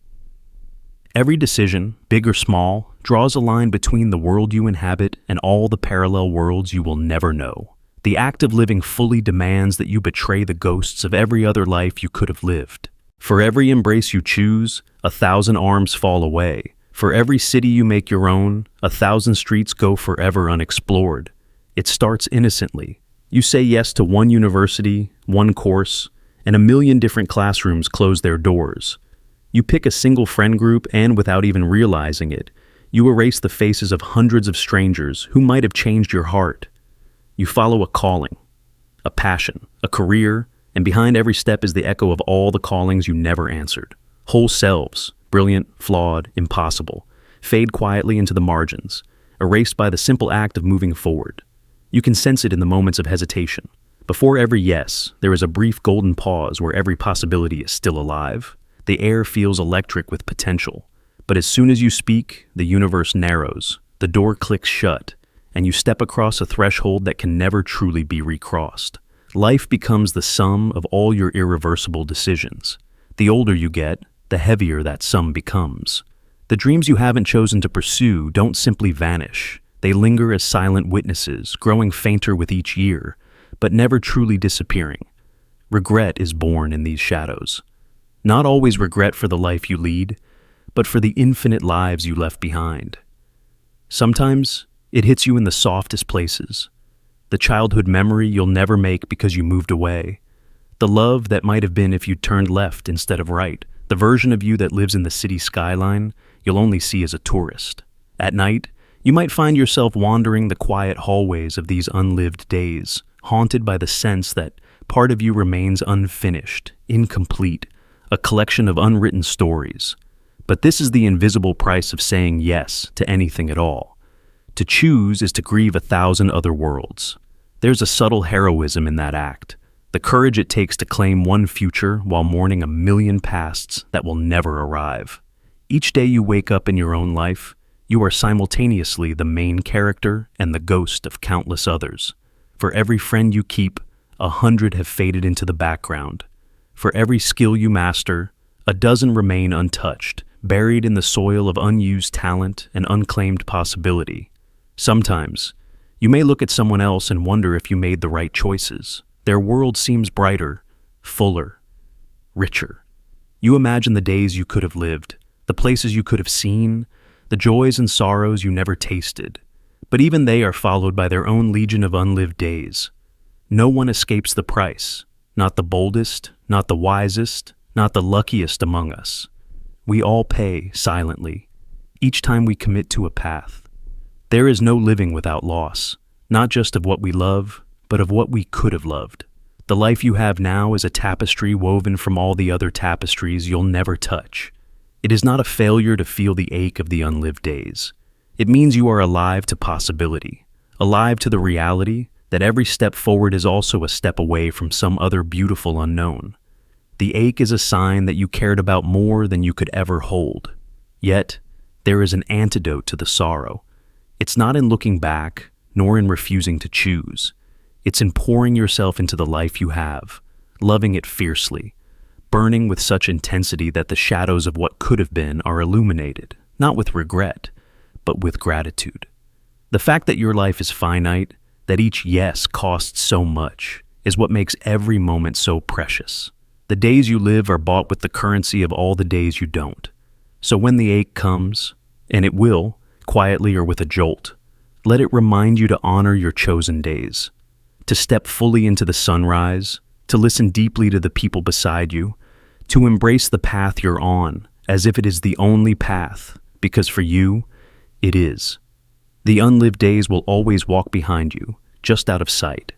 Every decision, big or small, draws a line between the world you inhabit and all the parallel worlds you will never know. The act of living fully demands that you betray the ghosts of every other life you could have lived. For every embrace you choose, 1,000 arms fall away. For every city you make your own, 1,000 streets go forever unexplored. It starts innocently. You say yes to one university, one course, and 1,000,000 different classrooms close their doors. You pick a single friend group and, without even realizing it, you erase the faces of hundreds of strangers who might have changed your heart. You follow a calling, a passion, a career, and behind every step is the echo of all the callings you never answered. Whole selves, brilliant, flawed, impossible, fade quietly into the margins, erased by the simple act of moving forward. You can sense it in the moments of hesitation. Before every yes, there is a brief golden pause where every possibility is still alive. The air feels electric with potential. But as soon as you speak, the universe narrows, the door clicks shut, and you step across a threshold that can never truly be recrossed. Life becomes the sum of all your irreversible decisions. The older you get, the heavier that sum becomes. The dreams you haven't chosen to pursue don't simply vanish. They linger as silent witnesses, growing fainter with each year, but never truly disappearing. Regret is born in these shadows. Not always regret for the life you lead, but for the infinite lives you left behind. Sometimes it hits you in the softest places. The childhood memory you'll never make because you moved away. The love that might have been if you turned left instead of right. The version of you that lives in the city skyline you'll only see as a tourist. At night, you might find yourself wandering the quiet hallways of these unlived days, haunted by the sense that part of you remains unfinished, incomplete, a collection of unwritten stories. But this is the invisible price of saying yes to anything at all. To choose is to grieve 1,000 other worlds. There's a subtle heroism in that act, the courage it takes to claim one future while mourning 1,000,000 pasts that will never arrive. Each day you wake up in your own life, you are simultaneously the main character and the ghost of countless others. For every friend you keep, 100 have faded into the background. For every skill you master, a dozen remain untouched, buried in the soil of unused talent and unclaimed possibility. Sometimes, you may look at someone else and wonder if you made the right choices. Their world seems brighter, fuller, richer. You imagine the days you could have lived, the places you could have seen, the joys and sorrows you never tasted. But even they are followed by their own legion of unlived days. No one escapes the price, not the boldest, not the wisest, not the luckiest among us. We all pay silently, each time we commit to a path. There is no living without loss, not just of what we love, but of what we could have loved. The life you have now is a tapestry woven from all the other tapestries you'll never touch. It is not a failure to feel the ache of the unlived days. It means you are alive to possibility, alive to the reality that every step forward is also a step away from some other beautiful unknown. The ache is a sign that you cared about more than you could ever hold. Yet, there is an antidote to the sorrow. It's not in looking back, nor in refusing to choose. It's in pouring yourself into the life you have, loving it fiercely, burning with such intensity that the shadows of what could have been are illuminated, not with regret, but with gratitude. The fact that your life is finite, that each yes costs so much, is what makes every moment so precious. The days you live are bought with the currency of all the days you don't. So when the ache comes, and it will, quietly or with a jolt, let it remind you to honor your chosen days, to step fully into the sunrise, to listen deeply to the people beside you, to embrace the path you're on as if it is the only path, because for you, it is. The unlived days will always walk behind you, just out of sight.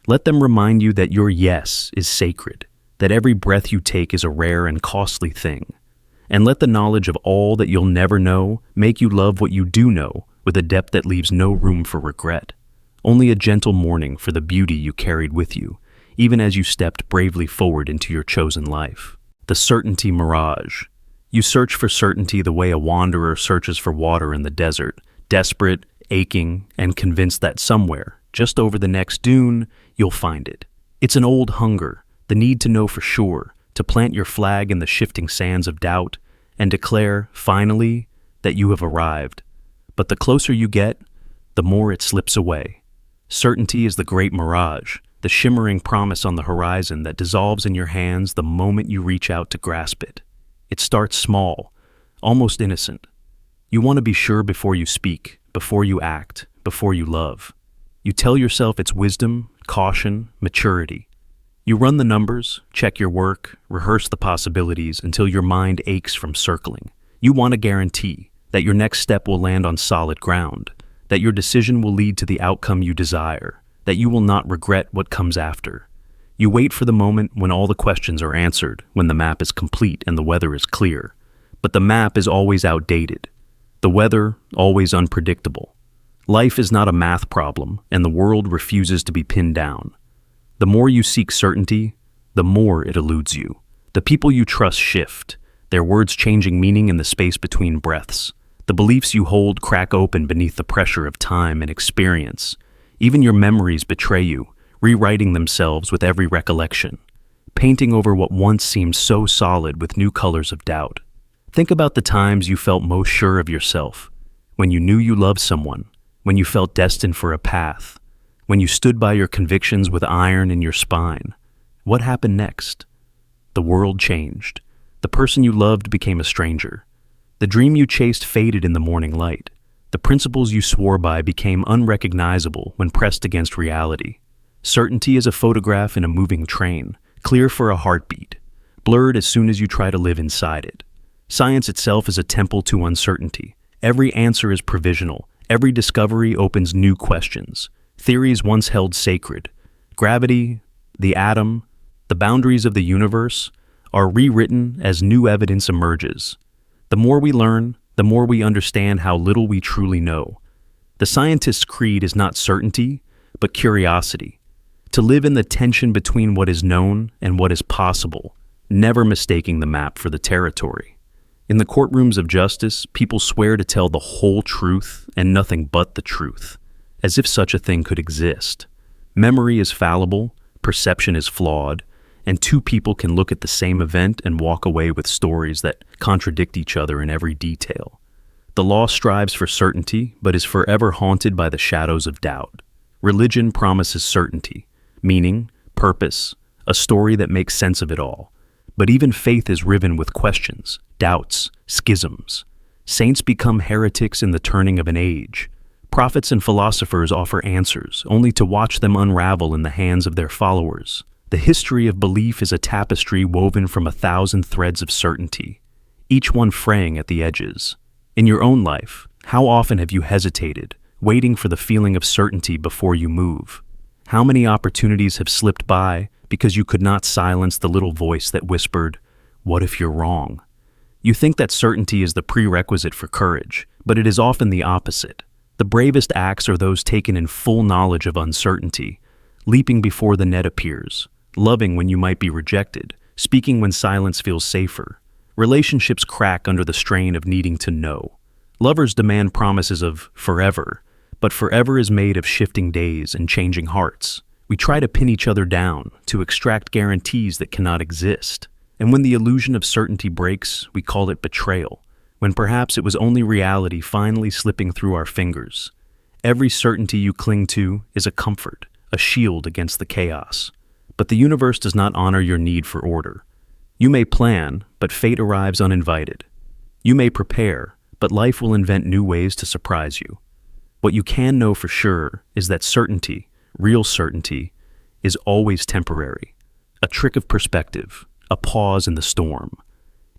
Let them remind you that your yes is sacred, that every breath you take is a rare and costly thing. And let the knowledge of all that you'll never know make you love what you do know with a depth that leaves no room for regret. Only a gentle mourning for the beauty you carried with you, even as you stepped bravely forward into your chosen life. The certainty mirage. You search for certainty the way a wanderer searches for water in the desert, desperate, aching, and convinced that somewhere, just over the next dune, you'll find it. It's an old hunger, the need to know for sure, to plant your flag in the shifting sands of doubt, and declare, finally, that you have arrived. But the closer you get, the more it slips away. Certainty is the great mirage, the shimmering promise on the horizon that dissolves in your hands the moment you reach out to grasp it. It starts small, almost innocent. You want to be sure before you speak, before you act, before you love. You tell yourself it's wisdom, caution, maturity. You run the numbers, check your work, rehearse the possibilities until your mind aches from circling. You want a guarantee that your next step will land on solid ground, that your decision will lead to the outcome you desire, that you will not regret what comes after. You wait for the moment when all the questions are answered, when the map is complete and the weather is clear. But the map is always outdated. The weather, always unpredictable. Life is not a math problem, and the world refuses to be pinned down. The more you seek certainty, the more it eludes you. The people you trust shift, their words changing meaning in the space between breaths. The beliefs you hold crack open beneath the pressure of time and experience. Even your memories betray you, rewriting themselves with every recollection, painting over what once seemed so solid with new colors of doubt. Think about the times you felt most sure of yourself, when you knew you loved someone, when you felt destined for a path, when you stood by your convictions with iron in your spine. What happened next? The world changed. The person you loved became a stranger. The dream you chased faded in the morning light. The principles you swore by became unrecognizable when pressed against reality. Certainty is a photograph in a moving train, clear for a heartbeat, blurred as soon as you try to live inside it. Science itself is a temple to uncertainty. Every answer is provisional. Every discovery opens new questions. Theories once held sacred. Gravity, the atom, the boundaries of the universe are rewritten as new evidence emerges. The more we learn, the more we understand how little we truly know. The scientist's creed is not certainty, but curiosity. To live in the tension between what is known and what is possible, never mistaking the map for the territory. In the courtrooms of justice, people swear to tell the whole truth and nothing but the truth, as if such a thing could exist. Memory is fallible, perception is flawed, and two people can look at the same event and walk away with stories that contradict each other in every detail. The law strives for certainty, but is forever haunted by the shadows of doubt. Religion promises certainty, meaning, purpose, a story that makes sense of it all. But even faith is riven with questions, doubts, schisms. Saints become heretics in the turning of an age. Prophets and philosophers offer answers, only to watch them unravel in the hands of their followers. The history of belief is a tapestry woven from 1,000 threads of certainty, each one fraying at the edges. In your own life, how often have you hesitated, waiting for the feeling of certainty before you move? How many opportunities have slipped by because you could not silence the little voice that whispered, "What if you're wrong?" You think that certainty is the prerequisite for courage, but it is often the opposite. The bravest acts are those taken in full knowledge of uncertainty, leaping before the net appears, loving when you might be rejected, speaking when silence feels safer. Relationships crack under the strain of needing to know. Lovers demand promises of forever, but forever is made of shifting days and changing hearts. We try to pin each other down, to extract guarantees that cannot exist. And when the illusion of certainty breaks, we call it betrayal, when perhaps it was only reality finally slipping through our fingers. Every certainty you cling to is a comfort, a shield against the chaos. But the universe does not honor your need for order. You may plan, but fate arrives uninvited. You may prepare, but life will invent new ways to surprise you. What you can know for sure is that certainty, real certainty, is always temporary, a trick of perspective, a pause in the storm.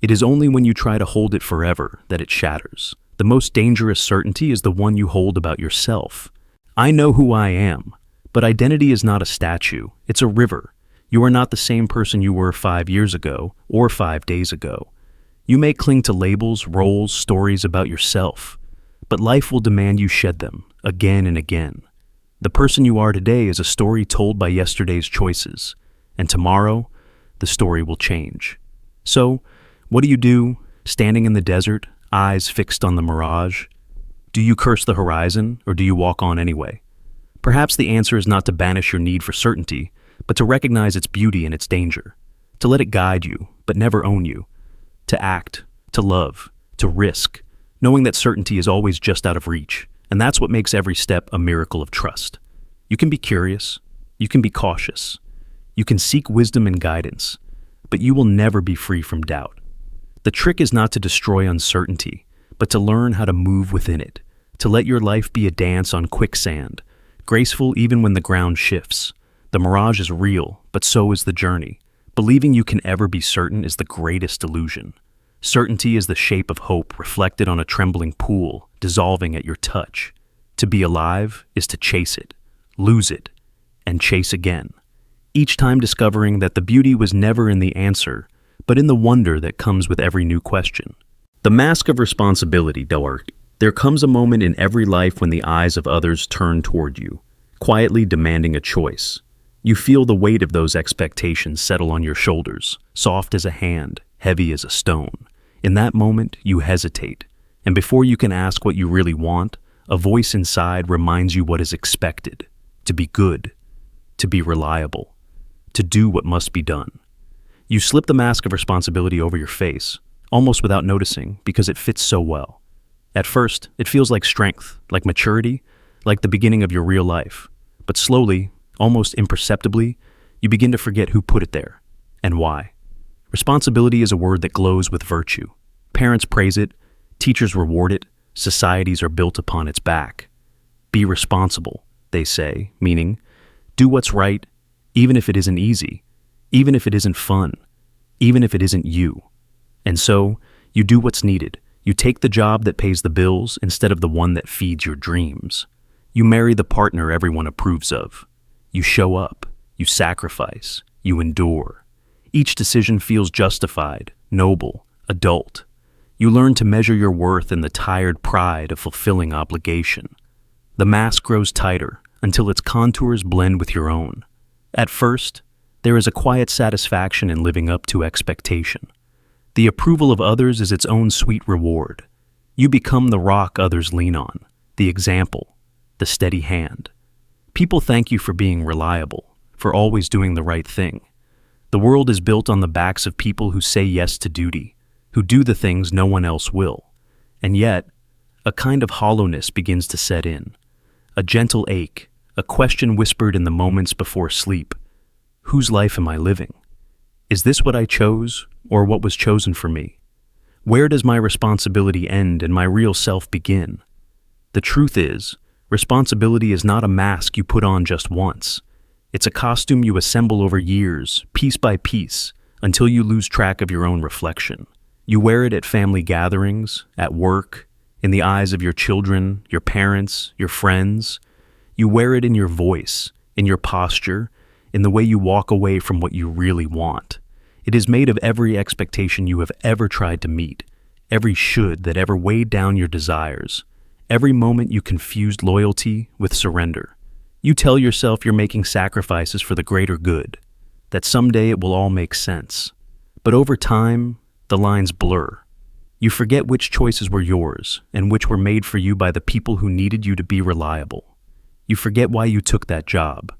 It is only when you try to hold it forever that it shatters. The most dangerous certainty is the one you hold about yourself. I know who I am, but identity is not a statue, it's a river. You are not the same person you were 5 years ago or 5 days ago. You may cling to labels, roles, stories about yourself, but life will demand you shed them again and again. The person you are today is a story told by yesterday's choices, and tomorrow, the story will change. So, what do you do, standing in the desert, eyes fixed on the mirage? Do you curse the horizon, or do you walk on anyway? Perhaps the answer is not to banish your need for certainty, but to recognize its beauty and its danger, to let it guide you, but never own you, to act, to love, to risk, knowing that certainty is always just out of reach, and that's what makes every step a miracle of trust. You can be curious, you can be cautious, you can seek wisdom and guidance, but you will never be free from doubt. The trick is not to destroy uncertainty, but to learn how to move within it, to let your life be a dance on quicksand, graceful even when the ground shifts. The mirage is real, but so is the journey. Believing you can ever be certain is the greatest illusion. Certainty is the shape of hope reflected on a trembling pool, dissolving at your touch. To be alive is to chase it, lose it, and chase again. Each time discovering that the beauty was never in the answer, but in the wonder that comes with every new question. The mask of responsibility, Doerk. There comes a moment in every life when the eyes of others turn toward you, quietly demanding a choice. You feel the weight of those expectations settle on your shoulders, soft as a hand, heavy as a stone. In that moment, you hesitate, and before you can ask what you really want, a voice inside reminds you what is expected: to be good, to be reliable, to do what must be done. You slip the mask of responsibility over your face, almost without noticing, because it fits so well. At first, it feels like strength, like maturity, like the beginning of your real life. But slowly, almost imperceptibly, you begin to forget who put it there, and why. Responsibility is a word that glows with virtue. Parents praise it, teachers reward it, societies are built upon its back. Be responsible, they say, meaning, do what's right, even if it isn't easy, even if it isn't fun, even if it isn't you. And so, you do what's needed. You take the job that pays the bills instead of the one that feeds your dreams. You marry the partner everyone approves of. You show up, you sacrifice, you endure. Each decision feels justified, noble, adult. You learn to measure your worth in the tired pride of fulfilling obligation. The mask grows tighter until its contours blend with your own. At first, there is a quiet satisfaction in living up to expectation. The approval of others is its own sweet reward. You become the rock others lean on, the example, the steady hand. People thank you for being reliable, for always doing the right thing. The world is built on the backs of people who say yes to duty, who do the things no one else will. And yet, a kind of hollowness begins to set in. A gentle ache, a question whispered in the moments before sleep. Whose life am I living? Is this what I chose, or what was chosen for me? Where does my responsibility end and my real self begin? The truth is, responsibility is not a mask you put on just once. It's a costume you assemble over years, piece by piece, until you lose track of your own reflection. You wear it at family gatherings, at work, in the eyes of your children, your parents, your friends. You wear it in your voice, in your posture, in the way you walk away from what you really want. It is made of every expectation you have ever tried to meet, every should that ever weighed down your desires, every moment you confused loyalty with surrender. You tell yourself you're making sacrifices for the greater good, that someday it will all make sense. But over time, the lines blur. You forget which choices were yours and which were made for you by the people who needed you to be reliable. You forget why you took that job,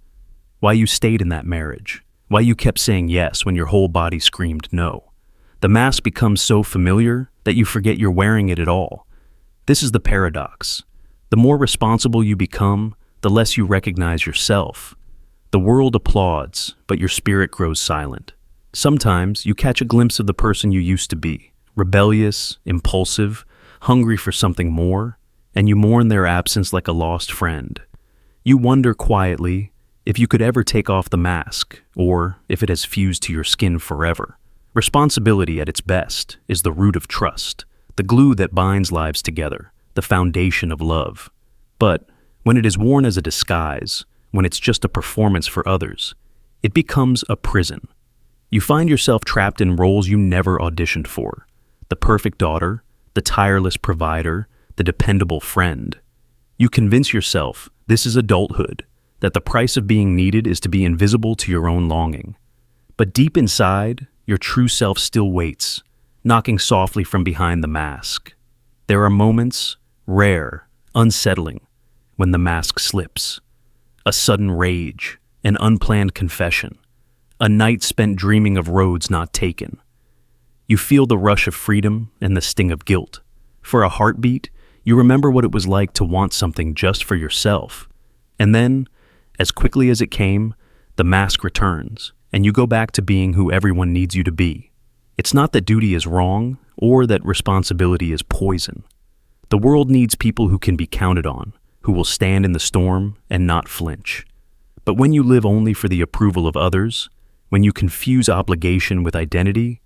why you stayed in that marriage, why you kept saying yes when your whole body screamed no. The mask becomes so familiar that you forget you're wearing it at all. This is the paradox. The more responsible you become, the less you recognize yourself. The world applauds, but your spirit grows silent. Sometimes you catch a glimpse of the person you used to be, rebellious, impulsive, hungry for something more, and you mourn their absence like a lost friend. You wonder quietly if you could ever take off the mask, or if it has fused to your skin forever. Responsibility at its best is the root of trust, the glue that binds lives together, the foundation of love. But when it is worn as a disguise, when it's just a performance for others, it becomes a prison. You find yourself trapped in roles you never auditioned for. The perfect daughter, the tireless provider, the dependable friend. You convince yourself this is adulthood, that the price of being needed is to be invisible to your own longing. But deep inside, your true self still waits, knocking softly from behind the mask. There are moments, rare, unsettling, when the mask slips. A sudden rage, an unplanned confession, a night spent dreaming of roads not taken. You feel the rush of freedom and the sting of guilt. For a heartbeat, you remember what it was like to want something just for yourself. And then, as quickly as it came, the mask returns, and you go back to being who everyone needs you to be. It's not that duty is wrong, or that responsibility is poison. The world needs people who can be counted on, who will stand in the storm and not flinch. But when you live only for the approval of others, when you confuse obligation with identity,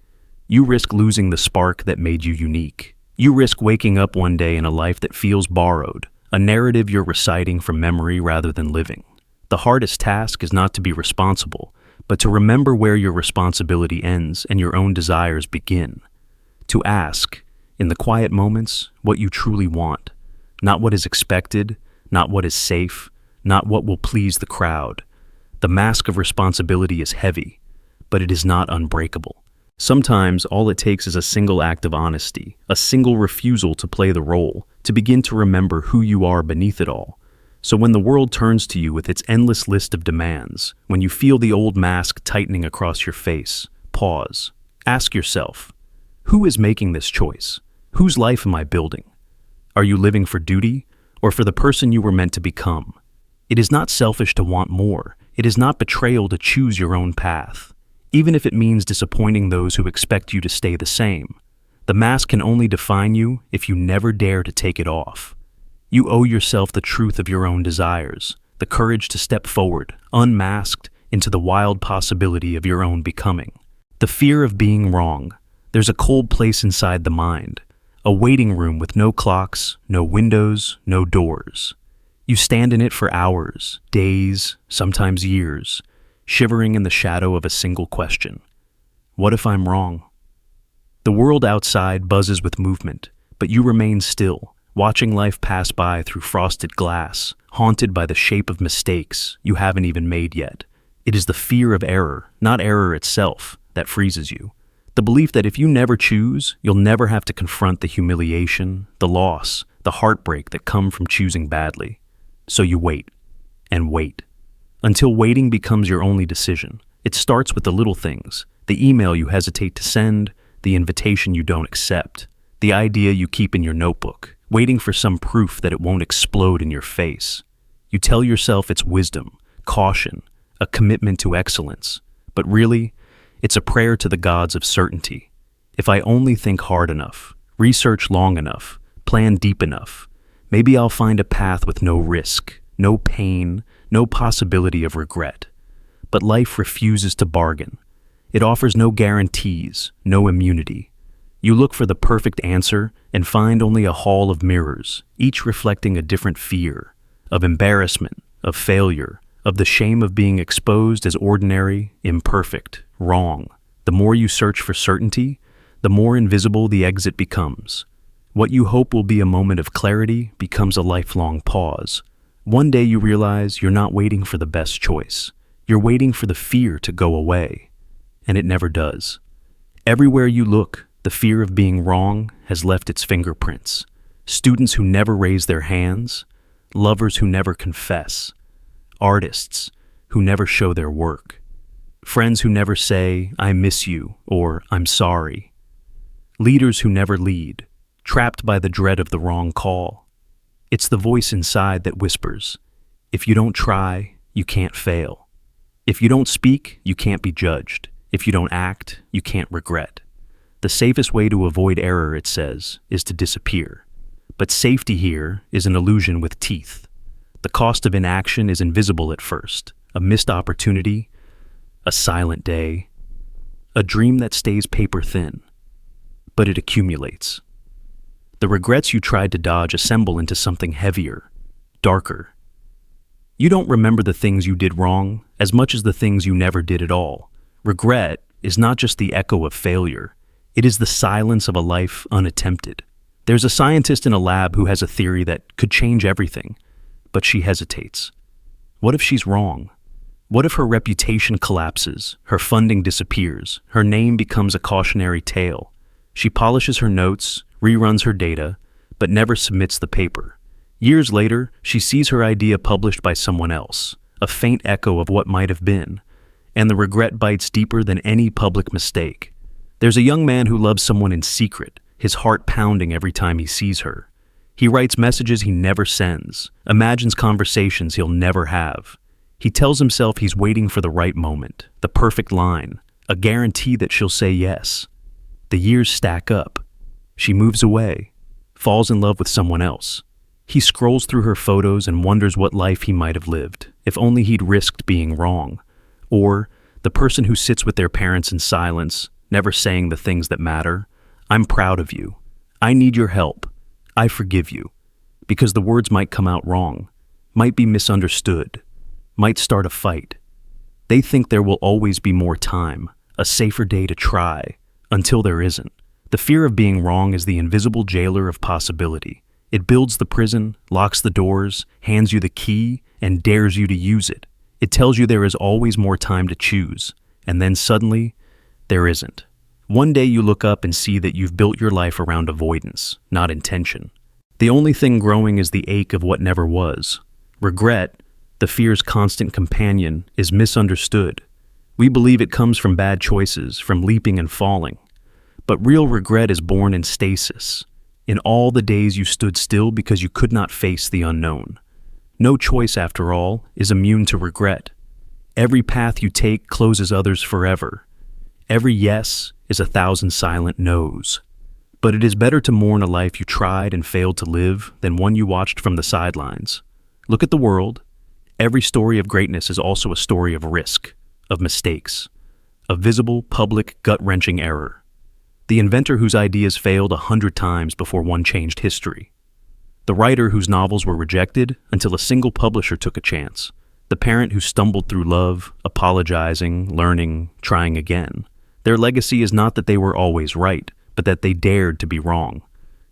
you risk losing the spark that made you unique. You risk waking up one day in a life that feels borrowed, a narrative you're reciting from memory rather than living. The hardest task is not to be responsible, but to remember where your responsibility ends and your own desires begin. To ask, in the quiet moments, what you truly want, not what is expected, not what is safe, not what will please the crowd. The mask of responsibility is heavy, but it is not unbreakable. Sometimes all it takes is a single act of honesty, a single refusal to play the role, to begin to remember who you are beneath it all. So when the world turns to you with its endless list of demands, when you feel the old mask tightening across your face, pause. Ask yourself, who is making this choice? Whose life am I building? Are you living for duty, or for the person you were meant to become? It is not selfish to want more. It is not betrayal to choose your own path, even if it means disappointing those who expect you to stay the same. The mask can only define you if you never dare to take it off. You owe yourself the truth of your own desires, the courage to step forward, unmasked, into the wild possibility of your own becoming. The fear of being wrong. There's a cold place inside the mind, a waiting room with no clocks, no windows, no doors. You stand in it for hours, days, sometimes years, shivering in the shadow of a single question. What if I'm wrong? The world outside buzzes with movement, but you remain still, watching life pass by through frosted glass, haunted by the shape of mistakes you haven't even made yet. It is the fear of error, not error itself, that freezes you. The belief that if you never choose, you'll never have to confront the humiliation, the loss, the heartbreak that come from choosing badly. So you wait, and wait, until waiting becomes your only decision. It starts with the little things, the email you hesitate to send, the invitation you don't accept, the idea you keep in your notebook, waiting for some proof that it won't explode in your face. You tell yourself it's wisdom, caution, a commitment to excellence, but really, it's a prayer to the gods of certainty. If I only think hard enough, research long enough, plan deep enough, maybe I'll find a path with no risk, no pain, no possibility of regret. But life refuses to bargain. It offers no guarantees, no immunity. You look for the perfect answer and find only a hall of mirrors, each reflecting a different fear, of embarrassment, of failure, of the shame of being exposed as ordinary, imperfect, wrong. The more you search for certainty, the more invisible the exit becomes. What you hope will be a moment of clarity becomes a lifelong pause. One day you realize you're not waiting for the best choice. You're waiting for the fear to go away. And it never does. Everywhere you look, the fear of being wrong has left its fingerprints. Students who never raise their hands, lovers who never confess, artists who never show their work, friends who never say, "I miss you," or "I'm sorry," leaders who never lead, trapped by the dread of the wrong call. It's the voice inside that whispers, "If you don't try, you can't fail. If you don't speak, you can't be judged. If you don't act, you can't regret." The safest way to avoid error, it says, is to disappear. But safety here is an illusion with teeth. The cost of inaction is invisible at first. A missed opportunity, a silent day, a dream that stays paper thin. But it accumulates. The regrets you tried to dodge assemble into something heavier, darker. You don't remember the things you did wrong as much as the things you never did at all. Regret is not just the echo of failure. It is the silence of a life unattempted. There's a scientist in a lab who has a theory that could change everything, but she hesitates. What if she's wrong? What if her reputation collapses, her funding disappears, her name becomes a cautionary tale? She polishes her notes, reruns her data, but never submits the paper. Years later, she sees her idea published by someone else, a faint echo of what might have been, and the regret bites deeper than any public mistake. There's a young man who loves someone in secret, his heart pounding every time he sees her. He writes messages he never sends, imagines conversations he'll never have. He tells himself he's waiting for the right moment, the perfect line, a guarantee that she'll say yes. The years stack up. She moves away, falls in love with someone else. He scrolls through her photos and wonders what life he might have lived, if only he'd risked being wrong. Or the person who sits with their parents in silence, never saying the things that matter. "I'm proud of you. I need your help. I forgive you." Because the words might come out wrong, might be misunderstood, might start a fight. They think there will always be more time, a safer day to try, until there isn't. The fear of being wrong is the invisible jailer of possibility. It builds the prison, locks the doors, hands you the key, and dares you to use it. It tells you there is always more time to choose, and then suddenly, there isn't. One day you look up and see that you've built your life around avoidance, not intention. The only thing growing is the ache of what never was. Regret, the fear's constant companion, is misunderstood. We believe it comes from bad choices, from leaping and falling. But real regret is born in stasis, in all the days you stood still because you could not face the unknown. No choice, after all, is immune to regret. Every path you take closes others forever. Every yes is 1,000 silent no's. But it is better to mourn a life you tried and failed to live than one you watched from the sidelines. Look at the world. Every story of greatness is also a story of risk, of mistakes, of visible, public, gut-wrenching error. The inventor whose ideas failed 100 times before one changed history. The writer whose novels were rejected until a single publisher took a chance. The parent who stumbled through love, apologizing, learning, trying again. Their legacy is not that they were always right, but that they dared to be wrong.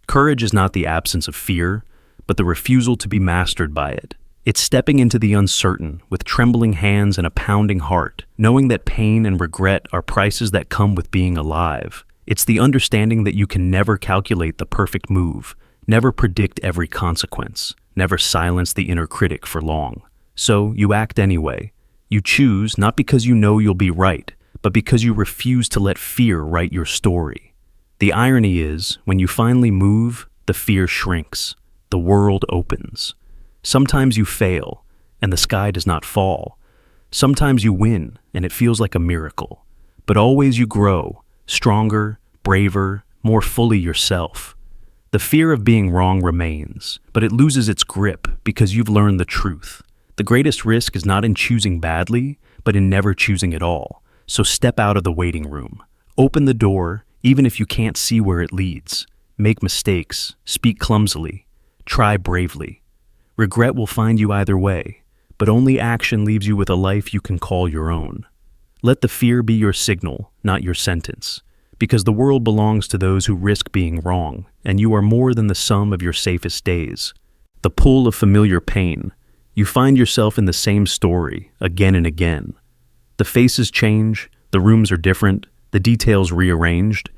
Courage is not the absence of fear, but the refusal to be mastered by it. It's stepping into the uncertain with trembling hands and a pounding heart, knowing that pain and regret are prices that come with being alive. It's the understanding that you can never calculate the perfect move, never predict every consequence, never silence the inner critic for long. So you act anyway. You choose not because you know you'll be right, but because you refuse to let fear write your story. The irony is, when you finally move, the fear shrinks. The world opens. Sometimes you fail, and the sky does not fall. Sometimes you win, and it feels like a miracle. But always you grow, stronger, braver, more fully yourself. The fear of being wrong remains, but it loses its grip because you've learned the truth. The greatest risk is not in choosing badly, but in never choosing at all. So step out of the waiting room. Open the door, even if you can't see where it leads. Make mistakes, speak clumsily, try bravely. Regret will find you either way, but only action leaves you with a life you can call your own. Let the fear be your signal, not your sentence, because the world belongs to those who risk being wrong, and you are more than the sum of your safest days. The pull of familiar pain. You find yourself in the same story, again and again. The faces change, the rooms are different, the details rearranged,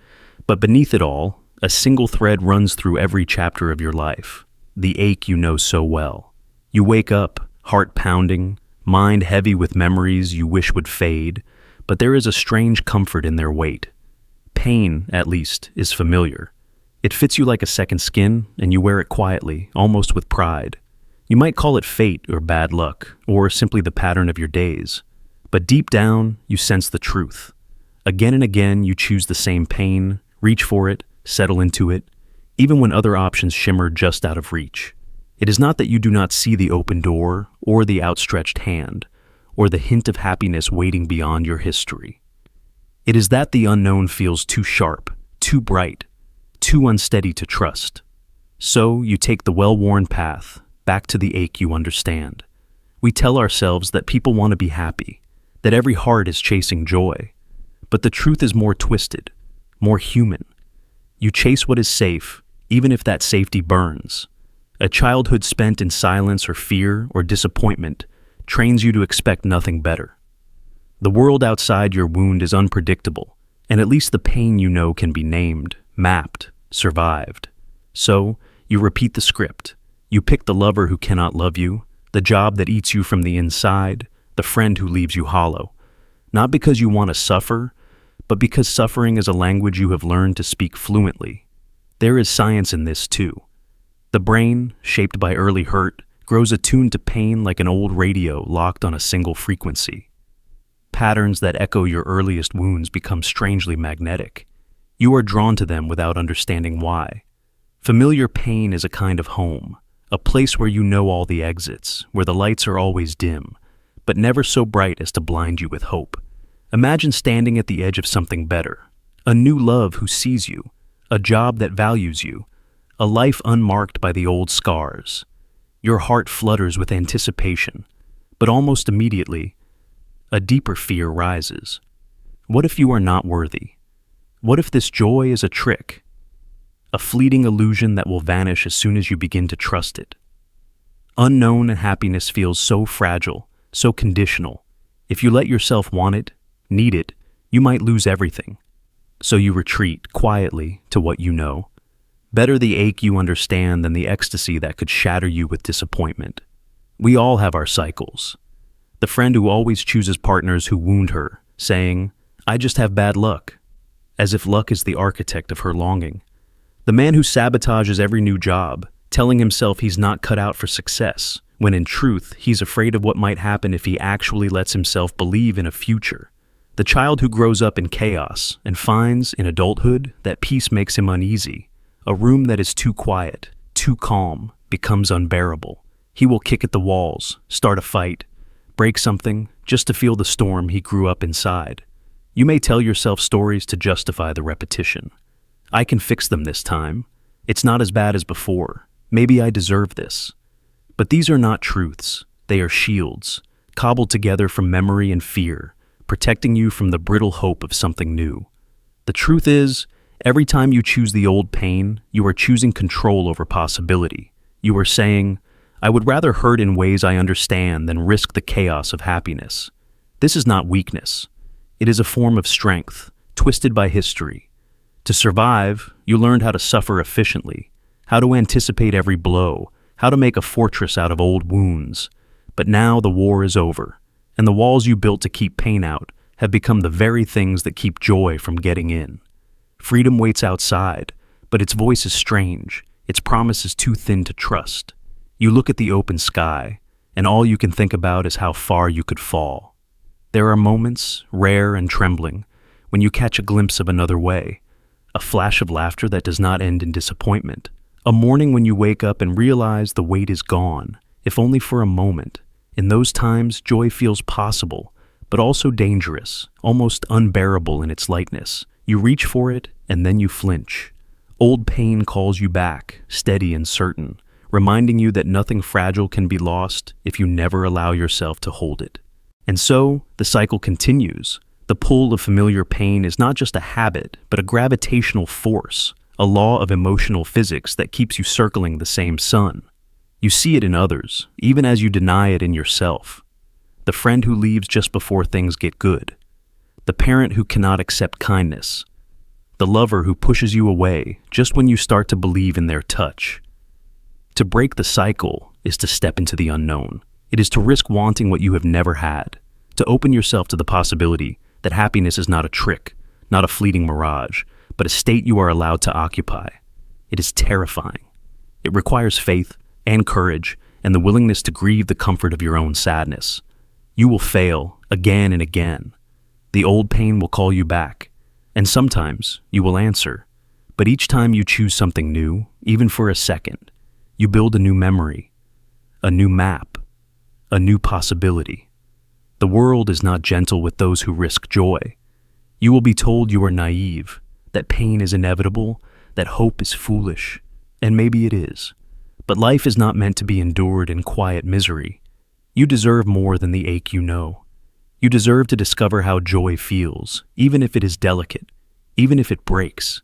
but beneath it all, a single thread runs through every chapter of your life, the ache you know so well. You wake up, heart pounding, mind heavy with memories you wish would fade, but there is a strange comfort in their weight. Pain, at least, is familiar. It fits you like a second skin, and you wear it quietly, almost with pride. You might call it fate or bad luck, or simply the pattern of your days. But deep down, you sense the truth. Again and again, you choose the same pain, reach for it, settle into it, even when other options shimmer just out of reach. It is not that you do not see the open door, or the outstretched hand, or the hint of happiness waiting beyond your history. It is that the unknown feels too sharp, too bright, too unsteady to trust. So you take the well-worn path, back to the ache you understand. We tell ourselves that people want to be happy, that every heart is chasing joy. But the truth is more twisted, more human. You chase what is safe, even if that safety burns. A childhood spent in silence or fear or disappointment trains you to expect nothing better. The world outside your wound is unpredictable, and at least the pain you know can be named, mapped, survived. So, you repeat the script. You pick the lover who cannot love you, the job that eats you from the inside, the friend who leaves you hollow. Not because you want to suffer, but because suffering is a language you have learned to speak fluently. There is science in this too. The brain, shaped by early hurt, grows attuned to pain like an old radio locked on a single frequency. Patterns that echo your earliest wounds become strangely magnetic. You are drawn to them without understanding why. Familiar pain is a kind of home, a place where you know all the exits, where the lights are always dim, but never so bright as to blind you with hope. Imagine standing at the edge of something better, a new love who sees you, a job that values you, a life unmarked by the old scars. Your heart flutters with anticipation, but almost immediately, a deeper fear rises. What if you are not worthy? What if this joy is a trick? A fleeting illusion that will vanish as soon as you begin to trust it. Unknown happiness feels so fragile, so conditional. If you let yourself want it, need it, you might lose everything. So you retreat quietly to what you know. Better the ache you understand than the ecstasy that could shatter you with disappointment. We all have our cycles. The friend who always chooses partners who wound her, saying, "I just have bad luck," as if luck is the architect of her longing. The man who sabotages every new job, telling himself he's not cut out for success, when in truth, he's afraid of what might happen if he actually lets himself believe in a future. The child who grows up in chaos and finds, in adulthood, that peace makes him uneasy. A room that is too quiet, too calm, becomes unbearable. He will kick at the walls, start a fight, break something, just to feel the storm he grew up inside. You may tell yourself stories to justify the repetition. I can fix them this time. It's not as bad as before. Maybe I deserve this. But these are not truths. They are shields, cobbled together from memory and fear, protecting you from the brittle hope of something new. The truth is, every time you choose the old pain, you are choosing control over possibility. You are saying, "I would rather hurt in ways I understand than risk the chaos of happiness." This is not weakness. It is a form of strength, twisted by history. To survive, you learned how to suffer efficiently, how to anticipate every blow, how to make a fortress out of old wounds. But now the war is over, and the walls you built to keep pain out have become the very things that keep joy from getting in. Freedom waits outside, but its voice is strange, its promise is too thin to trust. You look at the open sky, and all you can think about is how far you could fall. There are moments, rare and trembling, when you catch a glimpse of another way, a flash of laughter that does not end in disappointment, a morning when you wake up and realize the weight is gone, if only for a moment. In those times, joy feels possible, but also dangerous, almost unbearable in its lightness. You reach for it, and then you flinch. Old pain calls you back, steady and certain, reminding you that nothing fragile can be lost if you never allow yourself to hold it. And so, the cycle continues. The pull of familiar pain is not just a habit, but a gravitational force, a law of emotional physics that keeps you circling the same sun. You see it in others, even as you deny it in yourself. The friend who leaves just before things get good. The parent who cannot accept kindness. The lover who pushes you away just when you start to believe in their touch. To break the cycle is to step into the unknown. It is to risk wanting what you have never had, to open yourself to the possibility that happiness is not a trick, not a fleeting mirage, but a state you are allowed to occupy. It is terrifying. It requires faith and courage and the willingness to grieve the comfort of your own sadness. You will fail again and again. The old pain will call you back, and sometimes you will answer. But each time you choose something new, even for a second, you build a new memory, a new map, a new possibility. The world is not gentle with those who risk joy. You will be told you are naive, that pain is inevitable, that hope is foolish, and maybe it is. But life is not meant to be endured in quiet misery. You deserve more than the ache you know. You deserve to discover how joy feels, even if it is delicate, even if it breaks,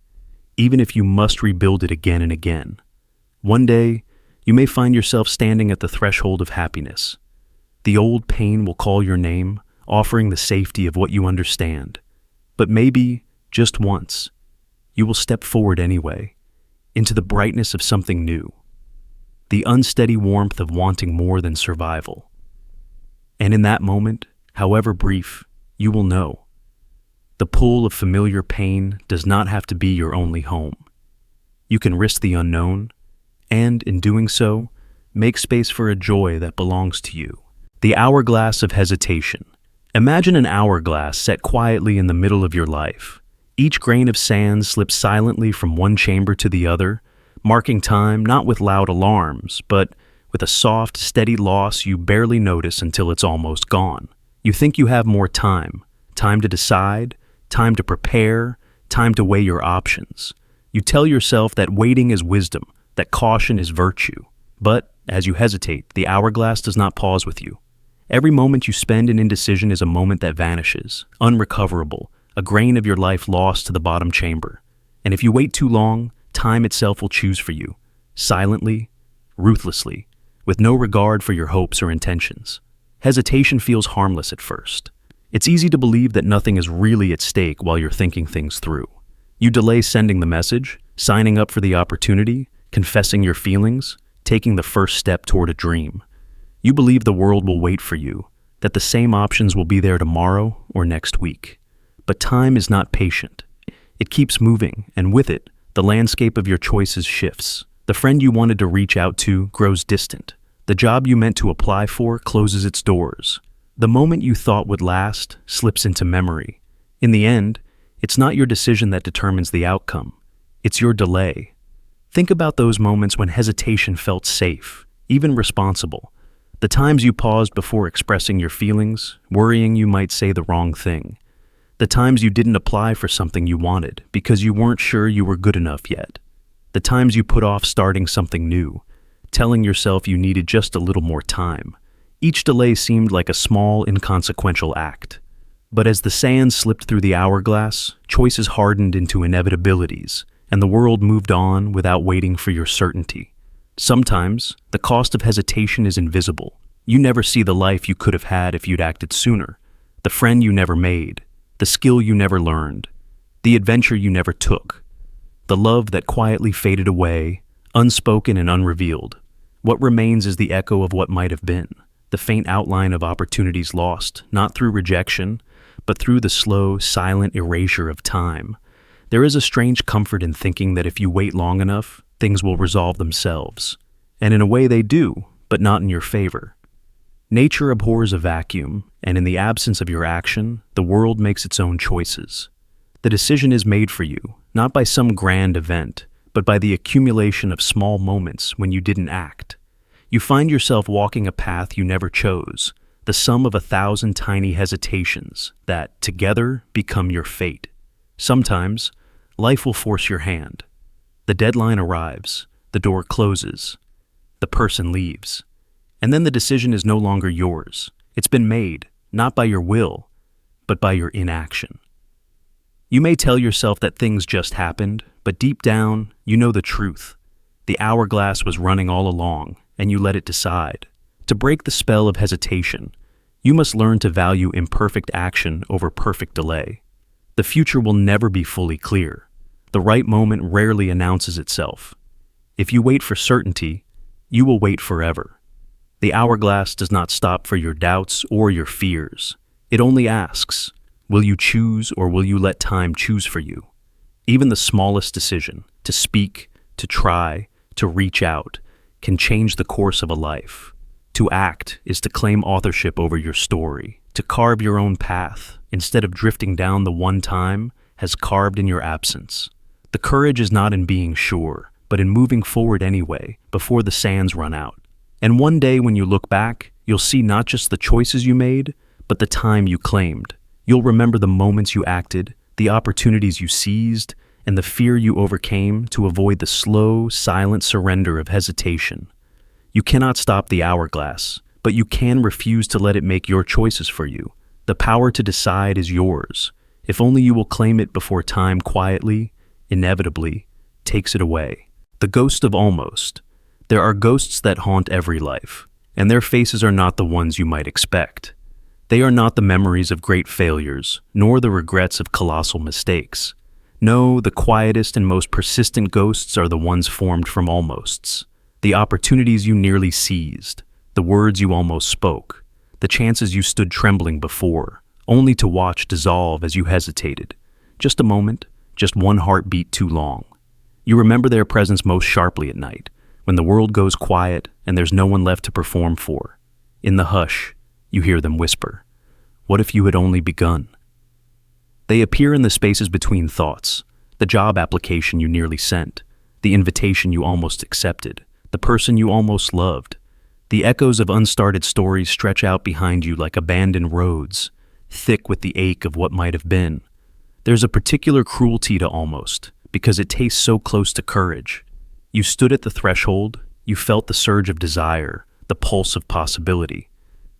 even if you must rebuild it again and again. One day, you may find yourself standing at the threshold of happiness. The old pain will call your name, offering the safety of what you understand. But maybe, just once, you will step forward anyway, into the brightness of something new, the unsteady warmth of wanting more than survival. And in that moment, however brief, you will know. The pull of familiar pain does not have to be your only home. You can risk the unknown, and in doing so, make space for a joy that belongs to you. The hourglass of hesitation. Imagine an hourglass set quietly in the middle of your life. Each grain of sand slips silently from one chamber to the other, marking time not with loud alarms, but with a soft, steady loss you barely notice until it's almost gone. You think you have more time to decide, time to prepare, time to weigh your options. You tell yourself that waiting is wisdom, that caution is virtue. But as you hesitate, the hourglass does not pause with you. Every moment you spend in indecision is a moment that vanishes, unrecoverable, a grain of your life lost to the bottom chamber. And if you wait too long, time itself will choose for you, silently, ruthlessly, with no regard for your hopes or intentions. Hesitation feels harmless at first. It's easy to believe that nothing is really at stake while you're thinking things through. You delay sending the message, signing up for the opportunity, confessing your feelings, taking the first step toward a dream. You believe the world will wait for you, that the same options will be there tomorrow or next week. But time is not patient. It keeps moving, and with it, the landscape of your choices shifts. The friend you wanted to reach out to grows distant. The job you meant to apply for closes its doors. The moment you thought would last slips into memory. In the end, it's not your decision that determines the outcome. It's your delay. Think about those moments when hesitation felt safe, even responsible. The times you paused before expressing your feelings, worrying you might say the wrong thing. The times you didn't apply for something you wanted because you weren't sure you were good enough yet. The times you put off starting something new, telling yourself you needed just a little more time. Each delay seemed like a small, inconsequential act. But as the sand slipped through the hourglass, choices hardened into inevitabilities, and the world moved on without waiting for your certainty. Sometimes, the cost of hesitation is invisible. You never see the life you could have had if you'd acted sooner, the friend you never made, the skill you never learned, the adventure you never took, the love that quietly faded away, unspoken and unrevealed. What remains is the echo of what might have been, the faint outline of opportunities lost, not through rejection, but through the slow, silent erasure of time. There is a strange comfort in thinking that if you wait long enough, things will resolve themselves. And in a way they do, but not in your favor. Nature abhors a vacuum, and in the absence of your action, the world makes its own choices. The decision is made for you, not by some grand event, but by the accumulation of small moments when you didn't act. You find yourself walking a path you never chose, the sum of 1,000 tiny hesitations that, together, become your fate. Sometimes, life will force your hand. The deadline arrives, the door closes, the person leaves, and then the decision is no longer yours. It's been made, not by your will, but by your inaction. You may tell yourself that things just happened, but deep down, you know the truth. The hourglass was running all along, and you let it decide. To break the spell of hesitation, you must learn to value imperfect action over perfect delay. The future will never be fully clear. The right moment rarely announces itself. If you wait for certainty, you will wait forever. The hourglass does not stop for your doubts or your fears. It only asks, will you choose or will you let time choose for you? Even the smallest decision, to speak, to try, to reach out, can change the course of a life. To act is to claim authorship over your story, to carve your own path, instead of drifting down the one time has carved in your absence. The courage is not in being sure, but in moving forward anyway, before the sands run out. And one day when you look back, you'll see not just the choices you made, but the time you claimed. You'll remember the moments you acted, the opportunities you seized, and the fear you overcame to avoid the slow, silent surrender of hesitation. You cannot stop the hourglass, but you can refuse to let it make your choices for you. The power to decide is yours, if only you will claim it before time quietly, inevitably, takes it away. The ghost of almost. There are ghosts that haunt every life, and their faces are not the ones you might expect. They are not the memories of great failures, nor the regrets of colossal mistakes. No, the quietest and most persistent ghosts are the ones formed from almosts. The opportunities you nearly seized, the words you almost spoke, the chances you stood trembling before, only to watch dissolve as you hesitated. Just a moment, just one heartbeat too long. You remember their presence most sharply at night, when the world goes quiet and there's no one left to perform for. In the hush, you hear them whisper, "What if you had only begun?" They appear in the spaces between thoughts, the job application you nearly sent, the invitation you almost accepted, the person you almost loved. The echoes of unstarted stories stretch out behind you like abandoned roads, thick with the ache of what might have been. There's a particular cruelty to almost, because it tastes so close to courage. You stood at the threshold, you felt the surge of desire, the pulse of possibility.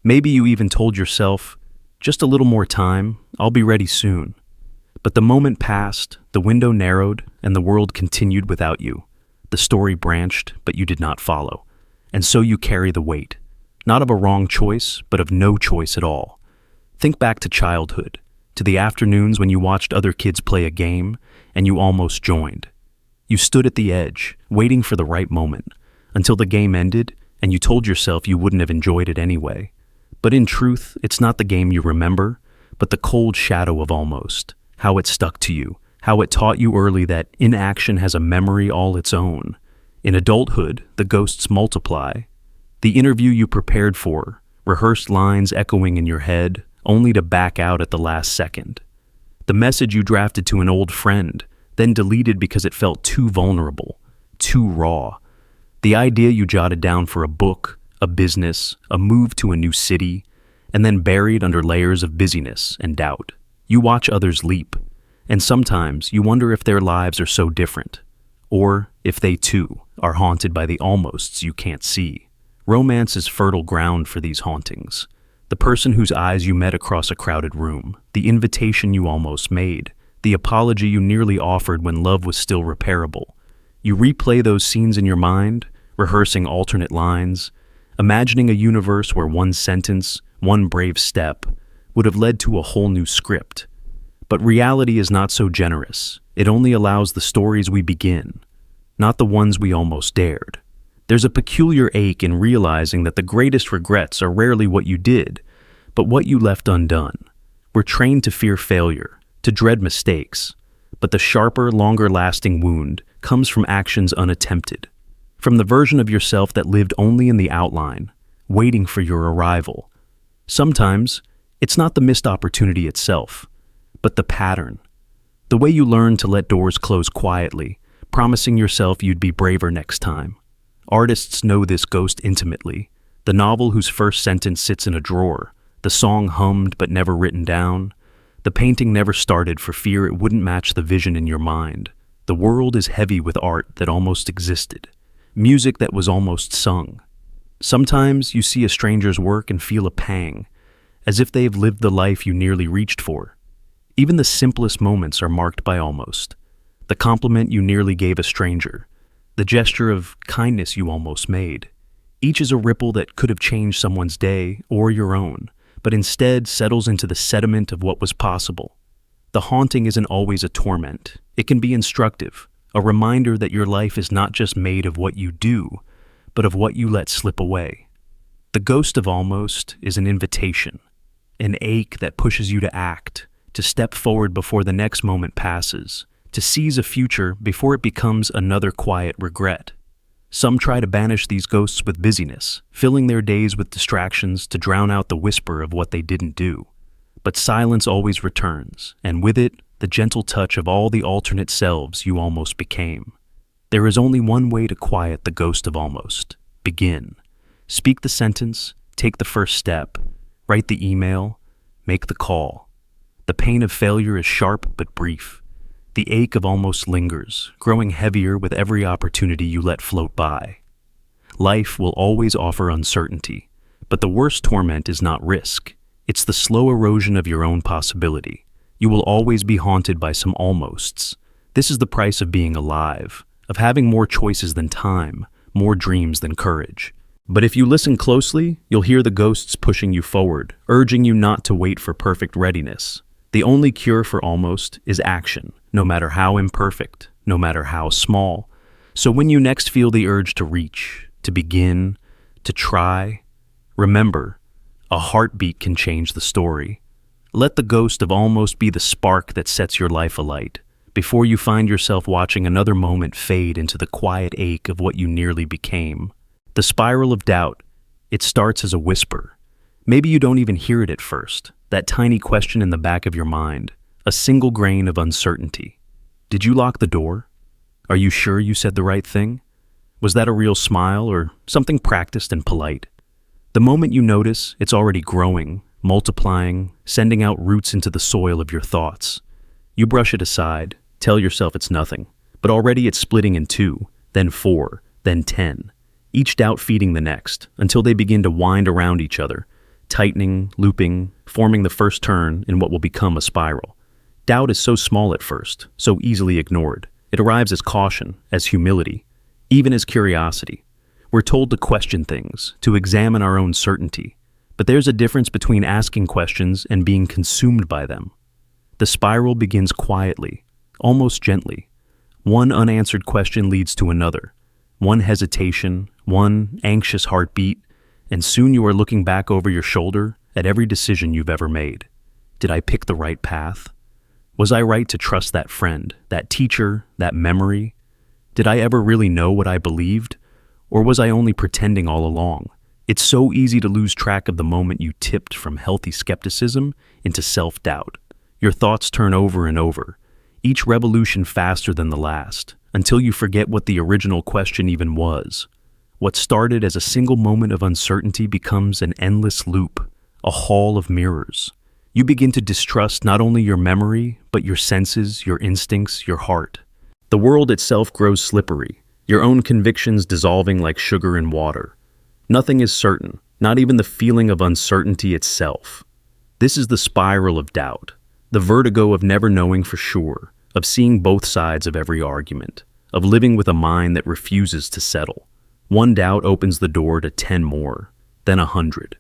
Maybe you even told yourself, just a little more time, I'll be ready soon. But the moment passed, the window narrowed, and the world continued without you. The story branched, but you did not follow. And so you carry the weight, not of a wrong choice, but of no choice at all. Think back to childhood, to the afternoons when you watched other kids play a game, and you almost joined. You stood at the edge, waiting for the right moment, until the game ended, and you told yourself you wouldn't have enjoyed it anyway. But in truth, it's not the game you remember, but the cold shadow of almost, how it stuck to you, how it taught you early that inaction has a memory all its own. In adulthood, the ghosts multiply. The interview you prepared for, rehearsed lines echoing in your head, only to back out at the last second. The message you drafted to an old friend, then deleted because it felt too vulnerable, too raw. The idea you jotted down for a book, a business, a move to a new city, and then buried under layers of busyness and doubt. You watch others leap, and sometimes you wonder if their lives are so different, or if they too are haunted by the almosts you can't see. Romance is fertile ground for these hauntings. The person whose eyes you met across a crowded room, the invitation you almost made, the apology you nearly offered when love was still repairable. You replay those scenes in your mind, rehearsing alternate lines, imagining a universe where one sentence, one brave step, would have led to a whole new script. But reality is not so generous. It only allows the stories we begin, not the ones we almost dared. There's a peculiar ache in realizing that the greatest regrets are rarely what you did, but what you left undone. We're trained to fear failure, to dread mistakes, but the sharper, longer-lasting wound comes from actions unattempted, from the version of yourself that lived only in the outline, waiting for your arrival. Sometimes, it's not the missed opportunity itself, but the pattern. The way you learn to let doors close quietly, promising yourself you'd be braver next time. Artists know this ghost intimately. The novel whose first sentence sits in a drawer, the song hummed but never written down, The painting never started for fear it wouldn't match the vision in your mind. The world is heavy with art that almost existed, music that was almost sung. Sometimes you see a stranger's work and feel a pang, as if they have lived the life you nearly reached for. Even the simplest moments are marked by almost. The compliment you nearly gave a stranger, the gesture of kindness you almost made. Each is a ripple that could have changed someone's day or your own, but instead settles into the sediment of what was possible. The haunting isn't always a torment. It can be instructive, a reminder that your life is not just made of what you do, but of what you let slip away. The ghost of almost is an invitation, an ache that pushes you to act, to step forward before the next moment passes, to seize a future before it becomes another quiet regret. Some try to banish these ghosts with busyness, filling their days with distractions to drown out the whisper of what they didn't do. But silence always returns, and with it, the gentle touch of all the alternate selves you almost became. There is only one way to quiet the ghost of almost. Begin. Speak the sentence, take the first step, write the email, make the call. The pain of failure is sharp but brief. The ache of almost lingers, growing heavier with every opportunity you let float by. Life will always offer uncertainty, but the worst torment is not risk. It's the slow erosion of your own possibility. You will always be haunted by some almosts. This is the price of being alive, of having more choices than time, more dreams than courage. But if you listen closely, you'll hear the ghosts pushing you forward, urging you not to wait for perfect readiness. The only cure for almost is action, no matter how imperfect, no matter how small. So when you next feel the urge to reach, to begin, to try, remember, a heartbeat can change the story. Let the ghost of almost be the spark that sets your life alight, before you find yourself watching another moment fade into the quiet ache of what you nearly became. The spiral of doubt, it starts as a whisper. Maybe you don't even hear it at first. That tiny question in the back of your mind, a single grain of uncertainty. Did you lock the door? Are you sure you said the right thing? Was that a real smile or something practiced and polite? The moment you notice, it's already growing, multiplying, sending out roots into the soil of your thoughts. You brush it aside, tell yourself it's nothing, but already it's splitting in 2, then 4, then 10, each doubt feeding the next, until they begin to wind around each other, tightening, looping, forming the first turn in what will become a spiral. Doubt is so small at first, so easily ignored. It arrives as caution, as humility, even as curiosity. We're told to question things, to examine our own certainty. But there's a difference between asking questions and being consumed by them. The spiral begins quietly, almost gently. One unanswered question leads to another. One hesitation, one anxious heartbeat, and soon you are looking back over your shoulder at every decision you've ever made. Did I pick the right path? Was I right to trust that friend, that teacher, that memory? Did I ever really know what I believed? Or was I only pretending all along? It's so easy to lose track of the moment you tipped from healthy skepticism into self-doubt. Your thoughts turn over and over, each revolution faster than the last, until you forget what the original question even was. What started as a single moment of uncertainty becomes an endless loop, a hall of mirrors. You begin to distrust not only your memory, but your senses, your instincts, your heart. The world itself grows slippery, your own convictions dissolving like sugar in water. Nothing is certain, not even the feeling of uncertainty itself. This is the spiral of doubt, the vertigo of never knowing for sure, of seeing both sides of every argument, of living with a mind that refuses to settle. One doubt opens the door to 10 more, then 100.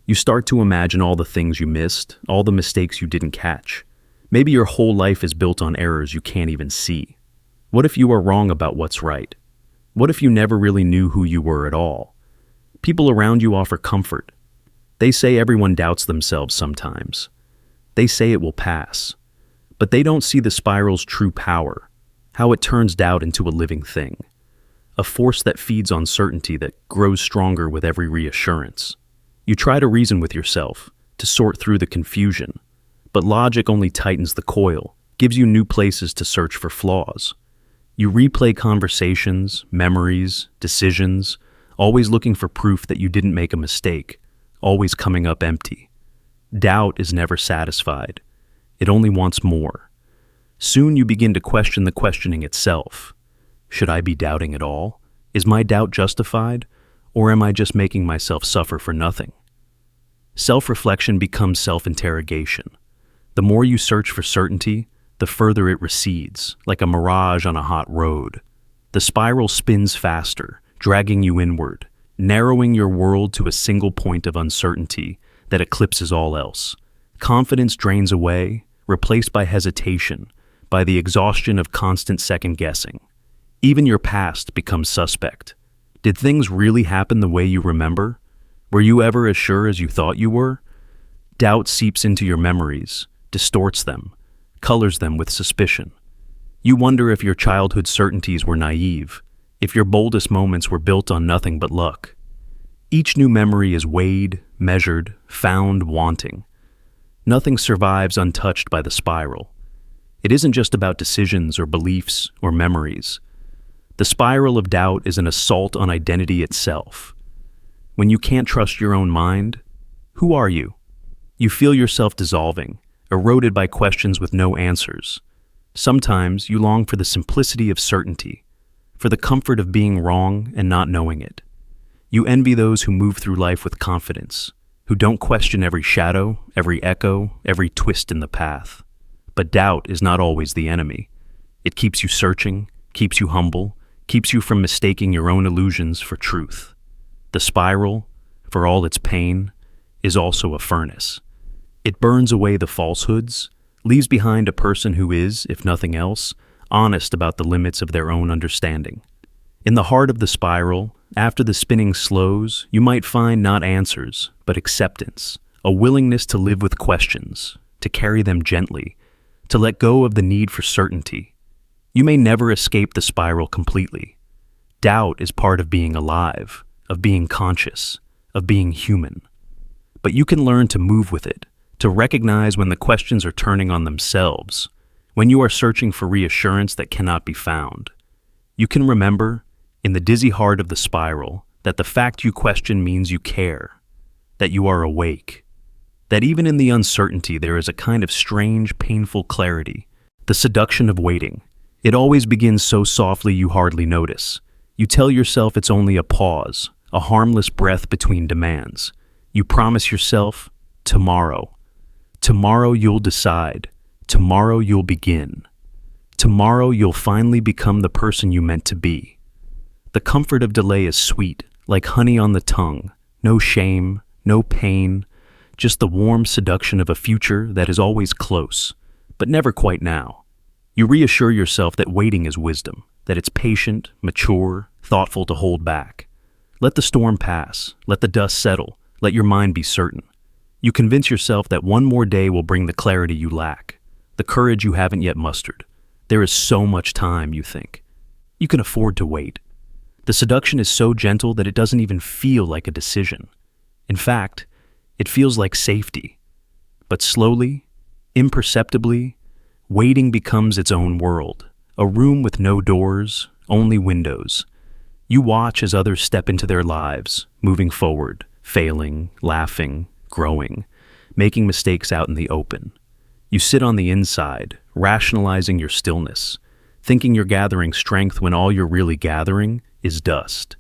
You start to imagine all the things you missed, all the mistakes you didn't catch. Maybe your whole life is built on errors you can't even see. What if you are wrong about what's right? What if you never really knew who you were at all? People around you offer comfort. They say everyone doubts themselves sometimes. They say it will pass. But they don't see the spiral's true power, how it turns doubt into a living thing. A force that feeds on certainty that grows stronger with every reassurance. You try to reason with yourself, to sort through the confusion, but logic only tightens the coil, gives you new places to search for flaws. You replay conversations, memories, decisions, always looking for proof that you didn't make a mistake, always coming up empty. Doubt is never satisfied. It only wants more. Soon you begin to question the questioning itself. Should I be doubting at all? Is my doubt justified? Or am I just making myself suffer for nothing? Self-reflection becomes self-interrogation. The more you search for certainty, the further it recedes, like a mirage on a hot road. The spiral spins faster, dragging you inward, narrowing your world to a single point of uncertainty that eclipses all else. Confidence drains away, replaced by hesitation, by the exhaustion of constant second-guessing. Even your past becomes suspect. Did things really happen the way you remember? Were you ever as sure as you thought you were? Doubt seeps into your memories, distorts them, colors them with suspicion. You wonder if your childhood certainties were naive, if your boldest moments were built on nothing but luck. Each new memory is weighed, measured, found wanting. Nothing survives untouched by the spiral. It isn't just about decisions or beliefs or memories. The spiral of doubt is an assault on identity itself. When you can't trust your own mind, who are you? You feel yourself dissolving, eroded by questions with no answers. Sometimes you long for the simplicity of certainty, for the comfort of being wrong and not knowing it. You envy those who move through life with confidence, who don't question every shadow, every echo, every twist in the path. But doubt is not always the enemy. It keeps you searching, keeps you humble, keeps you from mistaking your own illusions for truth. The spiral, for all its pain, is also a furnace. It burns away the falsehoods, leaves behind a person who is, if nothing else, honest about the limits of their own understanding. In the heart of the spiral, after the spinning slows, you might find not answers, but acceptance, a willingness to live with questions, to carry them gently, to let go of the need for certainty. You may never escape the spiral completely. Doubt is part of being alive, of being conscious, of being human. But you can learn to move with it, to recognize when the questions are turning on themselves, when you are searching for reassurance that cannot be found. You can remember, in the dizzy heart of the spiral, that the fact you question means you care, that you are awake, that even in the uncertainty there is a kind of strange, painful clarity, the seduction of waiting. It always begins so softly you hardly notice. You tell yourself it's only a pause, a harmless breath between demands. You promise yourself, tomorrow. Tomorrow you'll decide. Tomorrow you'll begin. Tomorrow you'll finally become the person you meant to be. The comfort of delay is sweet, like honey on the tongue. No shame, no pain, just the warm seduction of a future that is always close, but never quite now. You reassure yourself that waiting is wisdom, that it's patient, mature, thoughtful to hold back. Let the storm pass, let the dust settle, let your mind be certain. You convince yourself that one more day will bring the clarity you lack, the courage you haven't yet mustered. There is so much time, you think. You can afford to wait. The seduction is so gentle that it doesn't even feel like a decision. In fact, it feels like safety. But slowly, imperceptibly, waiting becomes its own world, a room with no doors, only windows. You watch as others step into their lives, moving forward, failing, laughing, growing, making mistakes out in the open. You sit on the inside, rationalizing your stillness, thinking you're gathering strength when all you're really gathering is dust.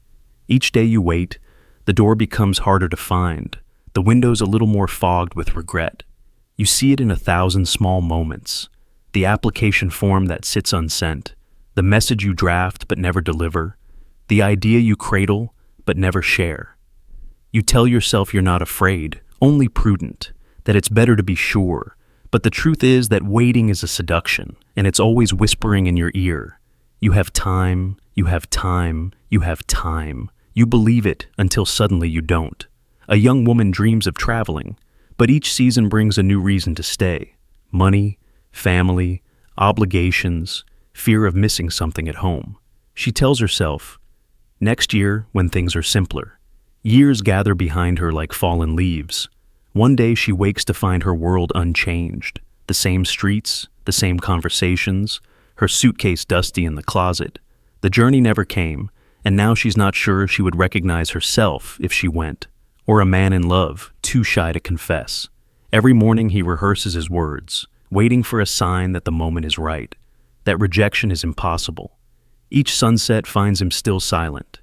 Each day you wait, the door becomes harder to find, the windows a little more fogged with regret. You see it in 1,000 small moments. The application form that sits unsent, the message you draft but never deliver, the idea you cradle but never share. You tell yourself you're not afraid, only prudent, that it's better to be sure, but the truth is that waiting is a seduction, and it's always whispering in your ear. You have time, you have time, you have time. You believe it until suddenly you don't. A young woman dreams of traveling, but each season brings a new reason to stay. Money, family, obligations, fear of missing something at home. She tells herself, next year when things are simpler. Years gather behind her like fallen leaves. One day she wakes to find her world unchanged. The same streets, the same conversations, her suitcase dusty in the closet. The journey never came, and now she's not sure she would recognize herself if she went, or a man in love, too shy to confess. Every morning he rehearses his words. waiting for a sign that the moment is right, that rejection is impossible. Each sunset finds him still silent.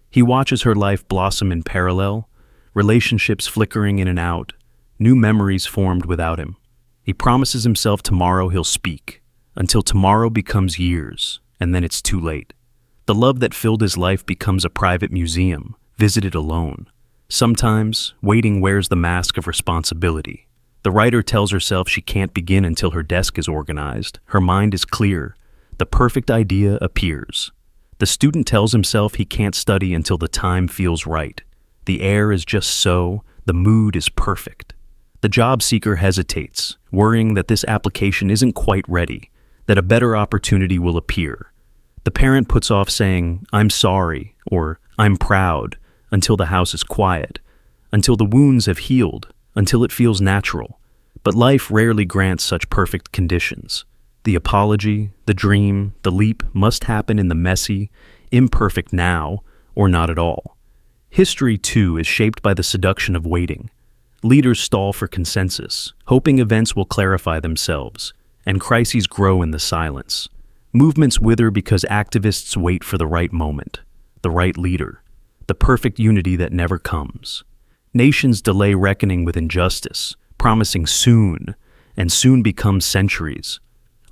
He watches her life blossom in parallel, relationships flickering in and out, new memories formed without him. He promises himself tomorrow he'll speak, until tomorrow becomes years, and then it's too late. The love that filled his life becomes a private museum, visited alone. Sometimes, waiting wears the mask of responsibility. The writer tells herself she can't begin until her desk is organized, her mind is clear, the perfect idea appears. The student tells himself he can't study until the time feels right. The air is just so, the mood is perfect. The job seeker hesitates, worrying that this application isn't quite ready, that a better opportunity will appear. The parent puts off saying, "I'm sorry," or "I'm proud," until the house is quiet, until the wounds have healed, until it feels natural. But life rarely grants such perfect conditions. The apology, the dream, the leap must happen in the messy, imperfect now, or not at all. History, too, is shaped by the seduction of waiting. Leaders stall for consensus, hoping events will clarify themselves, and crises grow in the silence. Movements wither because activists wait for the right moment, the right leader, the perfect unity that never comes. Nations delay reckoning with injustice, promising soon, and soon becomes centuries.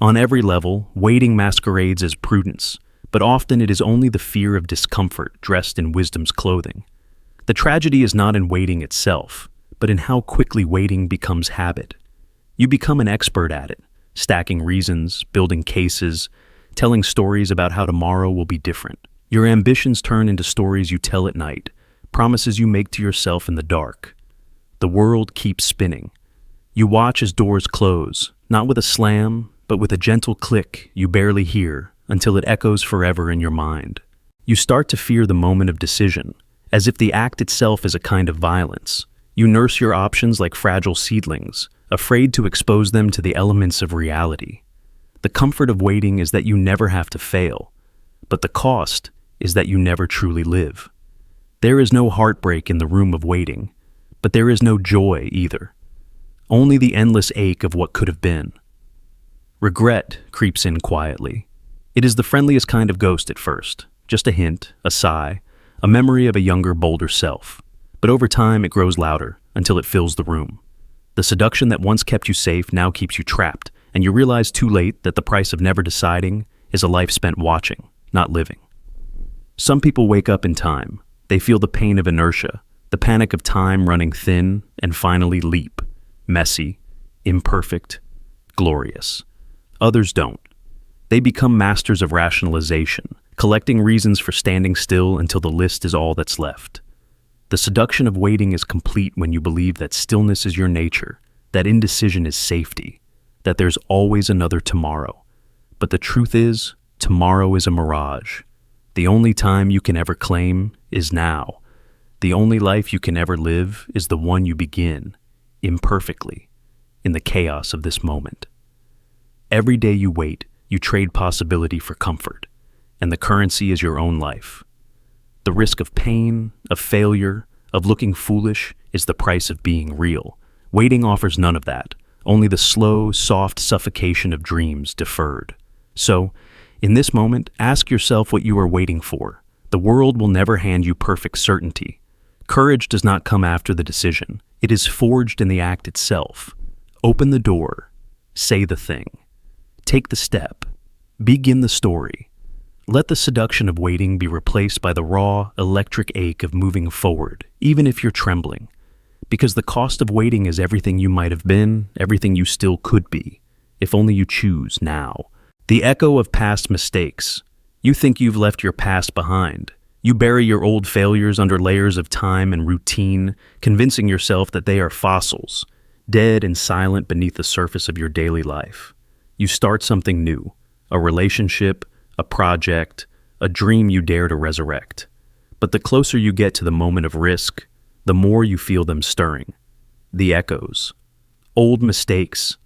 On every level, waiting masquerades as prudence, but often it is only the fear of discomfort dressed in wisdom's clothing. The tragedy is not in waiting itself, but in how quickly waiting becomes habit. You become an expert at it, stacking reasons, building cases, telling stories about how tomorrow will be different. Your ambitions turn into stories you tell at night, promises you make to yourself in the dark. The world keeps spinning. You watch as doors close, not with a slam, but with a gentle click you barely hear until it echoes forever in your mind. You start to fear the moment of decision, as if the act itself is a kind of violence. You nurse your options like fragile seedlings, afraid to expose them to the elements of reality. The comfort of waiting is that you never have to fail, but the cost is that you never truly live. There is no heartbreak in the room of waiting, but there is no joy either. Only the endless ache of what could have been. Regret creeps in quietly. It is the friendliest kind of ghost at first, just a hint, a sigh, a memory of a younger, bolder self. But over time it grows louder until it fills the room. The seduction that once kept you safe now keeps you trapped, and you realize too late that the price of never deciding is a life spent watching, not living. Some people wake up in time. They feel the pain of inertia, the panic of time running thin, and finally leap. Messy, imperfect, glorious. Others don't. They become masters of rationalization, collecting reasons for standing still until the list is all that's left. The seduction of waiting is complete when you believe that stillness is your nature, that indecision is safety, that there's always another tomorrow. But the truth is, tomorrow is a mirage. The only time you can ever claim is now. The only life you can ever live is the one you begin, imperfectly, in the chaos of this moment. Every day you wait, you trade possibility for comfort, and the currency is your own life. The risk of pain, of failure, of looking foolish is the price of being real. Waiting offers none of that, only the slow, soft suffocation of dreams deferred. So, in this moment, ask yourself what you are waiting for. The world will never hand you perfect certainty. Courage does not come after the decision. It is forged in the act itself. Open the door. Say the thing. Take the step. Begin the story. Let the seduction of waiting be replaced by the raw, electric ache of moving forward, even if you're trembling. Because the cost of waiting is everything you might have been, everything you still could be, if only you choose now. The echo of past mistakes. You think you've left your past behind. You bury your old failures under layers of time and routine, convincing yourself that they are fossils, dead and silent beneath the surface of your daily life. You start something new, a relationship, a project, a dream you dare to resurrect. But the closer you get to the moment of risk, the more you feel them stirring. The echoes. Old mistakes,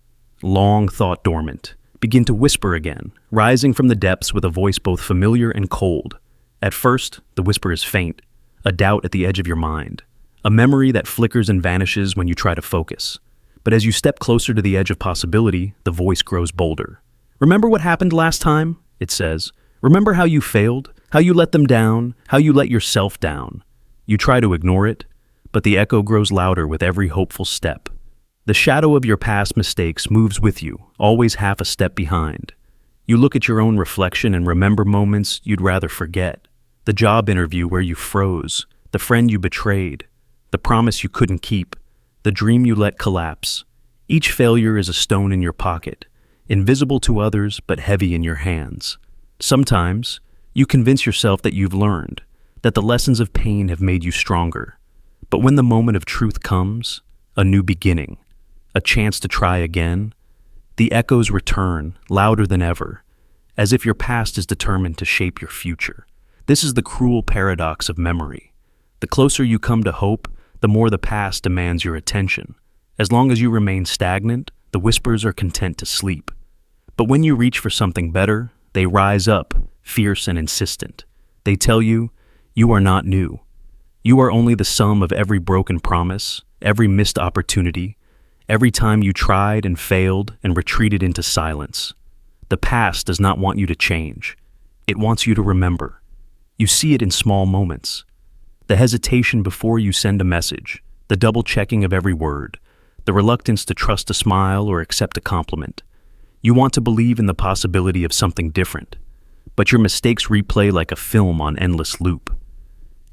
long thought dormant, begin to whisper again, rising from the depths with a voice both familiar and cold. At first, the whisper is faint, a doubt at the edge of your mind, a memory that flickers and vanishes when you try to focus. But as you step closer to the edge of possibility, the voice grows bolder. Remember what happened last time? It says. Remember how you failed? How you let them down? How you let yourself down? You try to ignore it, but the echo grows louder with every hopeful step. The shadow of your past mistakes moves with you, always half a step behind. You look at your own reflection and remember moments you'd rather forget. The job interview where you froze, the friend you betrayed, the promise you couldn't keep, the dream you let collapse. Each failure is a stone in your pocket, invisible to others but heavy in your hands. Sometimes, you convince yourself that you've learned, that the lessons of pain have made you stronger. But when the moment of truth comes, a new beginning, a chance to try again, the echoes return, louder than ever, as if your past is determined to shape your future. This is the cruel paradox of memory. The closer you come to hope, the more the past demands your attention. As long as you remain stagnant, the whispers are content to sleep. But when you reach for something better, they rise up, fierce and insistent. They tell you, you are not new. You are only the sum of every broken promise, every missed opportunity, every time you tried and failed and retreated into silence. The past does not want you to change. It wants you to remember. You see it in small moments. The hesitation before you send a message, the double-checking of every word, the reluctance to trust a smile or accept a compliment. You want to believe in the possibility of something different, but your mistakes replay like a film on endless loop.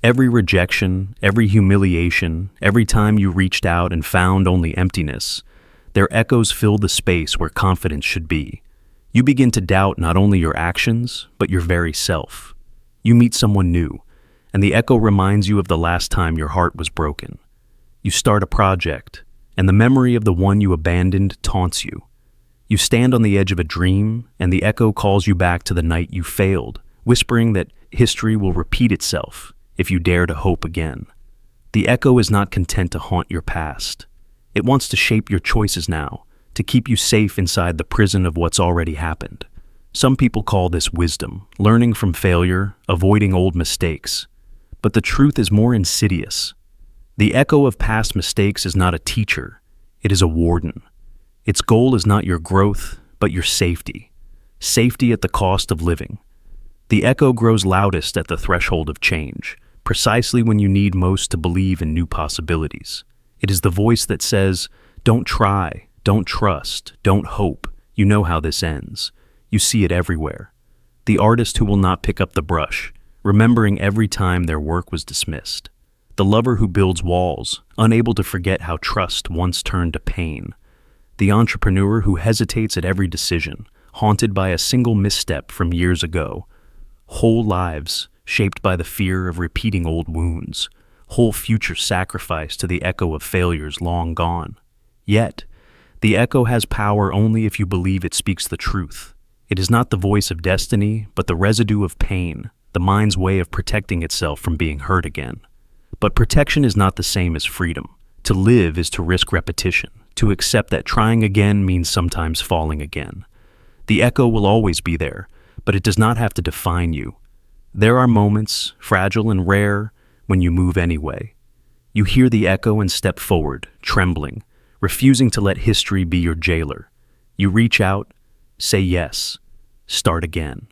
Every rejection, every humiliation, every time you reached out and found only emptiness, their echoes fill the space where confidence should be. You begin to doubt not only your actions, but your very self. You meet someone new, and the echo reminds you of the last time your heart was broken. You start a project, and the memory of the one you abandoned taunts you. You stand on the edge of a dream, and the echo calls you back to the night you failed, whispering that history will repeat itself if you dare to hope again. The echo is not content to haunt your past. It wants to shape your choices now, to keep you safe inside the prison of what's already happened. Some people call this wisdom, learning from failure, avoiding old mistakes. But the truth is more insidious. The echo of past mistakes is not a teacher, it is a warden. Its goal is not your growth, but your safety. Safety at the cost of living. The echo grows loudest at the threshold of change, precisely when you need most to believe in new possibilities. It is the voice that says, don't try, don't trust, don't hope. You know how this ends. You see it everywhere. The artist who will not pick up the brush, remembering every time their work was dismissed. The lover who builds walls, unable to forget how trust once turned to pain. The entrepreneur who hesitates at every decision, haunted by a single misstep from years ago. Whole lives shaped by the fear of repeating old wounds. Whole futures sacrificed to the echo of failures long gone. Yet, the echo has power only if you believe it speaks the truth. It is not the voice of destiny, but the residue of pain, the mind's way of protecting itself from being hurt again. But protection is not the same as freedom. To live is to risk repetition, to accept that trying again means sometimes falling again. The echo will always be there, but it does not have to define you. There are moments, fragile and rare, when you move anyway. You hear the echo and step forward, trembling, refusing to let history be your jailer. You reach out, say yes, start again.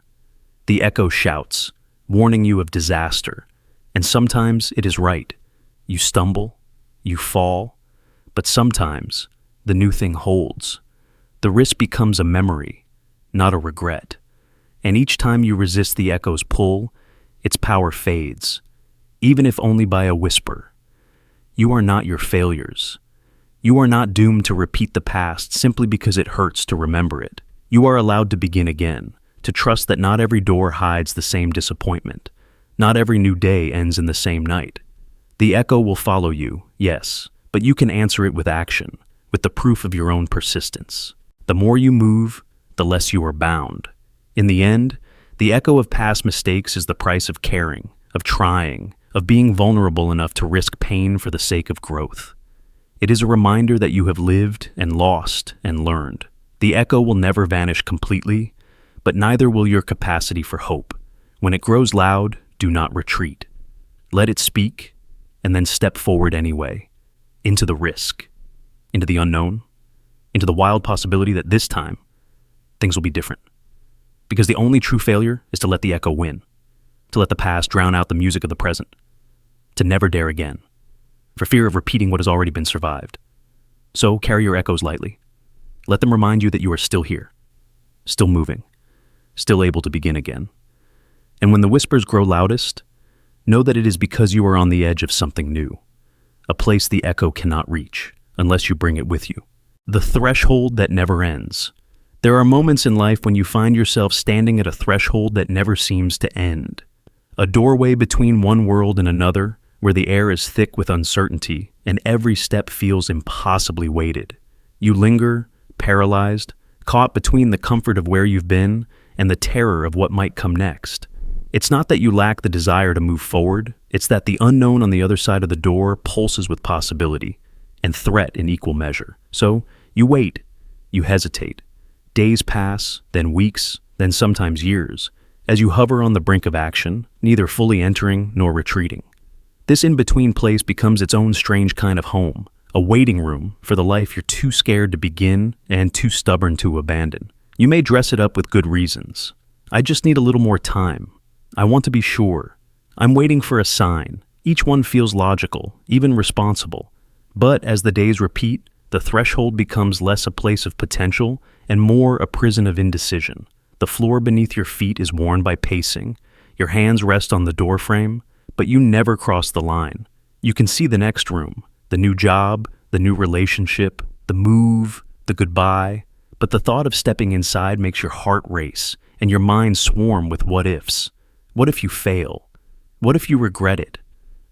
The echo shouts, warning you of disaster, and sometimes it is right. You stumble, you fall, but sometimes the new thing holds. The risk becomes a memory, not a regret. And each time you resist the echo's pull, its power fades, even if only by a whisper. You are not your failures. You are not doomed to repeat the past simply because it hurts to remember it. You are allowed to begin again, to trust that not every door hides the same disappointment. Not every new day ends in the same night. The echo will follow you, yes, but you can answer it with action, with the proof of your own persistence. The more you move, the less you are bound. In the end, the echo of past mistakes is the price of caring, of trying, of being vulnerable enough to risk pain for the sake of growth. It is a reminder that you have lived and lost and learned. The echo will never vanish completely, but neither will your capacity for hope. When it grows loud, do not retreat. Let it speak, and then step forward anyway, into the risk. into the unknown, into the wild possibility that this time, things will be different. Because the only true failure is to let the echo win, to let the past drown out the music of the present, to never dare again, for fear of repeating what has already been survived. So carry your echoes lightly. Let them remind you that you are still here, still moving, still able to begin again. And when the whispers grow loudest, know that it is because you are on the edge of something new, a place the echo cannot reach unless you bring it with you. The threshold that never ends. There are moments in life when you find yourself standing at a threshold that never seems to end. A doorway between one world and another, where the air is thick with uncertainty and every step feels impossibly weighted. You linger, paralyzed, caught between the comfort of where you've been and the terror of what might come next. It's not that you lack the desire to move forward, it's that the unknown on the other side of the door pulses with possibility and threat in equal measure. So you wait, you hesitate. Days pass, then weeks, then sometimes years, as you hover on the brink of action, neither fully entering nor retreating. This in-between place becomes its own strange kind of home, a waiting room for the life you're too scared to begin and too stubborn to abandon. You may dress it up with good reasons. I just need a little more time. I want to be sure. I'm waiting for a sign. Each one feels logical, even responsible. But as the days repeat, the threshold becomes less a place of potential and more a prison of indecision. The floor beneath your feet is worn by pacing. Your hands rest on the doorframe, but you never cross the line. You can see the next room, the new job, the new relationship, the move, the goodbye, but the thought of stepping inside makes your heart race and your mind swarm with what-ifs. What if you fail? What if you regret it?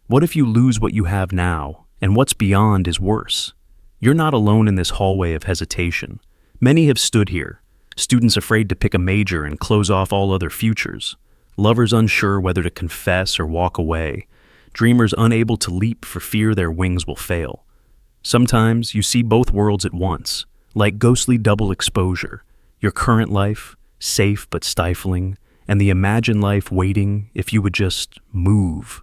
What if you lose what you have now, and what's beyond is worse? You're not alone in this hallway of hesitation. Many have stood here, students afraid to pick a major and close off all other futures, lovers unsure whether to confess or walk away, dreamers unable to leap for fear their wings will fail. Sometimes you see both worlds at once, like ghostly double exposure, your current life, safe but stifling, and the imagined life waiting if you would just move.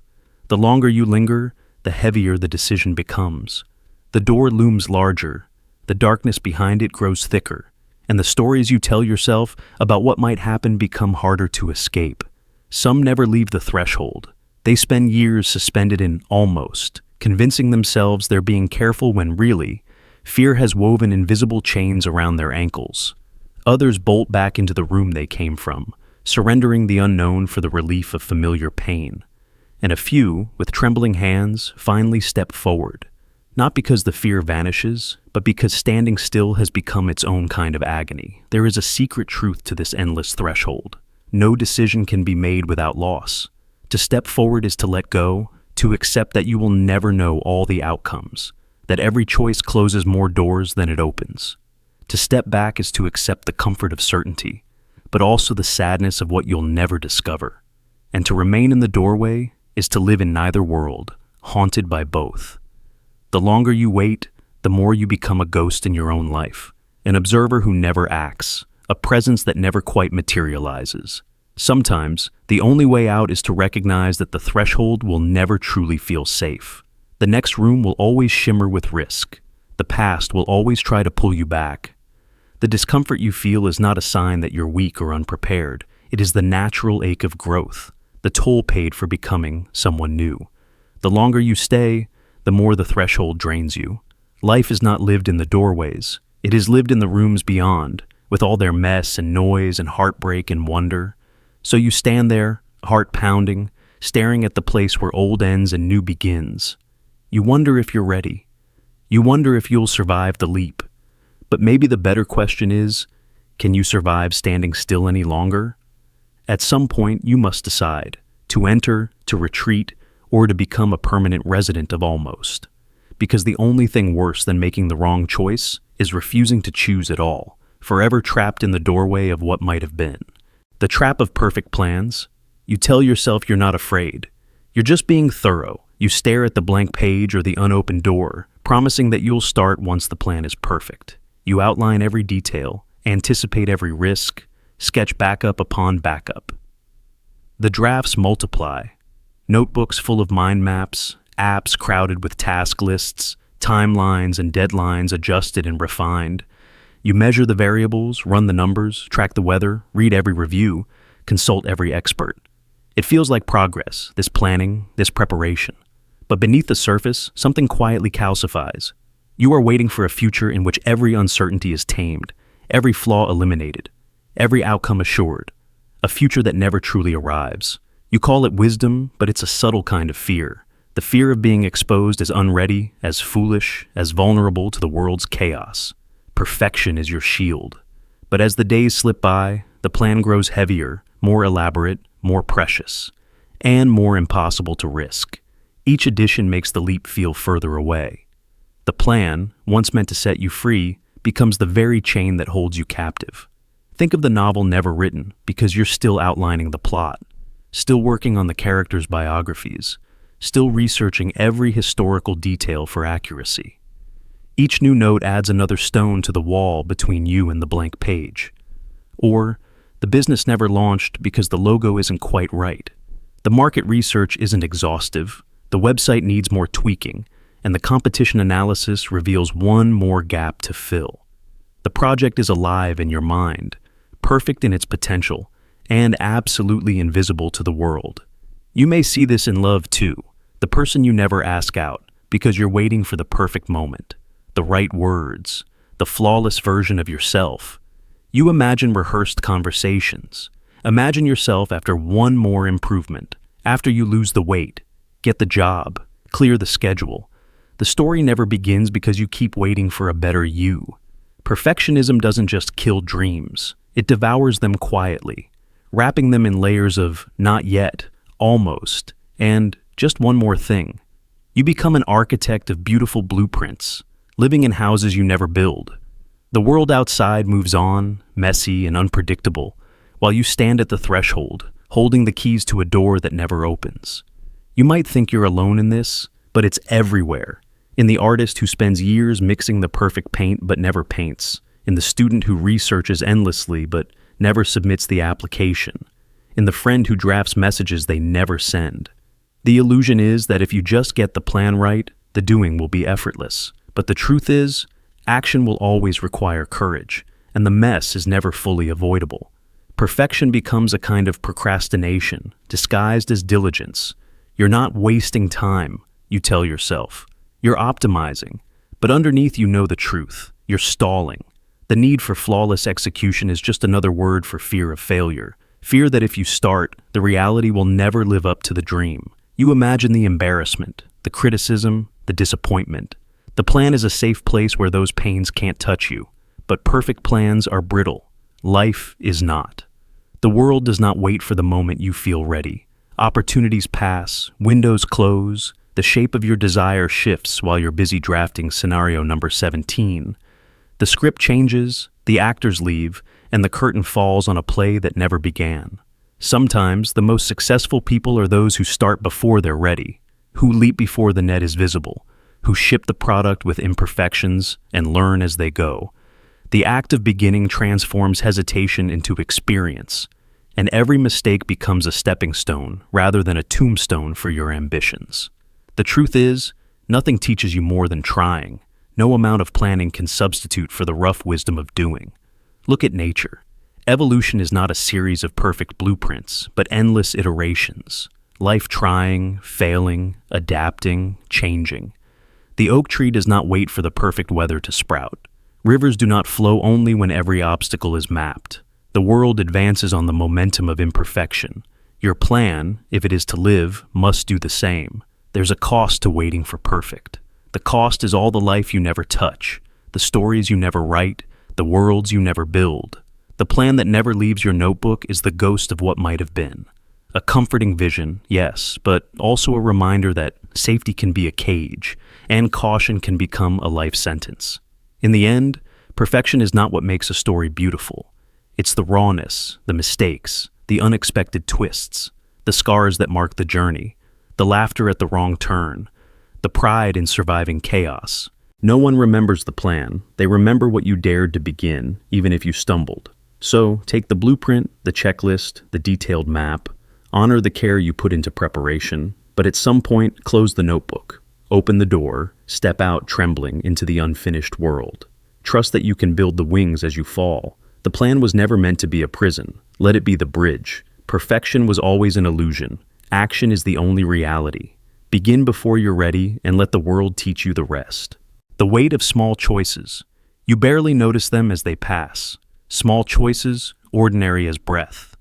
The longer you linger, the heavier the decision becomes. The door looms larger, the darkness behind it grows thicker, and the stories you tell yourself about what might happen become harder to escape. Some never leave the threshold. They spend years suspended in almost, convincing themselves they're being careful when really, fear has woven invisible chains around their ankles. Others bolt back into the room they came from, surrendering the unknown for the relief of familiar pain. And a few, with trembling hands, finally step forward. Not because the fear vanishes, but because standing still has become its own kind of agony. There is a secret truth to this endless threshold. No decision can be made without loss. To step forward is to let go, to accept that you will never know all the outcomes, that every choice closes more doors than it opens. To step back is to accept the comfort of certainty, but also the sadness of what you'll never discover. And to remain in the doorway is to live in neither world, haunted by both. The longer you wait, the more you become a ghost in your own life, an observer who never acts, a presence that never quite materializes. Sometimes, the only way out is to recognize that the threshold will never truly feel safe. The next room will always shimmer with risk. The past will always try to pull you back. The discomfort you feel is not a sign that you're weak or unprepared. It is the natural ache of growth, the toll paid for becoming someone new. The longer you stay, the more the threshold drains you. Life is not lived in the doorways. It is lived in the rooms beyond, with all their mess and noise and heartbreak and wonder. So you stand there, heart pounding, staring at the place where old ends and new begins. You wonder if you're ready. You wonder if you'll survive the leap. But maybe the better question is, can you survive standing still any longer? At some point, you must decide to enter, to retreat, or to become a permanent resident of almost. Because the only thing worse than making the wrong choice is refusing to choose at all, forever trapped in the doorway of what might have been. The trap of perfect plans. You tell yourself you're not afraid. You're just being thorough. You stare at the blank page or the unopened door, promising that you'll start once the plan is perfect. You outline every detail, anticipate every risk, sketch backup upon backup. The drafts multiply. Notebooks full of mind maps, apps crowded with task lists, timelines and deadlines adjusted and refined. You measure the variables, run the numbers, track the weather, read every review, consult every expert. It feels like progress, this planning, this preparation. But beneath the surface, something quietly calcifies. You are waiting for a future in which every uncertainty is tamed, every flaw eliminated, every outcome assured. A future that never truly arrives. You call it wisdom, but it's a subtle kind of fear. The fear of being exposed as unready, as foolish, as vulnerable to the world's chaos. Perfection is your shield. But as the days slip by, the plan grows heavier, more elaborate, more precious, and more impossible to risk. Each addition makes the leap feel further away. The plan, once meant to set you free, becomes the very chain that holds you captive. Think of the novel never written because you're still outlining the plot, still working on the characters' biographies, still researching every historical detail for accuracy. Each new note adds another stone to the wall between you and the blank page. Or, the business never launched because the logo isn't quite right. The market research isn't exhaustive, the website needs more tweaking, and the competition analysis reveals one more gap to fill. The project is alive in your mind, perfect in its potential, and absolutely invisible to the world. You may see this in love too, the person you never ask out because you're waiting for the perfect moment, the right words, the flawless version of yourself. You imagine rehearsed conversations. Imagine yourself after one more improvement, after you lose the weight, get the job, clear the schedule. The story never begins because you keep waiting for a better you. Perfectionism doesn't just kill dreams, it devours them quietly, wrapping them in layers of not yet, almost, and just one more thing. You become an architect of beautiful blueprints, living in houses you never build. The world outside moves on, messy and unpredictable, while you stand at the threshold, holding the keys to a door that never opens. You might think you're alone in this, but it's everywhere. In the artist who spends years mixing the perfect paint but never paints, in the student who researches endlessly but never submits the application, in the friend who drafts messages they never send. The illusion is that if you just get the plan right, the doing will be effortless. But the truth is, action will always require courage, and the mess is never fully avoidable. Perfection becomes a kind of procrastination, disguised as diligence. You're not wasting time, you tell yourself. You're optimizing, but underneath you know the truth. You're stalling. The need for flawless execution is just another word for fear of failure. Fear that if you start, the reality will never live up to the dream. You imagine the embarrassment, the criticism, the disappointment. The plan is a safe place where those pains can't touch you. But perfect plans are brittle. Life is not. The world does not wait for the moment you feel ready. Opportunities pass, windows close, the shape of your desire shifts while you're busy drafting scenario number 17. The script changes, the actors leave, and the curtain falls on a play that never began. Sometimes the most successful people are those who start before they're ready, who leap before the net is visible, who ship the product with imperfections and learn as they go. The act of beginning transforms hesitation into experience, and every mistake becomes a stepping stone rather than a tombstone for your ambitions. The truth is, nothing teaches you more than trying. No amount of planning can substitute for the rough wisdom of doing. Look at nature. Evolution is not a series of perfect blueprints, but endless iterations. Life trying, failing, adapting, changing. The oak tree does not wait for the perfect weather to sprout. Rivers do not flow only when every obstacle is mapped. The world advances on the momentum of imperfection. Your plan, if it is to live, must do the same. There's a cost to waiting for perfect. The cost is all the life you never touch, the stories you never write, the worlds you never build. The plan that never leaves your notebook is the ghost of what might have been. A comforting vision, yes, but also a reminder that safety can be a cage, and caution can become a life sentence. In the end, perfection is not what makes a story beautiful. It's the rawness, the mistakes, the unexpected twists, the scars that mark the journey, the laughter at the wrong turn, the pride in surviving chaos. No one remembers the plan. They remember what you dared to begin, even if you stumbled. So, take the blueprint, the checklist, the detailed map, honor the care you put into preparation, but at some point, close the notebook, open the door, Step out trembling into the unfinished world. Trust that you can build the wings as you fall. The plan was never meant to be a prison. Let it be the bridge. Perfection was always an illusion. Action is the only reality. Begin before you're ready and let the world teach you the rest. The weight of small choices. You barely notice them as they pass. Small choices, ordinary as breath.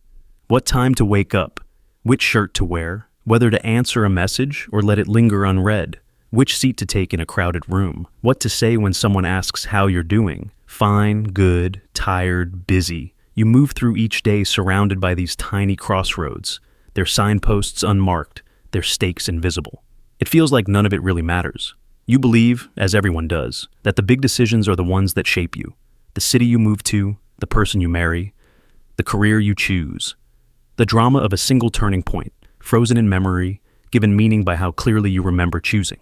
What time to wake up? Which shirt to wear? Whether to answer a message or let it linger unread? Which seat to take in a crowded room? What to say when someone asks how you're doing? Fine, good, tired, busy. You move through each day surrounded by these tiny crossroads, their signposts unmarked, their stakes invisible. It feels like none of it really matters. You believe, as everyone does, that the big decisions are the ones that shape you. The city you move to, the person you marry, the career you choose. The drama of a single turning point, frozen in memory, given meaning by how clearly you remember choosing.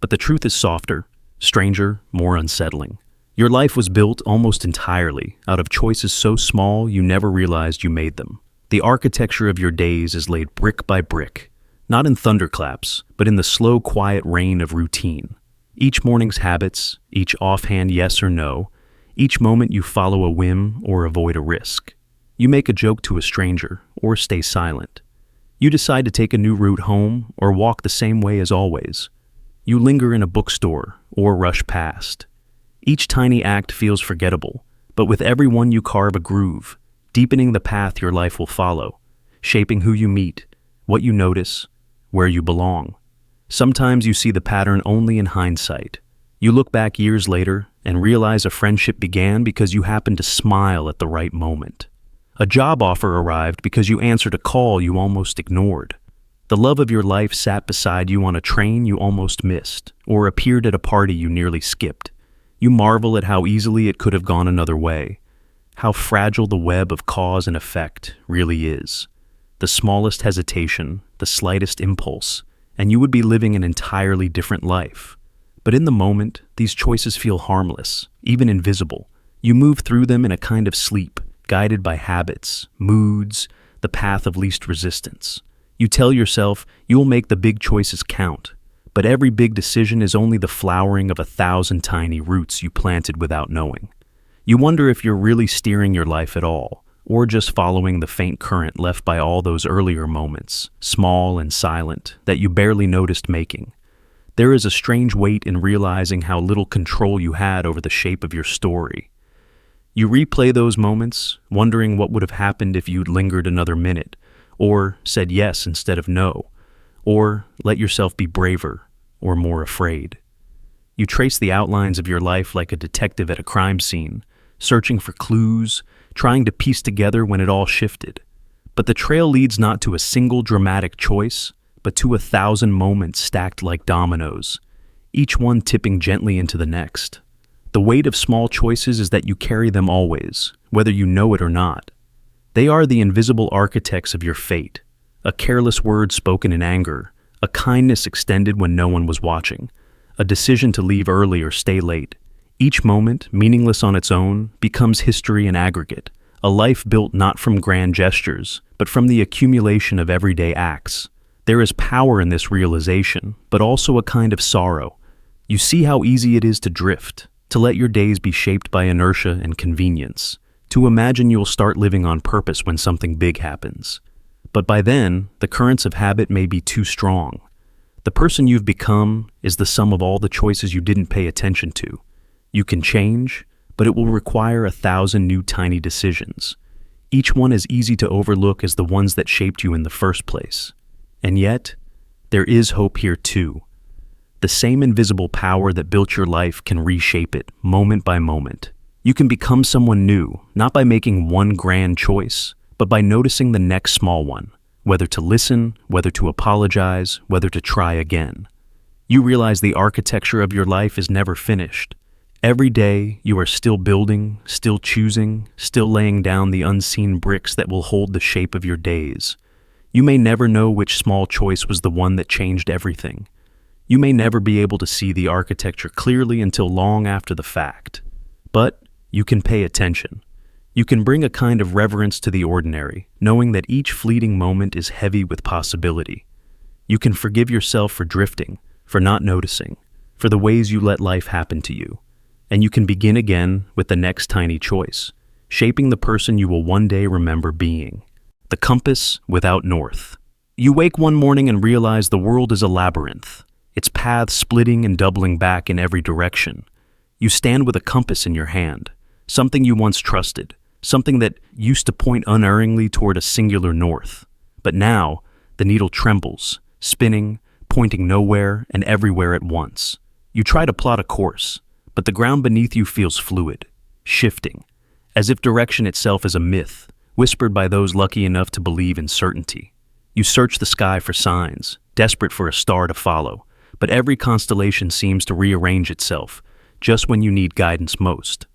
But the truth is softer, stranger, more unsettling. Your life was built almost entirely out of choices so small you never realized you made them. The architecture of your days is laid brick by brick, not in thunderclaps, but in the slow, quiet rain of routine. Each morning's habits, each offhand yes or no, each moment you follow a whim or avoid a risk. You make a joke to a stranger or stay silent. You decide to take a new route home or walk the same way as always. You linger in a bookstore or rush past. Each tiny act feels forgettable, but with every one you carve a groove, deepening the path your life will follow, shaping who you meet, what you notice, where you belong. Sometimes you see the pattern only in hindsight. You look back years later and realize a friendship began because you happened to smile at the right moment. A job offer arrived because you answered a call you almost ignored. The love of your life sat beside you on a train you almost missed, or appeared at a party you nearly skipped. You marvel at how easily it could have gone another way, how fragile the web of cause and effect really is. The smallest hesitation, the slightest impulse, and you would be living an entirely different life. But in the moment, these choices feel harmless, even invisible. You move through them in a kind of sleep, guided by habits, moods, the path of least resistance. You tell yourself you'll make the big choices count, but every big decision is only the flowering of 1,000 tiny roots you planted without knowing. You wonder if you're really steering your life at all, or just following the faint current left by all those earlier moments, small and silent, that you barely noticed making. There is a strange weight in realizing how little control you had over the shape of your story. You replay those moments, wondering what would have happened if you'd lingered another minute, or said yes instead of no, or let yourself be braver or more afraid. You trace the outlines of your life like a detective at a crime scene, searching for clues, trying to piece together when it all shifted. But the trail leads not to a single dramatic choice, but to 1,000 moments stacked like dominoes, each one tipping gently into the next. The weight of small choices is that you carry them always, whether you know it or not. They are the invisible architects of your fate, a careless word spoken in anger, a kindness extended when no one was watching, a decision to leave early or stay late. Each moment, meaningless on its own, becomes history in aggregate, a life built not from grand gestures, but from the accumulation of everyday acts. There is power in this realization, but also a kind of sorrow. You see how easy it is to drift, to let your days be shaped by inertia and convenience, to imagine you'll start living on purpose when something big happens. But by then, the currents of habit may be too strong. The person you've become is the sum of all the choices you didn't pay attention to. You can change, but it will require 1,000 new tiny decisions, each one as easy to overlook as the ones that shaped you in the first place. And yet, there is hope here too. The same invisible power that built your life can reshape it moment by moment. You can become someone new, not by making one grand choice, but by noticing the next small one, whether to listen, whether to apologize, whether to try again. You realize the architecture of your life is never finished. Every day, you are still building, still choosing, still laying down the unseen bricks that will hold the shape of your days. You may never know which small choice was the one that changed everything. You may never be able to see the architecture clearly until long after the fact. But you can pay attention. You can bring a kind of reverence to the ordinary, knowing that each fleeting moment is heavy with possibility. You can forgive yourself for drifting, for not noticing, for the ways you let life happen to you. And you can begin again with the next tiny choice, shaping the person you will one day remember being. The compass without north. You wake one morning and realize the world is a labyrinth, its paths splitting and doubling back in every direction. You stand with a compass in your hand, something you once trusted, something that used to point unerringly toward a singular north. But now, the needle trembles, spinning, pointing nowhere and everywhere at once. You try to plot a course, but the ground beneath you feels fluid, shifting, as if direction itself is a myth, whispered by those lucky enough to believe in certainty. You search the sky for signs, desperate for a star to follow, but every constellation seems to rearrange itself just when you need guidance most.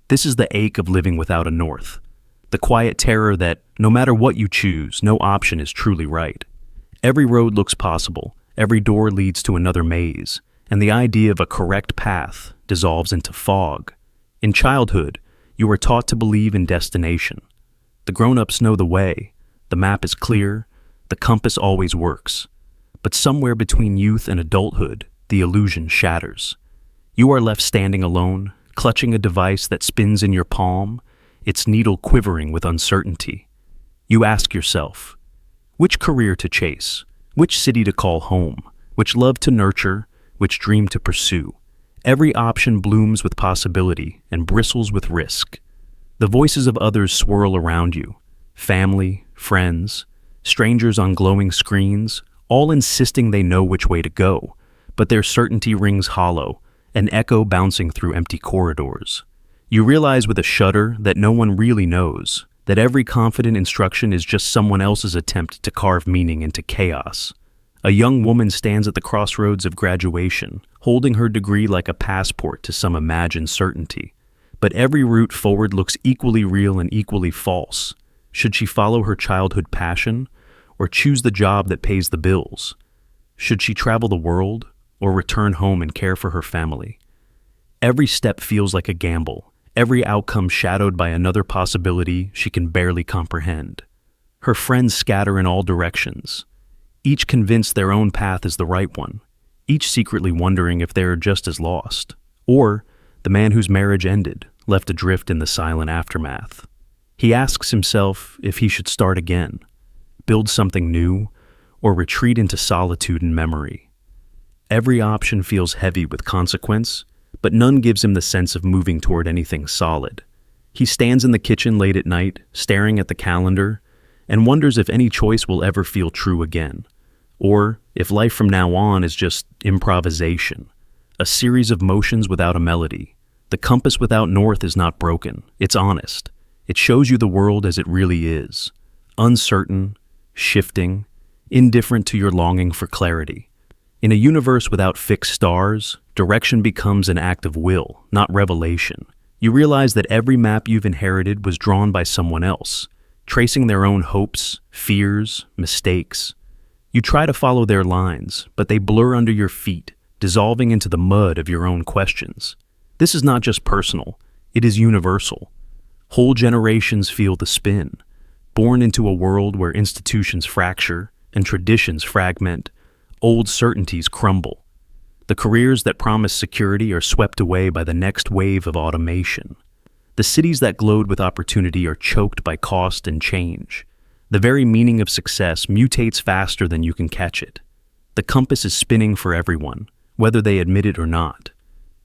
This is the ache of living without a north, the quiet terror that, no matter what you choose, no option is truly right. Every road looks possible, every door leads to another maze, and the idea of a correct path dissolves into fog. In childhood, you are taught to believe in destination. The grown-ups know the way, the map is clear, the compass always works. But somewhere between youth and adulthood, the illusion shatters. You are left standing alone, clutching a device that spins in your palm, its needle quivering with uncertainty. You ask yourself, which career to chase, which city to call home, which love to nurture, which dream to pursue. Every option blooms with possibility and bristles with risk. The voices of others swirl around you, family, friends, strangers on glowing screens, all insisting they know which way to go, but their certainty rings hollow, an echo bouncing through empty corridors. You realize with a shudder that no one really knows, that every confident instruction is just someone else's attempt to carve meaning into chaos. A young woman stands at the crossroads of graduation, holding her degree like a passport to some imagined certainty. But every route forward looks equally real and equally false. Should she follow her childhood passion, or choose the job that pays the bills? Should she travel the world, or return home and care for her family? Every step feels like a gamble, every outcome shadowed by another possibility she can barely comprehend. Her friends scatter in all directions, each convinced their own path is the right one, each secretly wondering if they are just as lost. Or the man whose marriage ended, left adrift in the silent aftermath. He asks himself if he should start again, build something new, or retreat into solitude and memory. Every option feels heavy with consequence, but none gives him the sense of moving toward anything solid. He stands in the kitchen late at night, staring at the calendar, and wonders if any choice will ever feel true again, or if life from now on is just improvisation, a series of motions without a melody. The compass without north is not broken, it's honest. It shows you the world as it really is, uncertain, shifting, indifferent to your longing for clarity. In a universe without fixed stars, direction becomes an act of will, not revelation. You realize that every map you've inherited was drawn by someone else, tracing their own hopes, fears, mistakes. You try to follow their lines, but they blur under your feet, dissolving into the mud of your own questions. This is not just personal, it is universal. Whole generations feel the spin, born into a world where institutions fracture and traditions fragment, old certainties crumble. The careers that promise security are swept away by the next wave of automation. The cities that glowed with opportunity are choked by cost and change. The very meaning of success mutates faster than you can catch it. The compass is spinning for everyone, whether they admit it or not.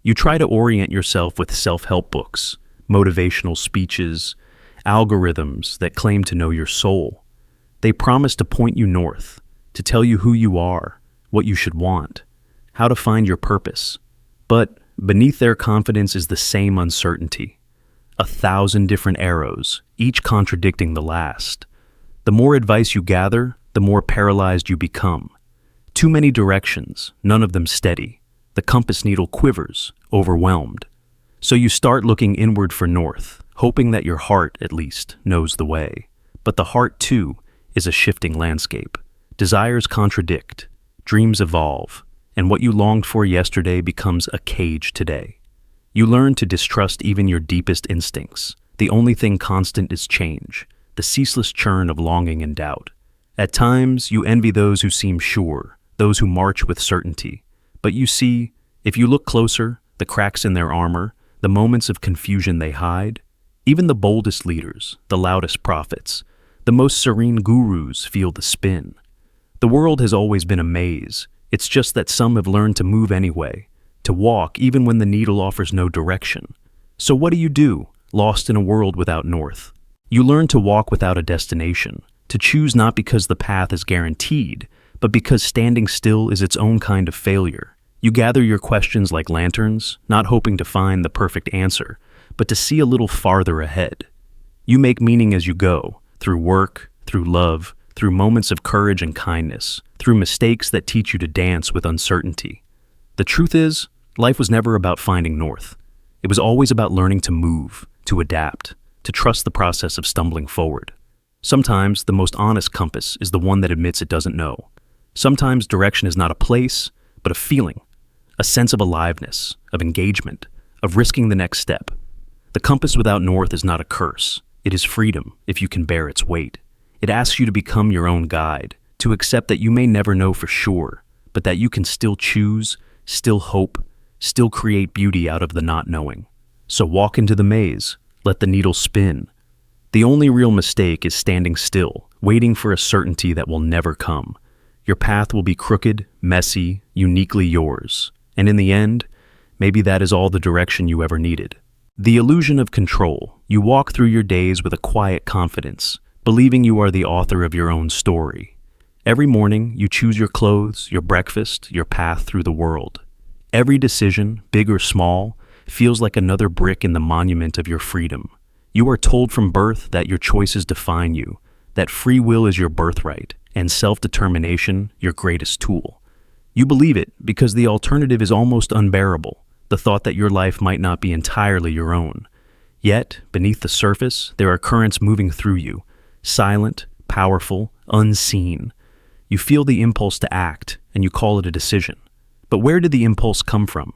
You try to orient yourself with self-help books, motivational speeches, algorithms that claim to know your soul. They promise to point you north, to tell you who you are, what you should want, how to find your purpose. But beneath their confidence is the same uncertainty. 1,000 different arrows, each contradicting the last. The more advice you gather, the more paralyzed you become. Too many directions, none of them steady. The compass needle quivers, overwhelmed. So you start looking inward for north, hoping that your heart, at least, knows the way. But the heart, too, is a shifting landscape. Desires contradict, dreams evolve, and what you longed for yesterday becomes a cage today. You learn to distrust even your deepest instincts. The only thing constant is change, the ceaseless churn of longing and doubt. At times, you envy those who seem sure, those who march with certainty. But you see, If you look closer, the cracks in their armor, the moments of confusion they hide, even the boldest leaders, the loudest prophets, the most serene gurus feel the spin. The world has always been a maze. It's just that some have learned to move anyway, to walk even when the needle offers no direction. So what do, lost in a world without north? You learn to walk without a destination, to choose not because the path is guaranteed, but because standing still is its own kind of failure. You gather your questions like lanterns, not hoping to find the perfect answer, but to see a little farther ahead. You make meaning as you go, through work, through love, through moments of courage and kindness, through mistakes that teach you to dance with uncertainty. The truth is, life was never about finding north. It was always about learning to move, to adapt, to trust the process of stumbling forward. Sometimes the most honest compass is the one that admits it doesn't know. Sometimes direction is not a place, but a feeling, a sense of aliveness, of engagement, of risking the next step. The compass without north is not a curse. It is freedom, if you can bear its weight. It asks you to become your own guide, to accept that you may never know for sure, but that you can still choose, still hope, still create beauty out of the not knowing. So walk into the maze, let the needle spin. The only real mistake is standing still, waiting for a certainty that will never come. Your path will be crooked, messy, uniquely yours. And in the end, maybe that is all the direction you ever needed. The illusion of control. You walk through your days with a quiet confidence, believing you are the author of your own story. Every morning, you choose your clothes, your breakfast, your path through the world. Every decision, big or small, feels like another brick in the monument of your freedom. You are told from birth that your choices define you, that free will is your birthright, and self-determination your greatest tool. You believe it because the alternative is almost unbearable, the thought that your life might not be entirely your own. Yet, beneath the surface, there are currents moving through you, silent, powerful, unseen. You feel the impulse to act, and you call it a decision. But where did the impulse come from?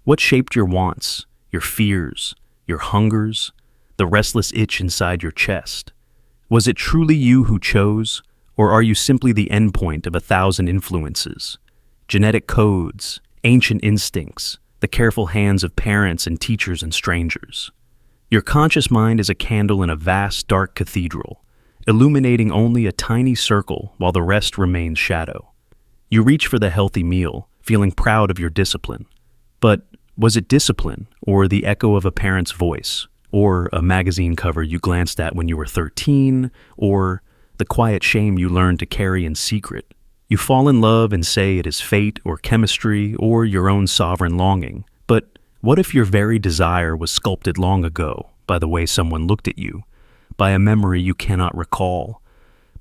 What shaped your wants, your fears, your hungers, the restless itch inside your chest? Was it truly you who chose, or are you simply the endpoint of 1,000 influences? Genetic codes, ancient instincts, the careful hands of parents and teachers and strangers. Your conscious mind is a candle in a vast, dark cathedral, illuminating only a tiny circle while the rest remains shadow. You reach for the healthy meal, feeling proud of your discipline. But was it discipline, or the echo of a parent's voice, or a magazine cover you glanced at when you were 13, or the quiet shame you learned to carry in secret? You fall in love and say it is fate or chemistry or your own sovereign longing. But what if your very desire was sculpted long ago by the way someone looked at you, by a memory you cannot recall,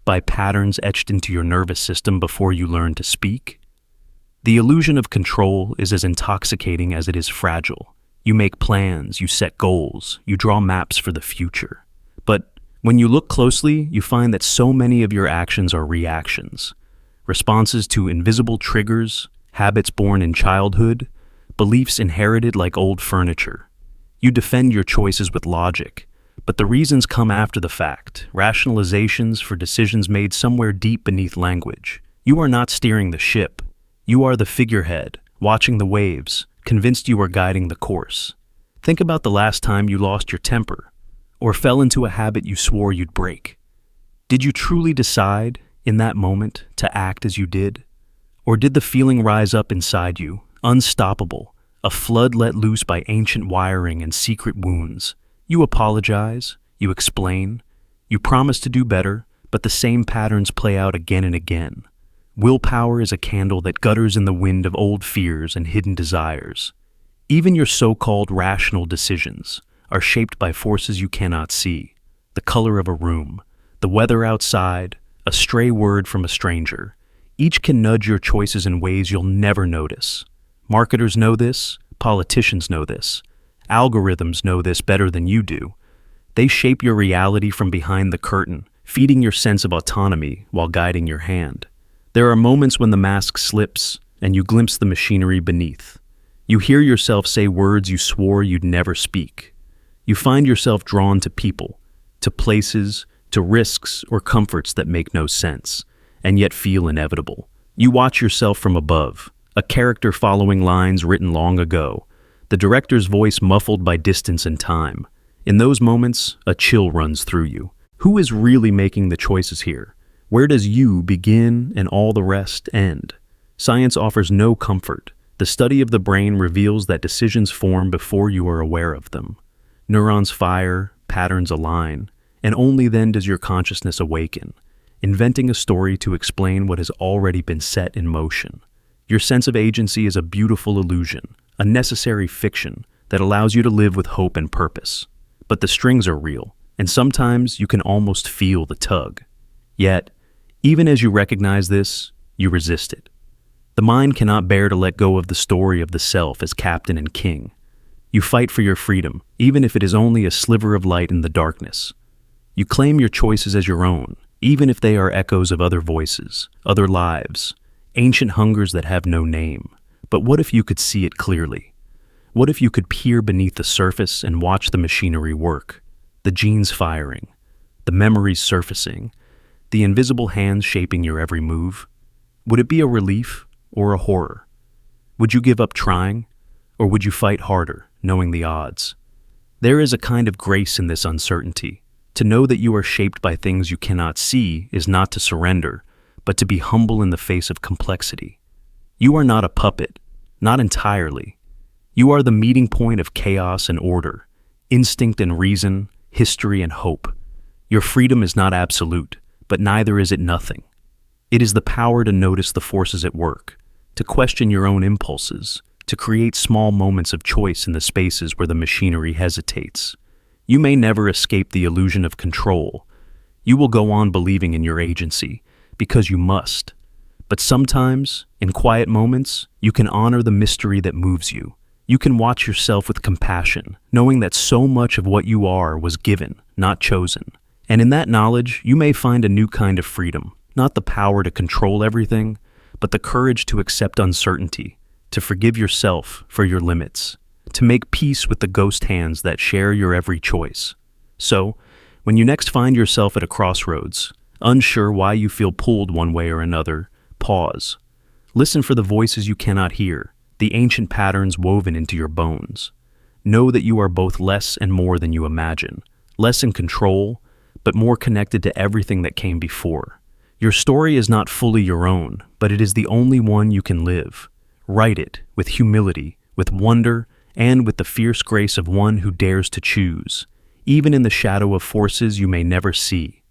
by patterns etched into your nervous system before you learned to speak? The illusion of control is as intoxicating as it is fragile. You make plans, you set goals, you draw maps for the future. But when you look closely, you find that so many of your actions are reactions. Responses to invisible triggers, habits born in childhood, beliefs inherited like old furniture. You defend your choices with logic, but the reasons come after the fact, rationalizations for decisions made somewhere deep beneath language. You are not steering the ship. You are the figurehead, watching the waves, convinced you are guiding the course. Think about the last time you lost your temper, or fell into a habit you swore you'd break. Did you truly decide, in that moment, to act as you did? Or did the feeling rise up inside you, unstoppable, a flood let loose by ancient wiring and secret wounds? You apologize, you explain, you promise to do better, but the same patterns play out again and again. Willpower is a candle that gutters in the wind of old fears and hidden desires. Even your so-called rational decisions are shaped by forces you cannot see. The color of a room, the weather outside, a stray word from a stranger. Each can nudge your choices in ways you'll never notice. Marketers know this, politicians know this. Algorithms know this better than you do. They shape your reality from behind the curtain, feeding your sense of autonomy while guiding your hand. There are moments when the mask slips and you glimpse the machinery beneath. You hear yourself say words you swore you'd never speak. You find yourself drawn to people, to places, to risks or comforts that make no sense, and yet feel inevitable. You watch yourself from above, a character following lines written long ago, the director's voice muffled by distance and time. In those moments, a chill runs through you. Who is really making the choices here? Where does you begin and all the rest end? Science offers no comfort. The study of the brain reveals that decisions form before you are aware of them. Neurons fire, patterns align, and only then does your consciousness awaken, inventing a story to explain what has already been set in motion. Your sense of agency is a beautiful illusion, a necessary fiction that allows you to live with hope and purpose. But the strings are real, and sometimes you can almost feel the tug. Yet, even as you recognize this, you resist it. The mind cannot bear to let go of the story of the self as captain and king. You fight for your freedom, even if it is only a sliver of light in the darkness. You claim your choices as your own, even if they are echoes of other voices, other lives, ancient hungers that have no name. But what if you could see it clearly? What if you could peer beneath the surface and watch the machinery work? The genes firing, the memories surfacing, the invisible hands shaping your every move? Would it be a relief or a horror? Would you give up trying, or would you fight harder, knowing the odds? There is a kind of grace in this uncertainty. To know that you are shaped by things you cannot see is not to surrender, but to be humble in the face of complexity. You are not a puppet, not entirely. You are the meeting point of chaos and order, instinct and reason, history and hope. Your freedom is not absolute, but neither is it nothing. It is the power to notice the forces at work, to question your own impulses, to create small moments of choice in the spaces where the machinery hesitates. You may never escape the illusion of control. You will go on believing in your agency, because you must. But sometimes, in quiet moments, you can honor the mystery that moves you. You can watch yourself with compassion, knowing that so much of what you are was given, not chosen. And in that knowledge, you may find a new kind of freedom, not the power to control everything, but the courage to accept uncertainty, to forgive yourself for your limits, to make peace with the ghost hands that share your every choice. So, when you next find yourself at a crossroads, unsure why you feel pulled one way or another, pause. Listen for the voices you cannot hear, the ancient patterns woven into your bones. Know that you are both less and more than you imagine, less in control, but more connected to everything that came before. Your story is not fully your own, but it is the only one you can live. Write it with humility, with wonder, and with the fierce grace of one who dares to choose, even in the shadow of forces you may never see.